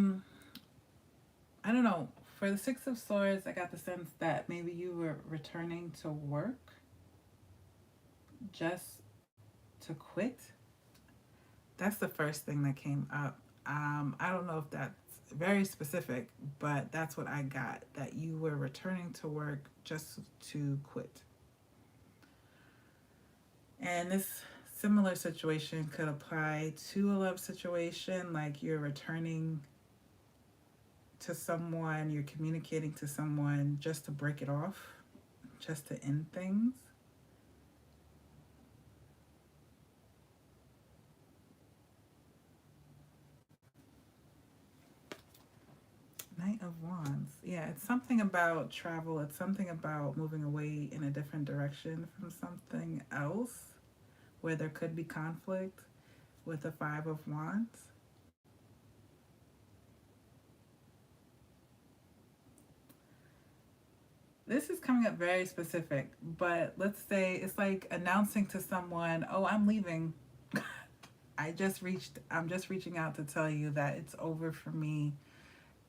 Speaker 1: don't know. For the Six of Swords, I got the sense that maybe you were returning to work just to quit. That's the first thing that came up. I don't know if that's very specific, but that's what I got, that you were returning to work just to quit. And this similar situation could apply to a love situation, like you're returning to someone, you're communicating to someone just to break it off, just to end things. Knight of Wands. Yeah, it's something about travel. It's something about moving away in a different direction from something else where there could be conflict with the Five of Wands. This is coming up very specific, but let's say it's like announcing to someone, "Oh, I'm leaving. I'm just reaching out to tell you that it's over for me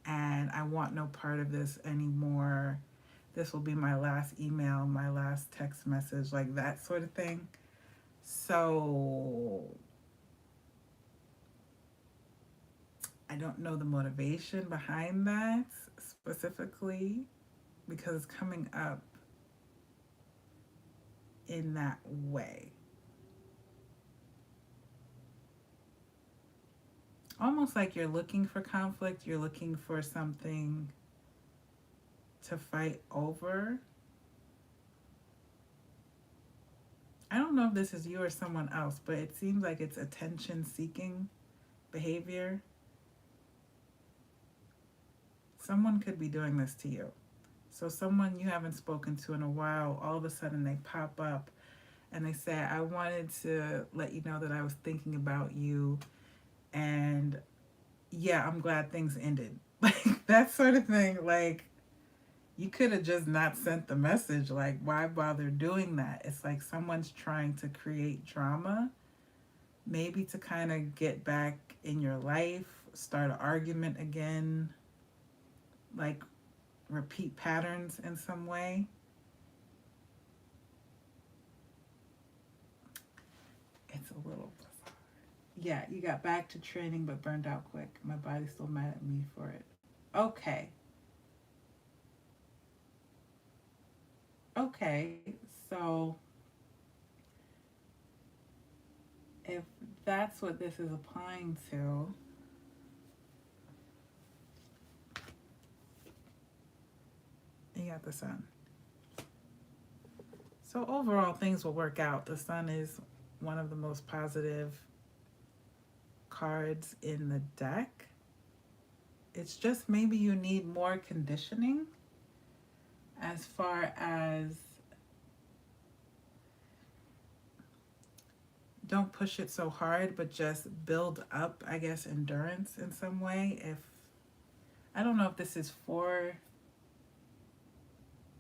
Speaker 1: and I want no part of this anymore. This will be my last email, my last text message," like that sort of thing. So I don't know the motivation behind that specifically, because it's coming up in that way. Almost like you're looking for conflict, you're looking for something to fight over. I don't know if this is you or someone else, but it seems like it's attention-seeking behavior. Someone could be doing this to you. So someone you haven't spoken to in a while, all of a sudden they pop up and they say, "I wanted to let you know that I was thinking about you, and yeah, I'm glad things ended." Like that sort of thing. Like, you could have just not sent the message. Like, why bother doing that? It's like someone's trying to create drama, maybe to kind of get back in your life, start an argument again, like repeat patterns in some way. It's a little bizarre. Yeah, you got back to training but burned out quick. My body's still mad at me for it. Okay. Okay, so if that's what this is applying to, you got the Sun. So overall, things will work out. The Sun is one of the most positive cards in the deck. It's just maybe you need more conditioning as far as don't push it so hard, but just build up, I guess, endurance in some way. If I don't know if this is for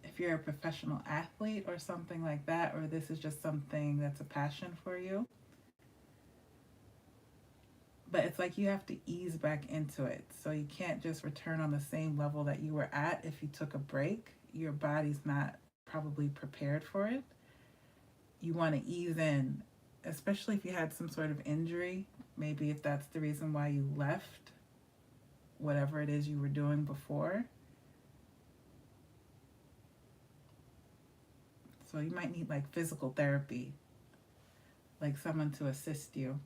Speaker 1: if you're a professional athlete or something like that, or this is just something that's a passion for you. But it's like you have to ease back into it. So you can't just return on the same level that you were at if you took a break. Your body's not probably prepared for it. You want to ease in, especially if you had some sort of injury. Maybe if that's the reason why you left whatever it is you were doing before. So you might need like physical therapy, like someone to assist you.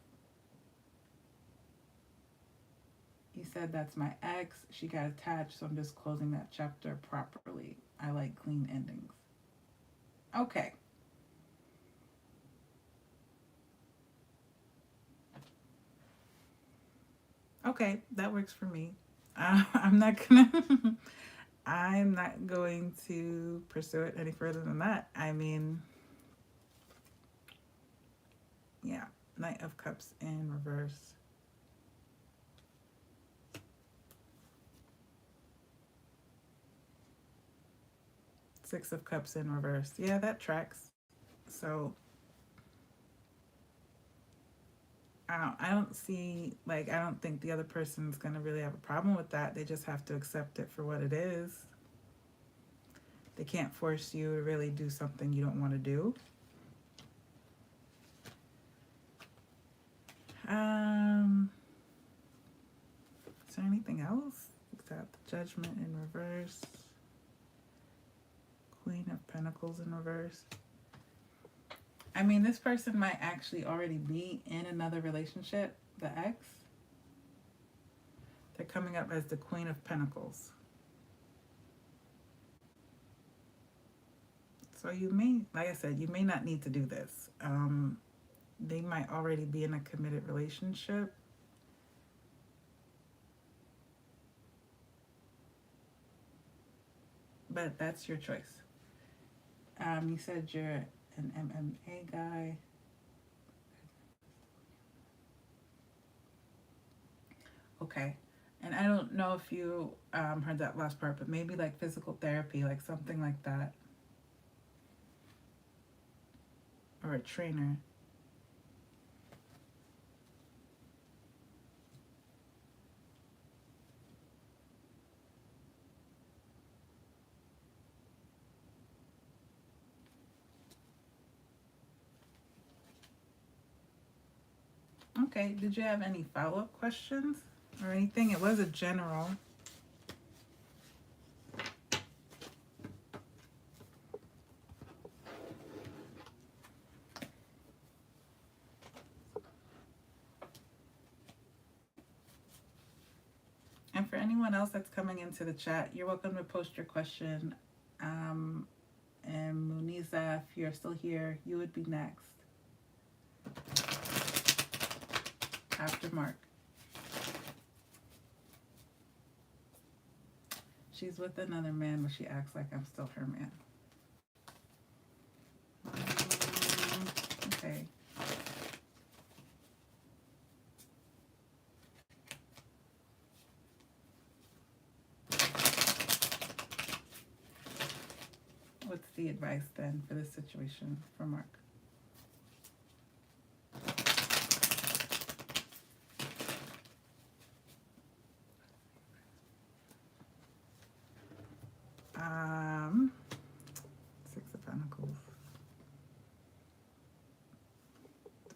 Speaker 1: You said, that's my ex. She got attached, so I'm just closing that chapter properly. I like clean endings. Okay. Okay, that works for me. I'm not gonna. I'm not going to pursue it any further than that. I mean, yeah, Knight of Cups in reverse. Six of Cups in reverse. Yeah, that tracks. So I don't see, like, I don't think the other person's gonna really have a problem with that. They just have to accept it for what it is. They can't force you to really do something you don't want to do. Is there anything else? We've got the Judgment in reverse. Queen of Pentacles in reverse. I mean, this person might actually already be in another relationship, the ex. They're coming up as the Queen of Pentacles. So you may, like I said, you may not need to do this. They might already be in a committed relationship. But that's your choice. You said you're an MMA guy. Okay. And I don't know if you heard that last part, but maybe like physical therapy, like something like that. Or a trainer. Okay. Did you have any follow-up questions or anything? It was a general. And for anyone else that's coming into the chat, you're welcome to post your question. And Muniza, if you're still here, you would be next. After Mark. She's with another man, but she acts like I'm still her man. Okay. What's the advice then for this situation for Mark? Six of Pentacles.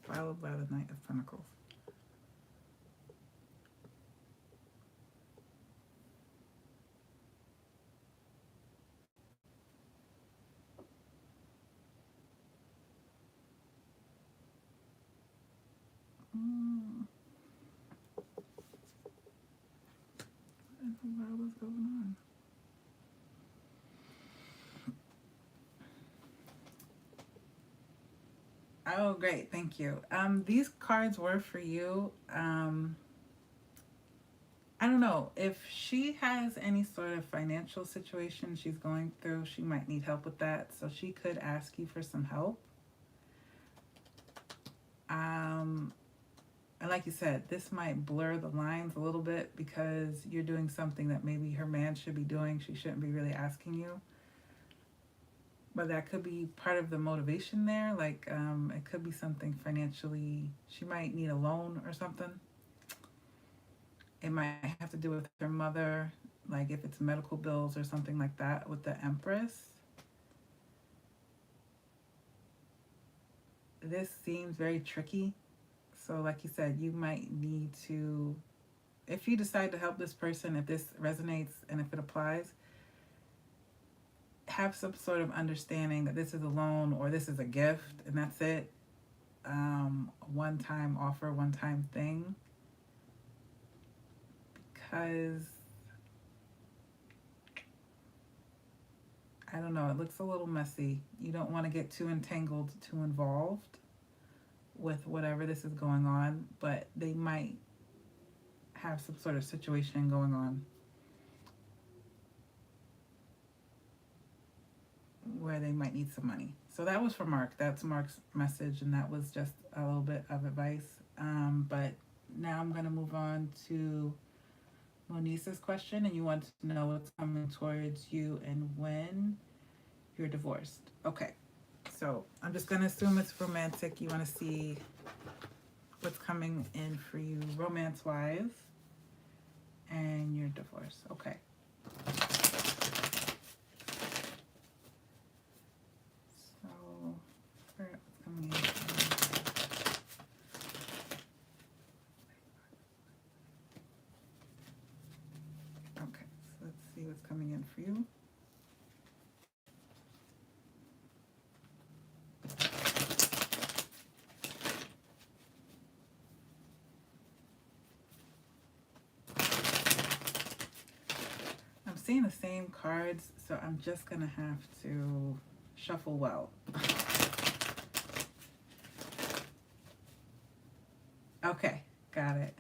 Speaker 1: Followed by the Knight of Pentacles. What in the world is going on? Oh, great. Thank you. These cards were for you. I don't know. If she has any sort of financial situation she's going through, she might need help with that. So she could ask you for some help. And like you said, this might blur the lines a little bit because you're doing something that maybe her man should be doing. She shouldn't be really asking you. But that could be part of the motivation there. Like, it could be something financially. She might need a loan or something. It might have to do with her mother, like if it's medical bills or something like that with the Empress. This seems very tricky. So like you said, you might need to, if you decide to help this person, if this resonates and if it applies, have some sort of understanding that this is a loan or this is a gift and that's it. One-time offer, one-time thing. because I don't know, it looks a little messy. You don't want to get too entangled, too involved with whatever this is going on, but they might have some sort of situation going on where they might need some money. So that was for Mark. That's Mark's message, and that was just a little bit of advice. But now I'm going to move on to Monisa's question, and you want to know what's coming towards you and when you're divorced. Okay, so I'm just going to assume it's romantic. You want to see what's coming in for you romance-wise and your divorce. Okay. So, what's coming in for you? Okay, so let's see what's coming in for you. I'm seeing the same cards, so I'm just gonna have to shuffle well. Okay, got it.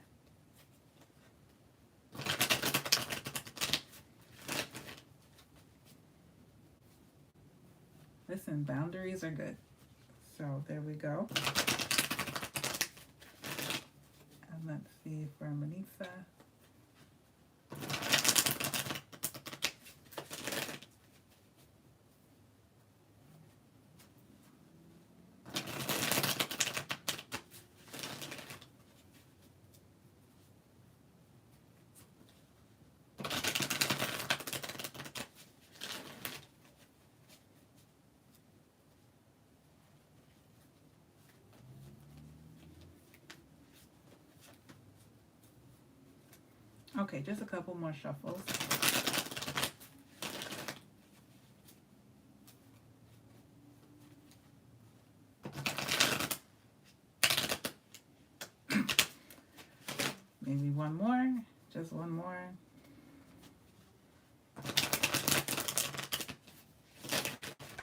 Speaker 1: Listen, boundaries are good. So there we go. And let's see for Manisa. Okay, just a couple more shuffles. Maybe one more, just one more.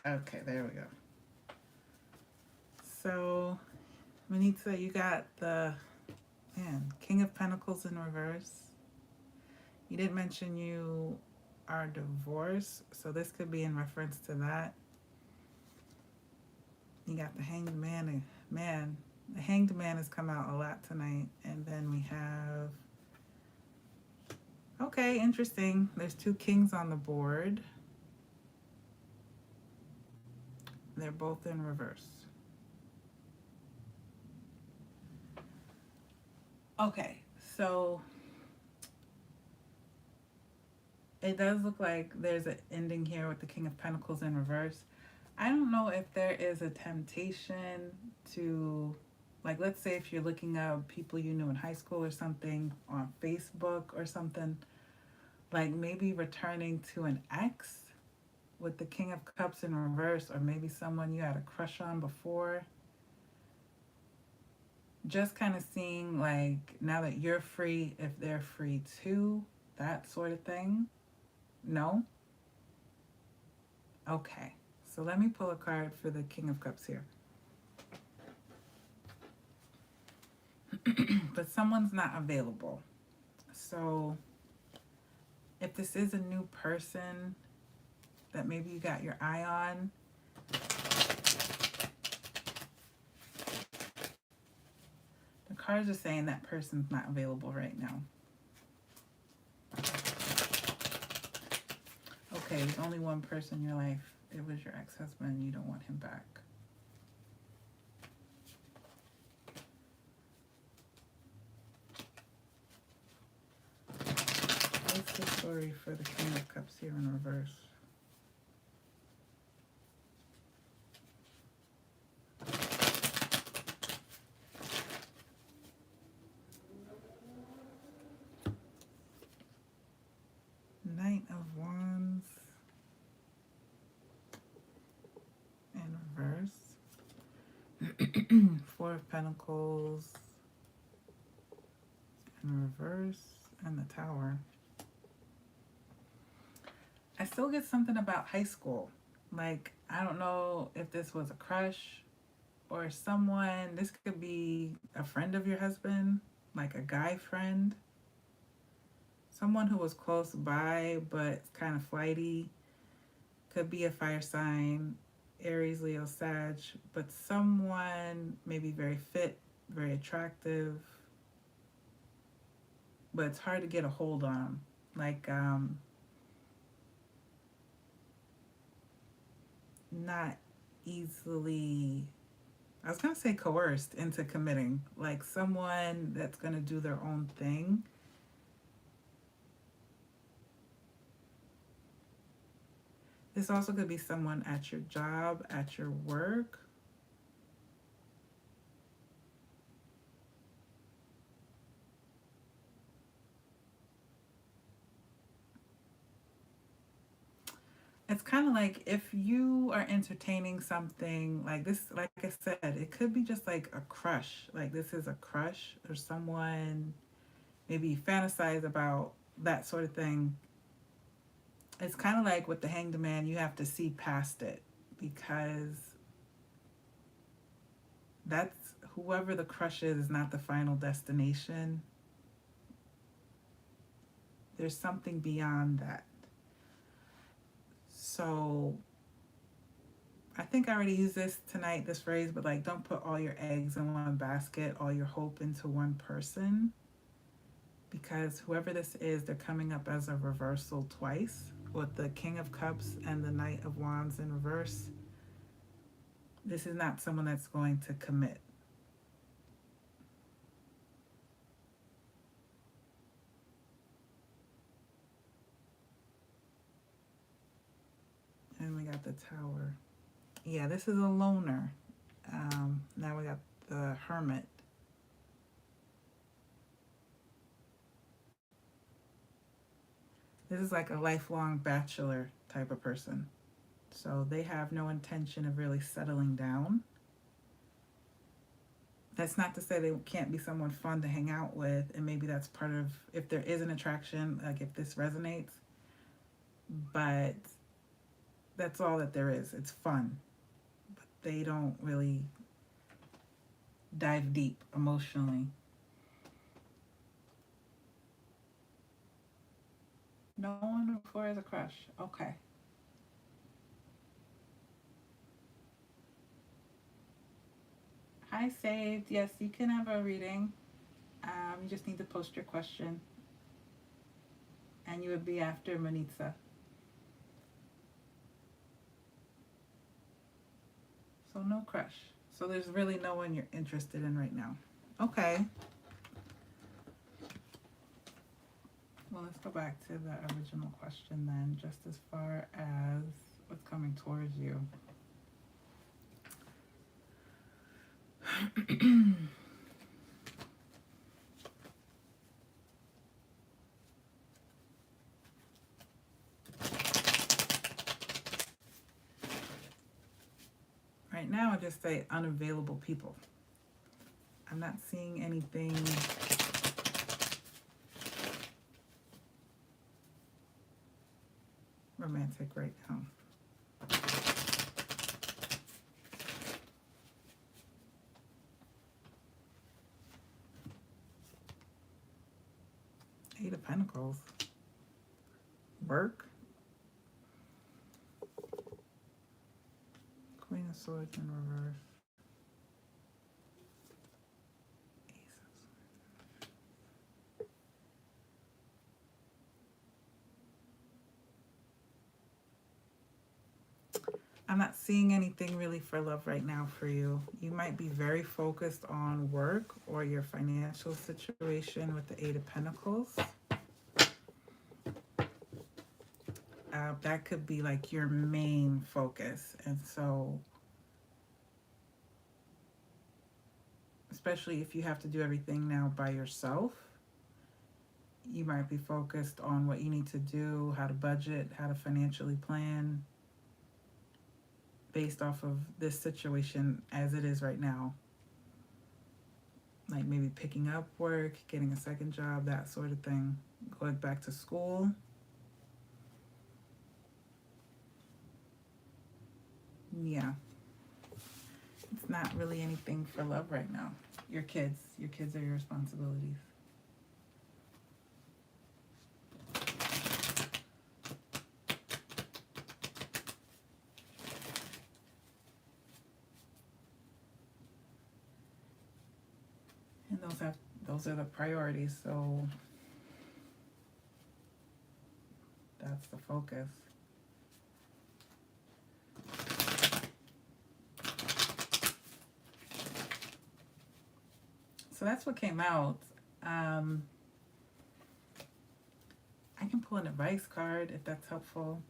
Speaker 1: Okay, there we go. So, Manita, you got the, King of Pentacles in reverse. You didn't mention you are divorced, so this could be in reference to that. You got the Hanged Man. The Hanged Man has come out a lot tonight. And then we have, okay, interesting. There's two kings on the board. They're both in reverse. Okay, so it does look like there's an ending here with the King of Pentacles in reverse. I don't know if there is a temptation to, like, let's say if you're looking up people you knew in high school or something on Facebook or something, like maybe returning to an ex with the King of Cups in reverse, or maybe someone you had a crush on before. Just kind of seeing, like, now that you're free, if they're free too, that sort of thing. No? Okay. So let me pull a card for the King of Cups here. But someone's not available. So if this is a new person that maybe you got your eye on, the cards are saying that person's not available right now. Okay, there's only one person in your life. It was your ex-husband. You don't want him back. What's the story for the King of Cups here in reverse? Knight of Wands in reverse. Four of Pentacles in reverse. and the Tower. I still get something about high school. Like, I don't know if this was a crush or someone. This could be a friend of your husband, like a guy friend. Someone who was close by but kind of flighty. Could be a fire sign, Aries, Leo, Sag, but someone maybe very fit, very attractive, but it's hard to get a hold on them. Like, not easily, I was going to say coerced into committing. Like someone that's going to do their own thing. This also could be someone at your job, at your work. It's kind of like if you are entertaining something like this, like I said, it could be just like a crush. Like this is a crush or someone maybe you fantasize about, that sort of thing. It's kind of like with the Hanged Man, you have to see past it because that's whoever the crush is not the final destination. There's something beyond that. So I think I already used this tonight, this phrase, but like don't put all your eggs in one basket, all your hope into one person, because whoever this is, they're coming up as a reversal twice with the King of Cups and the Knight of Wands in reverse. This is not someone that's going to commit. And we got the Tower. Yeah, this is a loner. Now we got the Hermit. This is like a lifelong bachelor type of person. So they have no intention of really settling down. That's not to say they can't be someone fun to hang out with, and maybe that's part of, if there is an attraction, like if this resonates. But that's all that there is. It's fun. But they don't really dive deep emotionally. No one before is a crush. Okay. Hi, Saved. Yes, you can have a reading. You just need to post your question. And you would be after Manitza. So no crush. So there's really no one you're interested in right now. Okay. Well, let's go back to the original question then, just as far as what's coming towards you. Right now, I just say unavailable people. I'm not seeing anything romantic right now. Eight of Pentacles. Work. Queen of Swords in reverse. Ace of Swords. I'm not seeing anything really for love right now for you. You might be very focused on work or your financial situation with the Eight of Pentacles. That could be like your main focus. And so, especially if you have to do everything now by yourself, you might be focused on what you need to do, how to budget, how to financially plan based off of this situation as it is right now. Like like maybe picking up work, getting a second job, that sort of thing, going back to school. Yeah. It's not really anything for love right now. Your kids are your responsibilities. And those are the priorities, so that's the focus. So that's what came out. I can pull an advice card if that's helpful.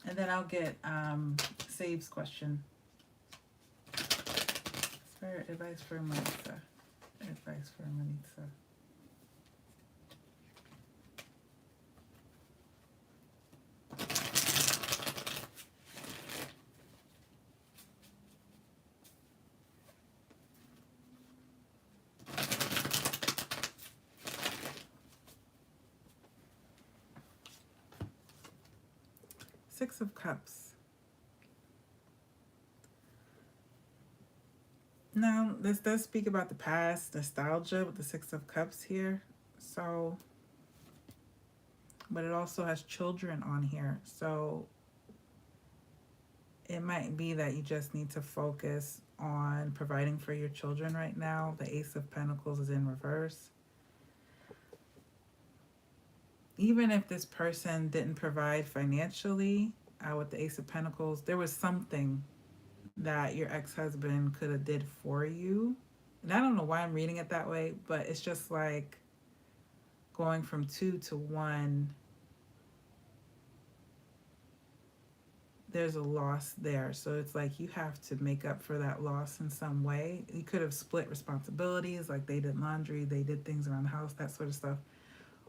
Speaker 1: And then I'll get Save's question. It's for advice for Melissa. Advice for Melissa. Six of Cups. Now, this does speak about the past, nostalgia with the Six of Cups here. So, but it also has children on here. So, it might be that you just need to focus on providing for your children right now. The Ace of Pentacles is in reverse. Even if this person didn't provide financially with the Ace of Pentacles, there was something that your ex-husband could have did for you. And I don't know why I'm reading it that way, but it's just like going from 2 to 1. There's a loss there. So it's like you have to make up for that loss in some way. You could have split responsibilities, like they did laundry, they did things around the house, that sort of stuff.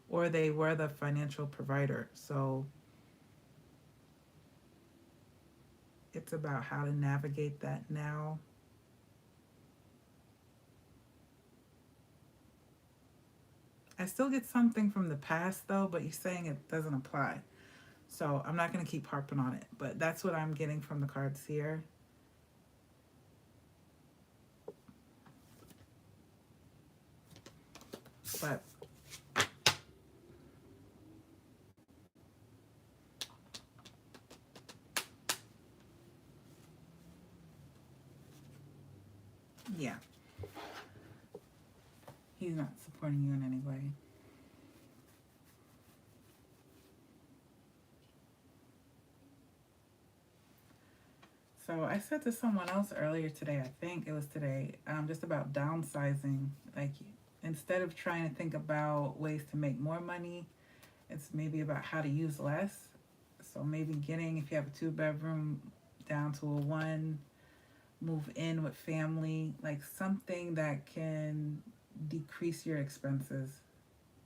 Speaker 1: Or they were the financial provider. So it's about how to navigate that now. I still get something from the past though, but you're saying it doesn't apply. So I'm not going to keep harping on it, but that's what I'm getting from the cards here. But yeah, he's not supporting you in any way. So I said to someone else earlier today, I think it was today, just about downsizing. Like, instead of trying to think about ways to make more money, it's maybe about how to use less. So maybe getting, if you have a 2-bedroom, down to a 1, move in with family, like something that can decrease your expenses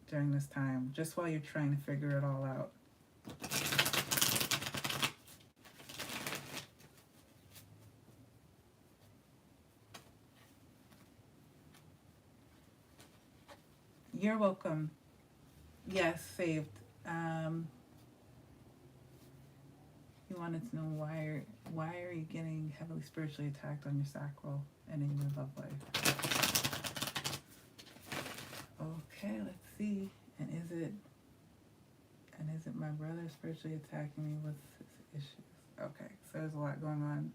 Speaker 1: during this time, just while you're trying to figure it all out. You're welcome. Yes, saved. You wanted to know why are you getting heavily spiritually attacked on your sacral and in your love life? Okay, let's see. And is it my brother spiritually attacking me with his issues? Okay, so there's a lot going on.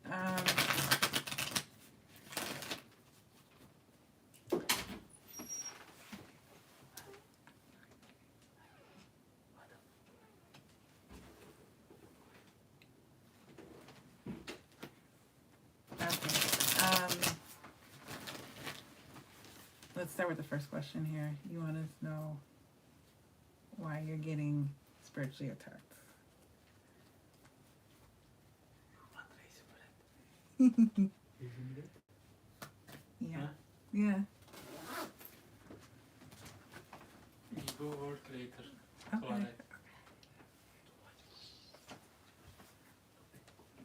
Speaker 1: Let's start with the first question here. You want to know why you're getting spiritually attacked. Yeah. Yeah.
Speaker 2: Ego or creator.
Speaker 1: Okay.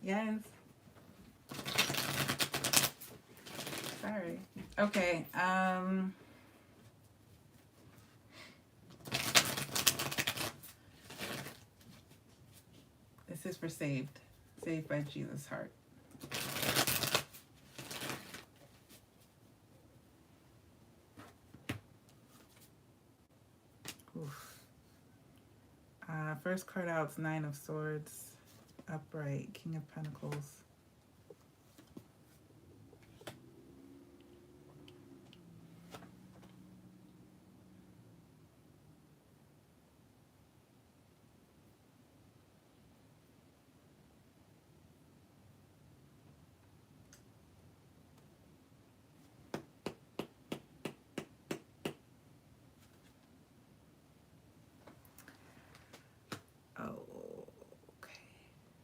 Speaker 1: Yes. Sorry. Okay. This is for saved. Saved by Jesus' heart. Oof. First card out is Nine of Swords. Upright. King of Pentacles.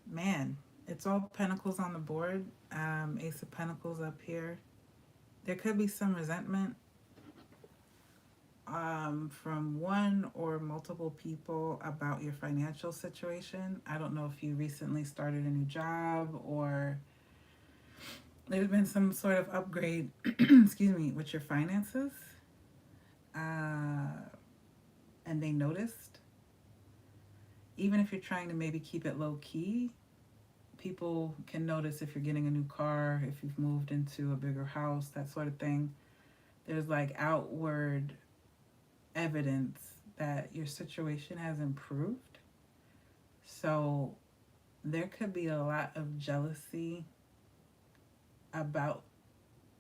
Speaker 1: Man, it's all pentacles on the board. Ace of Pentacles up here. There could be some resentment from one or multiple people about your financial situation. I don't know if you recently started a new job or there's been some sort of upgrade, excuse me, with your finances. And they noticed. Even if you're trying to maybe keep it low key, people can notice if you're getting a new car, if you've moved into a bigger house, that sort of thing. There's like outward evidence that your situation has improved. So there could be a lot of jealousy about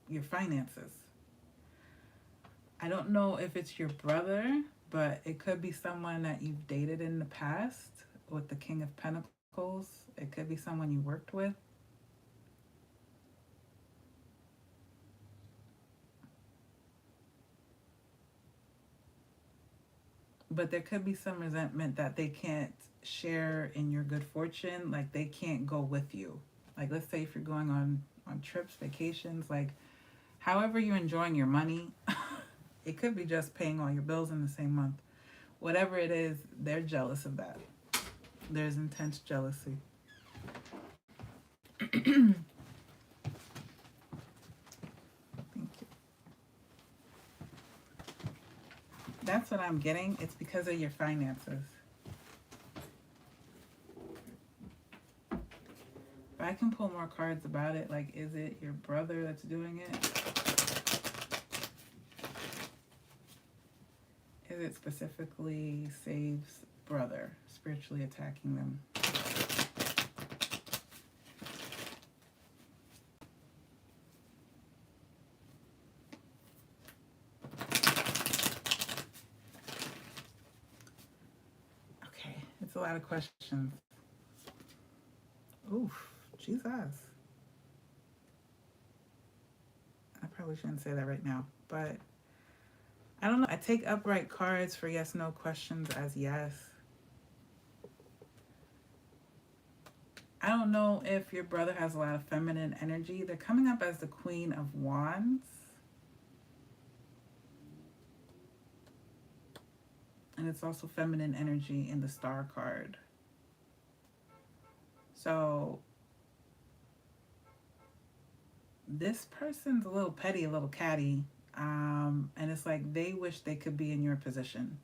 Speaker 1: your finances. I don't know if it's your brother, but it could be someone that you've dated in the past with the King of Pentacles. It could be someone you worked with. But there could be some resentment that they can't share in your good fortune. Like they can't go with you. Like let's say if you're going on trips, vacations, like however you're enjoying your money, it could be just paying all your bills in the same month. Whatever it is, they're jealous of that. There's intense jealousy. Thank you. That's what I'm getting. It's because of your finances. But I can pull more cards about it. Like, is it your brother that's doing it? Is it specifically Save's brother spiritually attacking them? Okay, it's a lot of questions. Oof, Jesus. I probably shouldn't say that right now, but I don't know. I take upright cards for yes, no questions as yes. I don't know if your brother has a lot of feminine energy. They're coming up as the Queen of Wands. And it's also feminine energy in the Star card. So this person's a little petty, a little catty. And it's like they wish they could be in your position.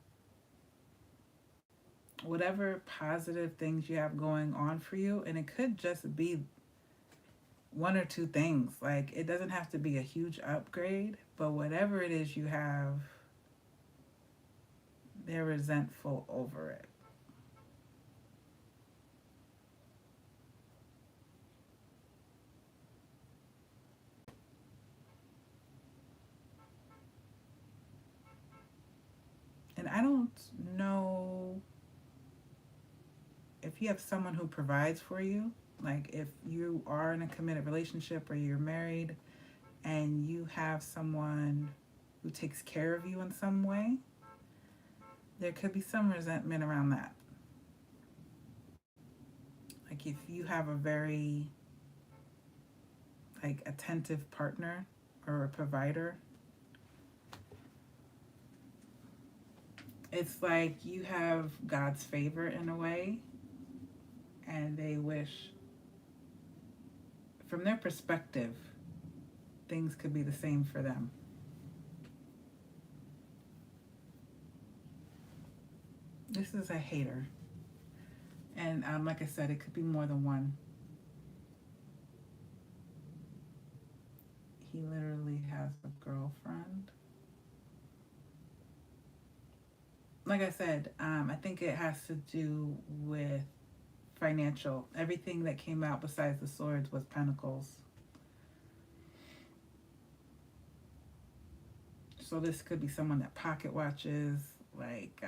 Speaker 1: Whatever positive things you have going on for you, and it could just be one or two things. Like it doesn't have to be a huge upgrade, but whatever it is you have, they're resentful over it. And I don't know if you have someone who provides for you, like if you are in a committed relationship or you're married and you have someone who takes care of you in some way, there could be some resentment around that. Like if you have a very like attentive partner or a provider, it's like you have God's favor in a way, and they wish, from their perspective, things could be the same for them. This is a hater. And like I said, it could be more than one. He literally has a girlfriend. Like I said, I think it has to do with financial. Everything that came out besides the swords was pentacles. So this could be someone that pocket watches, like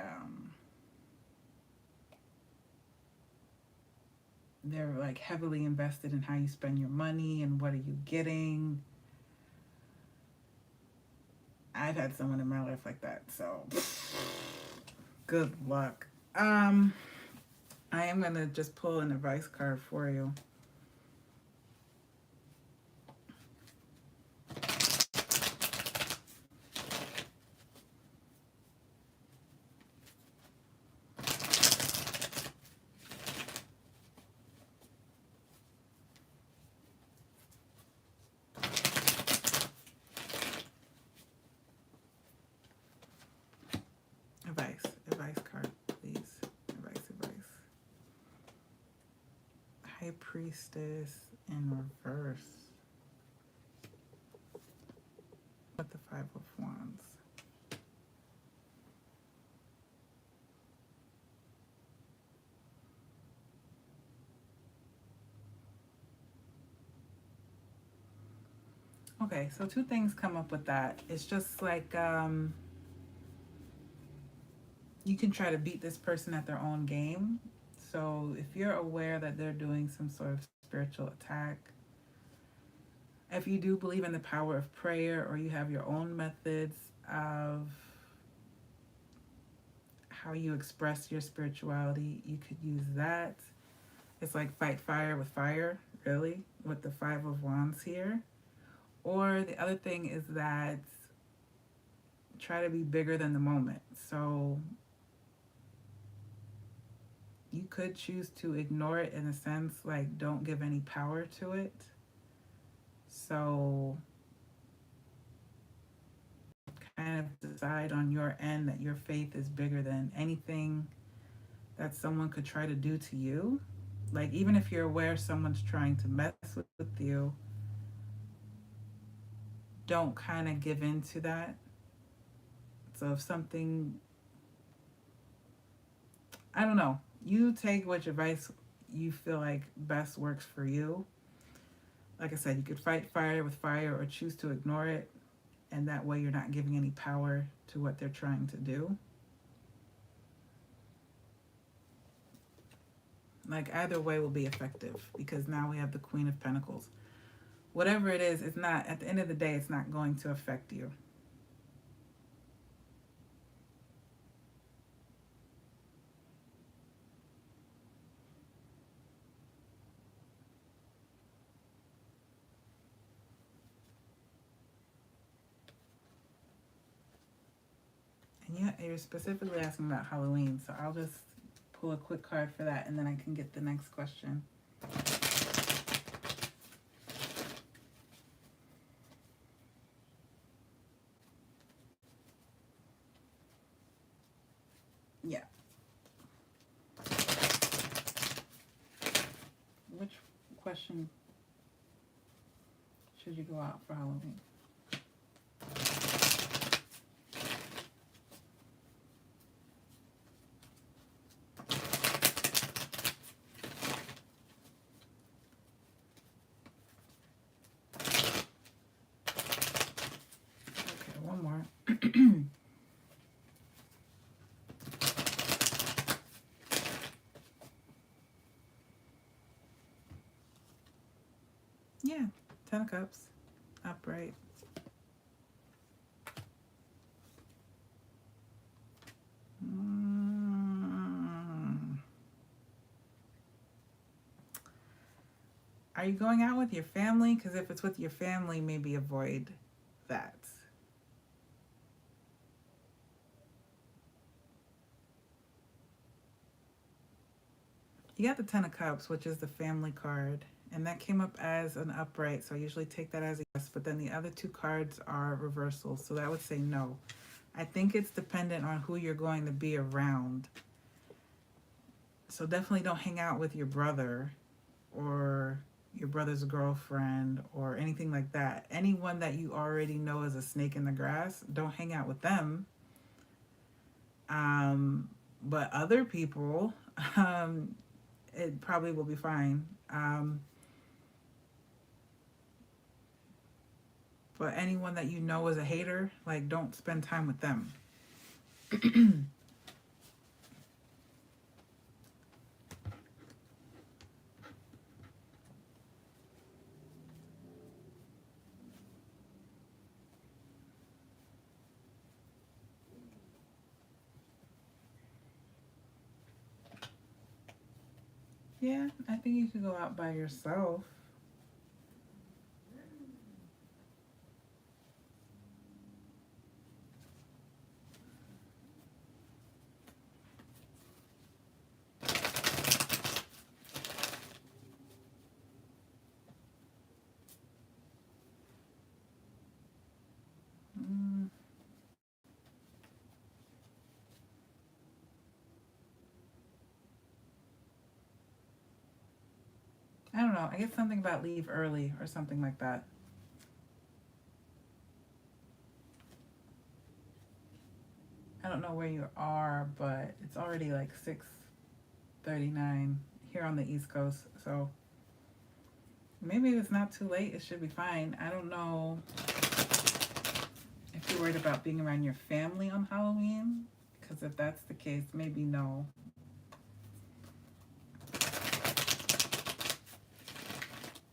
Speaker 1: they're like heavily invested in how you spend your money and what are you getting. I've had someone in my life like that, so good luck. I am gonna just pull an advice card for you. Advice card, please. Advice. High Priestess in reverse with the Five of Wands. Okay, so two things come up with that. It's just like you can try to beat this person at their own game. So if you're aware that they're doing some sort of spiritual attack, if you do believe in the power of prayer or you have your own methods of how you express your spirituality, you could use that. It's like fight fire with fire, really, with the Five of Wands here. Or the other thing is that try to be bigger than the moment. So you could choose to ignore it in a sense, like don't give any power to it. So kind of decide on your end that your faith is bigger than anything that someone could try to do to you. Like even if you're aware someone's trying to mess with you, don't kind of give in to that. So if something, I don't know, you take which advice you feel like best works for you. Like I said, you could fight fire with fire or choose to ignore it, and that way you're not giving any power to what they're trying to do. Like either way will be effective because now we have the Queen of Pentacles. Whatever it is, it's not, at the end of the day, it's not going to affect you. And you're specifically asking about Halloween, so I'll just pull a quick card for that and then I can get the next question. Yeah. Which question should you go out for Halloween? Okay, one more. Yeah, 10 of Cups, upright. Are you going out with your family? Because if it's with your family, maybe avoid that. You got the 10 of Cups, which is the family card. And that came up as an upright, so I usually take that as a yes. But then the other two cards are reversals, so that would say no. I think it's dependent on who you're going to be around. So definitely don't hang out with your brother or your brother's girlfriend or anything like that. Anyone that you already know is a snake in the grass, don't hang out with them. Um, but other people, it probably will be fine. But anyone that you know is a hater, like, don't spend time with them. Yeah, I think you could go out by yourself. Mm, I don't know. I get something about leave early or something like that. I don't know where you are, but it's already like 6:39 here on the East Coast. So maybe if it's not too late, it should be fine. I don't know if you're worried about being around your family on Halloween, because if that's the case, maybe no.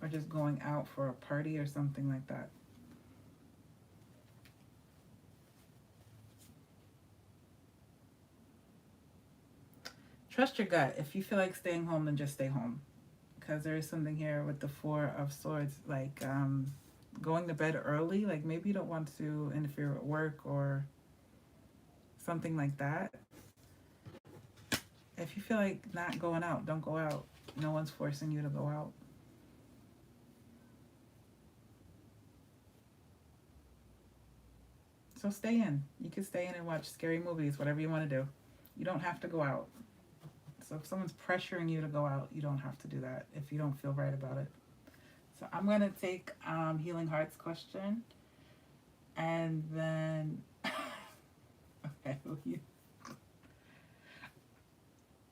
Speaker 1: Or just going out for a party or something like that. Trust your gut. If you feel like staying home, then just stay home. Because there is something here with the Four of Swords, like going to bed early. Like maybe you don't want to interfere at work or something like that. If you feel like not going out, don't go out. No one's forcing you to go out. So stay in. You can stay in and watch scary movies, whatever you want to do. You don't have to go out. So if someone's pressuring you to go out, you don't have to do that if you don't feel right about it. So I'm going to take Healing Hearts question. And then, okay,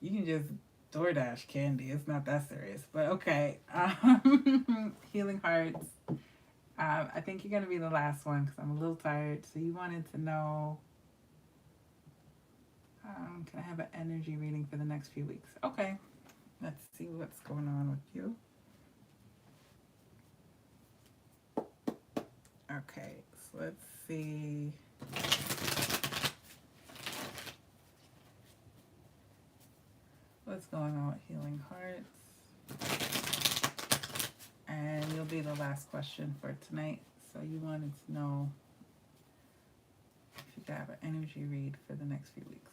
Speaker 1: you can just DoorDash candy. It's not that serious. But okay. Healing Hearts. I think you're going to be the last one because I'm a little tired. So you wanted to know, can I have an energy reading for the next few weeks? Okay. Let's see what's going on with you. Okay. So let's see. What's going on with Healing Hearts? And you'll be the last question for tonight. So you wanted to know if you could have an energy read for the next few weeks.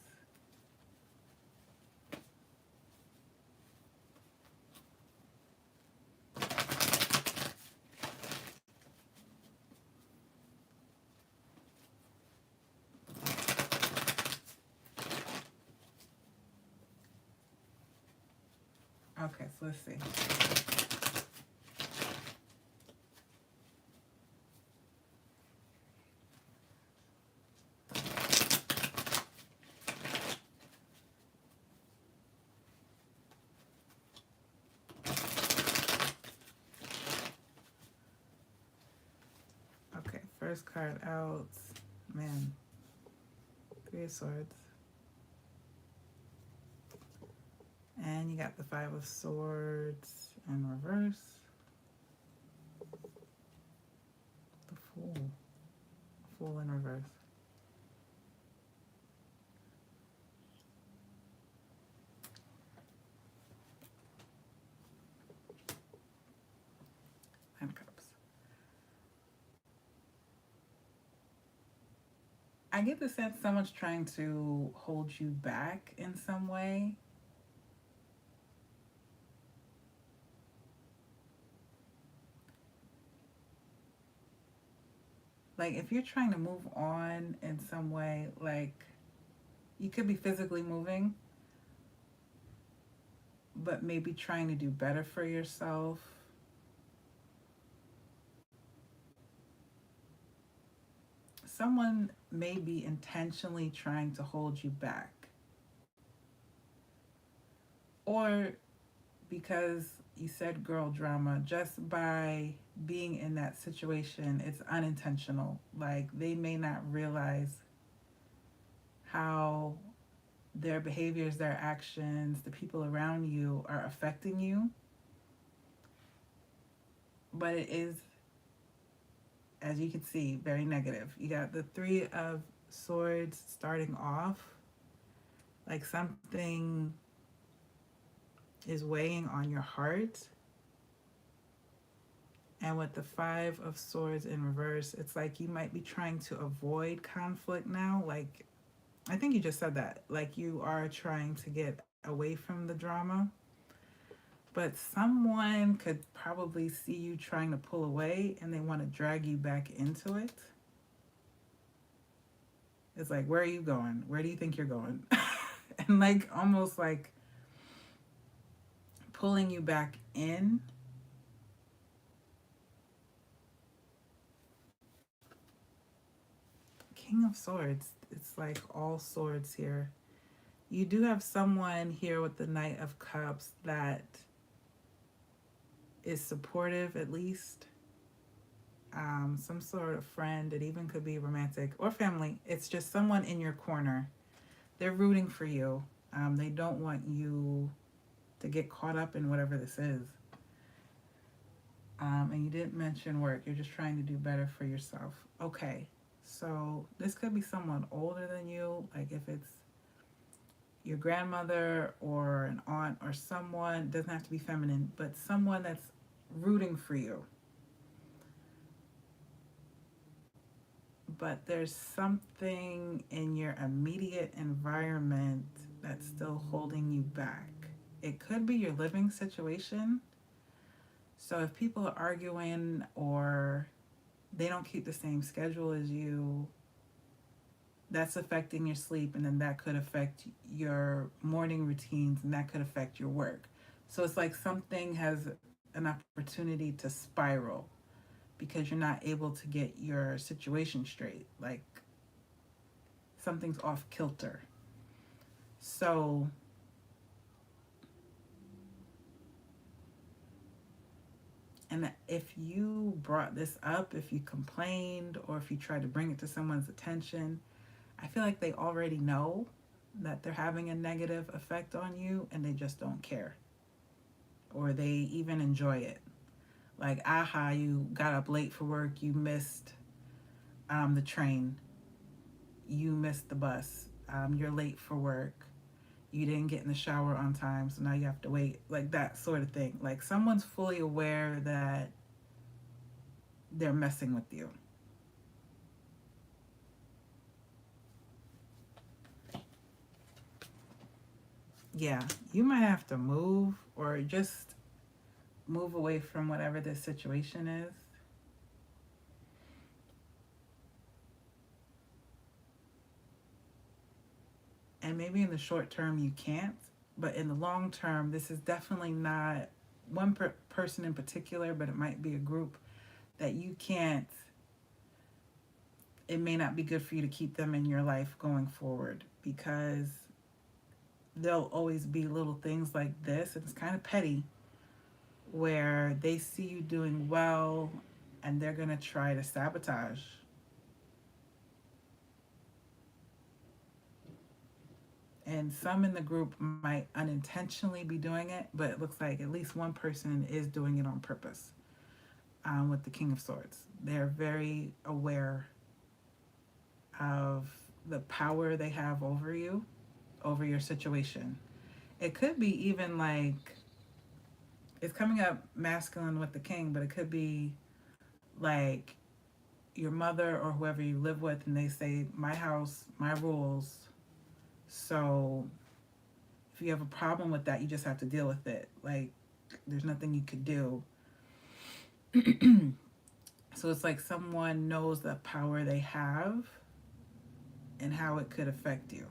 Speaker 1: Okay, so let's see. Okay, first card out. Man, Three of Swords. And you got the Five of Swords in reverse. The Fool. Fool in reverse. And Cups. I get the sense someone's trying to hold you back in some way. Like if you're trying to move on in some way, like you could be physically moving, but maybe trying to do better for yourself. Someone may be intentionally trying to hold you back. Or because you said girl drama, just by being in that situation, it's unintentional. Like they may not realize how their behaviors, their actions, the people around you are affecting you. But it is, as you can see, very negative. You got the Three of Swords starting off, like something is weighing on your heart. And with the Five of Swords in reverse, it's like you might be trying to avoid conflict now. Like, I think you just said that. Like, you are trying to get away from the drama. But someone could probably see you trying to pull away and they want to drag you back into it. It's like, where are you going? Where do you think you're going? And like, almost like pulling you back in. King of Swords. It's like all swords here. You do have someone here with the Knight of Cups that is supportive, at least. Some sort of friend. It even could be romantic or family. It's just someone in your corner. They're rooting for you. They don't want you to get caught up in whatever this is. And you didn't mention work. You're just trying to do better for yourself. Okay. So this could be someone older than you. Like if it's your grandmother or an aunt or someone, doesn't have to be feminine, but someone that's rooting for you. But there's something in your immediate environment that's still holding you back. It could be your living situation. So if people are arguing or they don't keep the same schedule as you, that's affecting your sleep, and then that could affect your morning routines, and that could affect your work. So it's like something has an opportunity to spiral because you're not able to get your situation straight. Like something's off kilter. So and if you brought this up, if you complained, or if you tried to bring it to someone's attention, I feel like they already know that they're having a negative effect on you and they just don't care. Or they even enjoy it. Like, aha, you got up late for work, you missed the train, you missed the bus, you're late for work, you didn't get in the shower on time, so now you have to wait. Like that sort of thing. Like someone's fully aware that they're messing with you. Yeah, you might have to move or just move away from whatever this situation is. And maybe in the short term you can't, but in the long term, this is definitely not one person in particular, but it might be a group that you can't, it may not be good for you to keep them in your life going forward because there'll always be little things like this. It's kind of petty where they see you doing well and they're going to try to sabotage. And some in the group might unintentionally be doing it, but it looks like at least one person is doing it on purpose. With the King of Swords, they're very aware of the power they have over you, over your situation. It could be even like, it's coming up masculine with the king, but it could be like your mother or whoever you live with, and they say, my house, my rules. So if you have a problem with that, you just have to deal with it. Like, there's nothing you could do. So it's like someone knows the power they have and how it could affect you.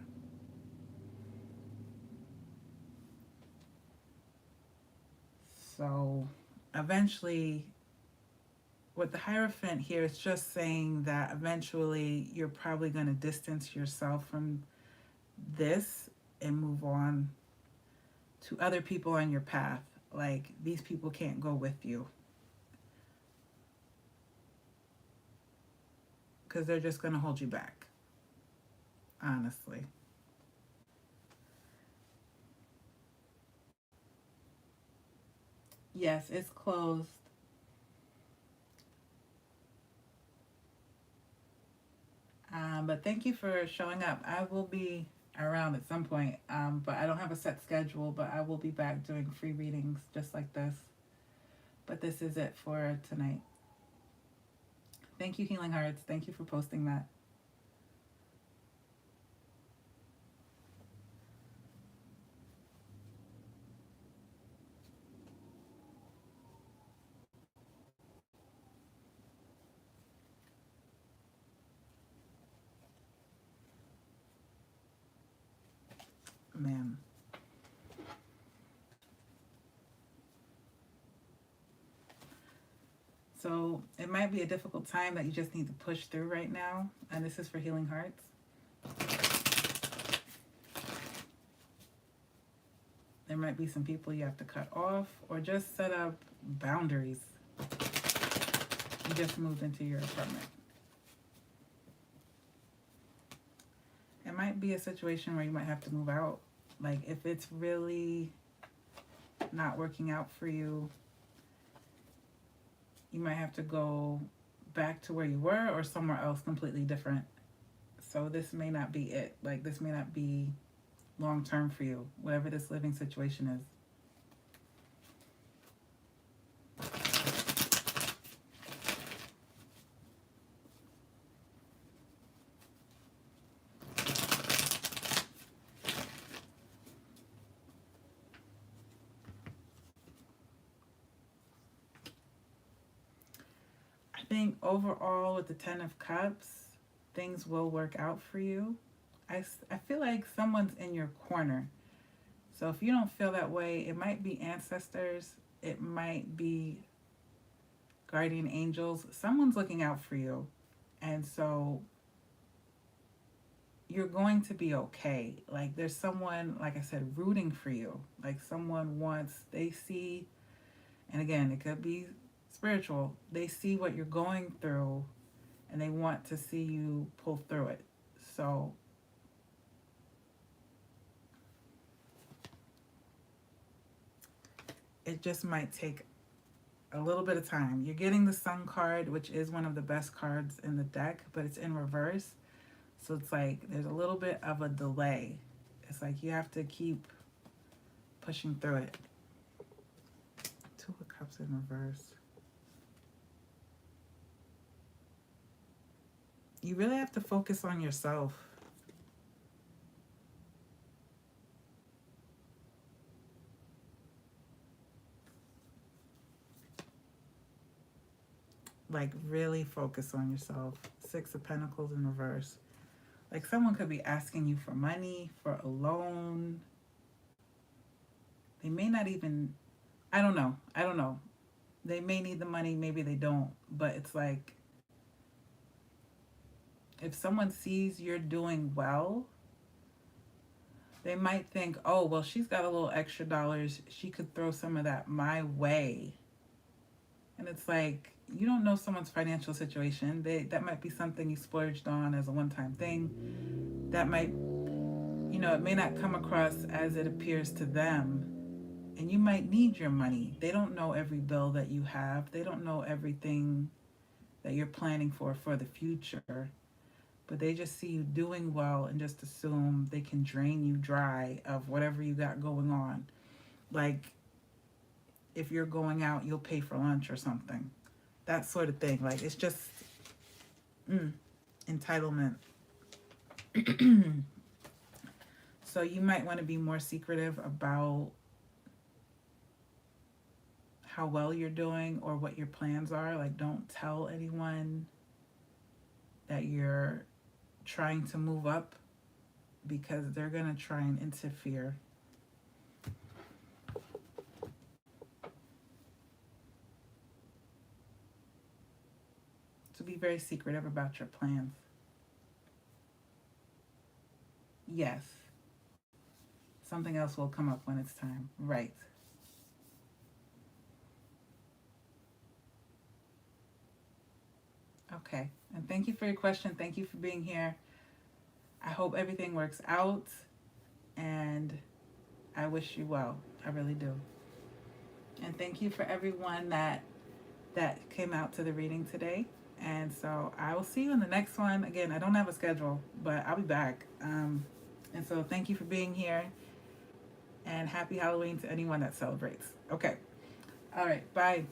Speaker 1: So eventually, with the Hierophant here, it's just saying that eventually you're probably going to distance yourself from this and move on to other people on your path. Like, these people can't go with you because they're just going to hold you back, honestly. Yes, it's closed. But thank you for showing up. I will be around at some point, but I don't have a set schedule, but I will be back doing free readings just like this. But this is it for tonight. Thank you, Healing Hearts. Thank you for posting that. Man. So it might be a difficult time that you just need to push through right now. And this is for Healing Hearts. There might be some people you have to cut off or just set up boundaries. You just moved into your apartment. It might be a situation where you might have to move out. Like, if it's really not working out for you, you might have to go back to where you were or somewhere else completely different. So this may not be it. Like, this may not be long term for you, whatever this living situation is. I think overall, with the Ten of Cups, things will work out for you. I feel like someone's in your corner. So if you don't feel that way, it might be ancestors, it might be guardian angels. Someone's looking out for you. And so you're going to be okay. Like, there's someone, like I said, rooting for you. Like, someone wants, they see, and again, it could be spiritual, they see what you're going through and they want to see you pull through it. So it just might take a little bit of time. You're getting the Sun card, which is one of the best cards in the deck, but it's in reverse. So it's like there's a little bit of a delay. It's like you have to keep pushing through it. Two of Cups in reverse. You really have to focus on yourself. Like, really focus on yourself. Six of Pentacles in reverse. Like, someone could be asking you for money, for a loan. They may not even, I don't know. They may need the money, maybe they don't. But it's like, if someone sees you're doing well, they might think, oh, well, she's got a little extra dollars. She could throw some of that my way. And it's like, you don't know someone's financial situation. That might be something you splurged on as a one-time thing. That might, it may not come across as it appears to them. And you might need your money. They don't know every bill that you have. They don't know everything that you're planning for the future. But they just see you doing well and just assume they can drain you dry of whatever you got going on. Like, if you're going out, you'll pay for lunch or something. That sort of thing. Like, it's just entitlement. So you might want to be more secretive about how well you're doing or what your plans are. Like, don't tell anyone that you're trying to move up because they're going to try and interfere. So be very secretive about your plans. Yes. Something else will come up when it's time. Right. Okay. And thank you for your question. Thank you for being here. I hope everything works out, and I wish you well. I really do. And thank you for everyone that came out to the reading today. And so I will see you in the next one. Again, I don't have a schedule, but I'll be back. And so thank you for being here, and happy Halloween to anyone that celebrates. Okay. All right. Bye.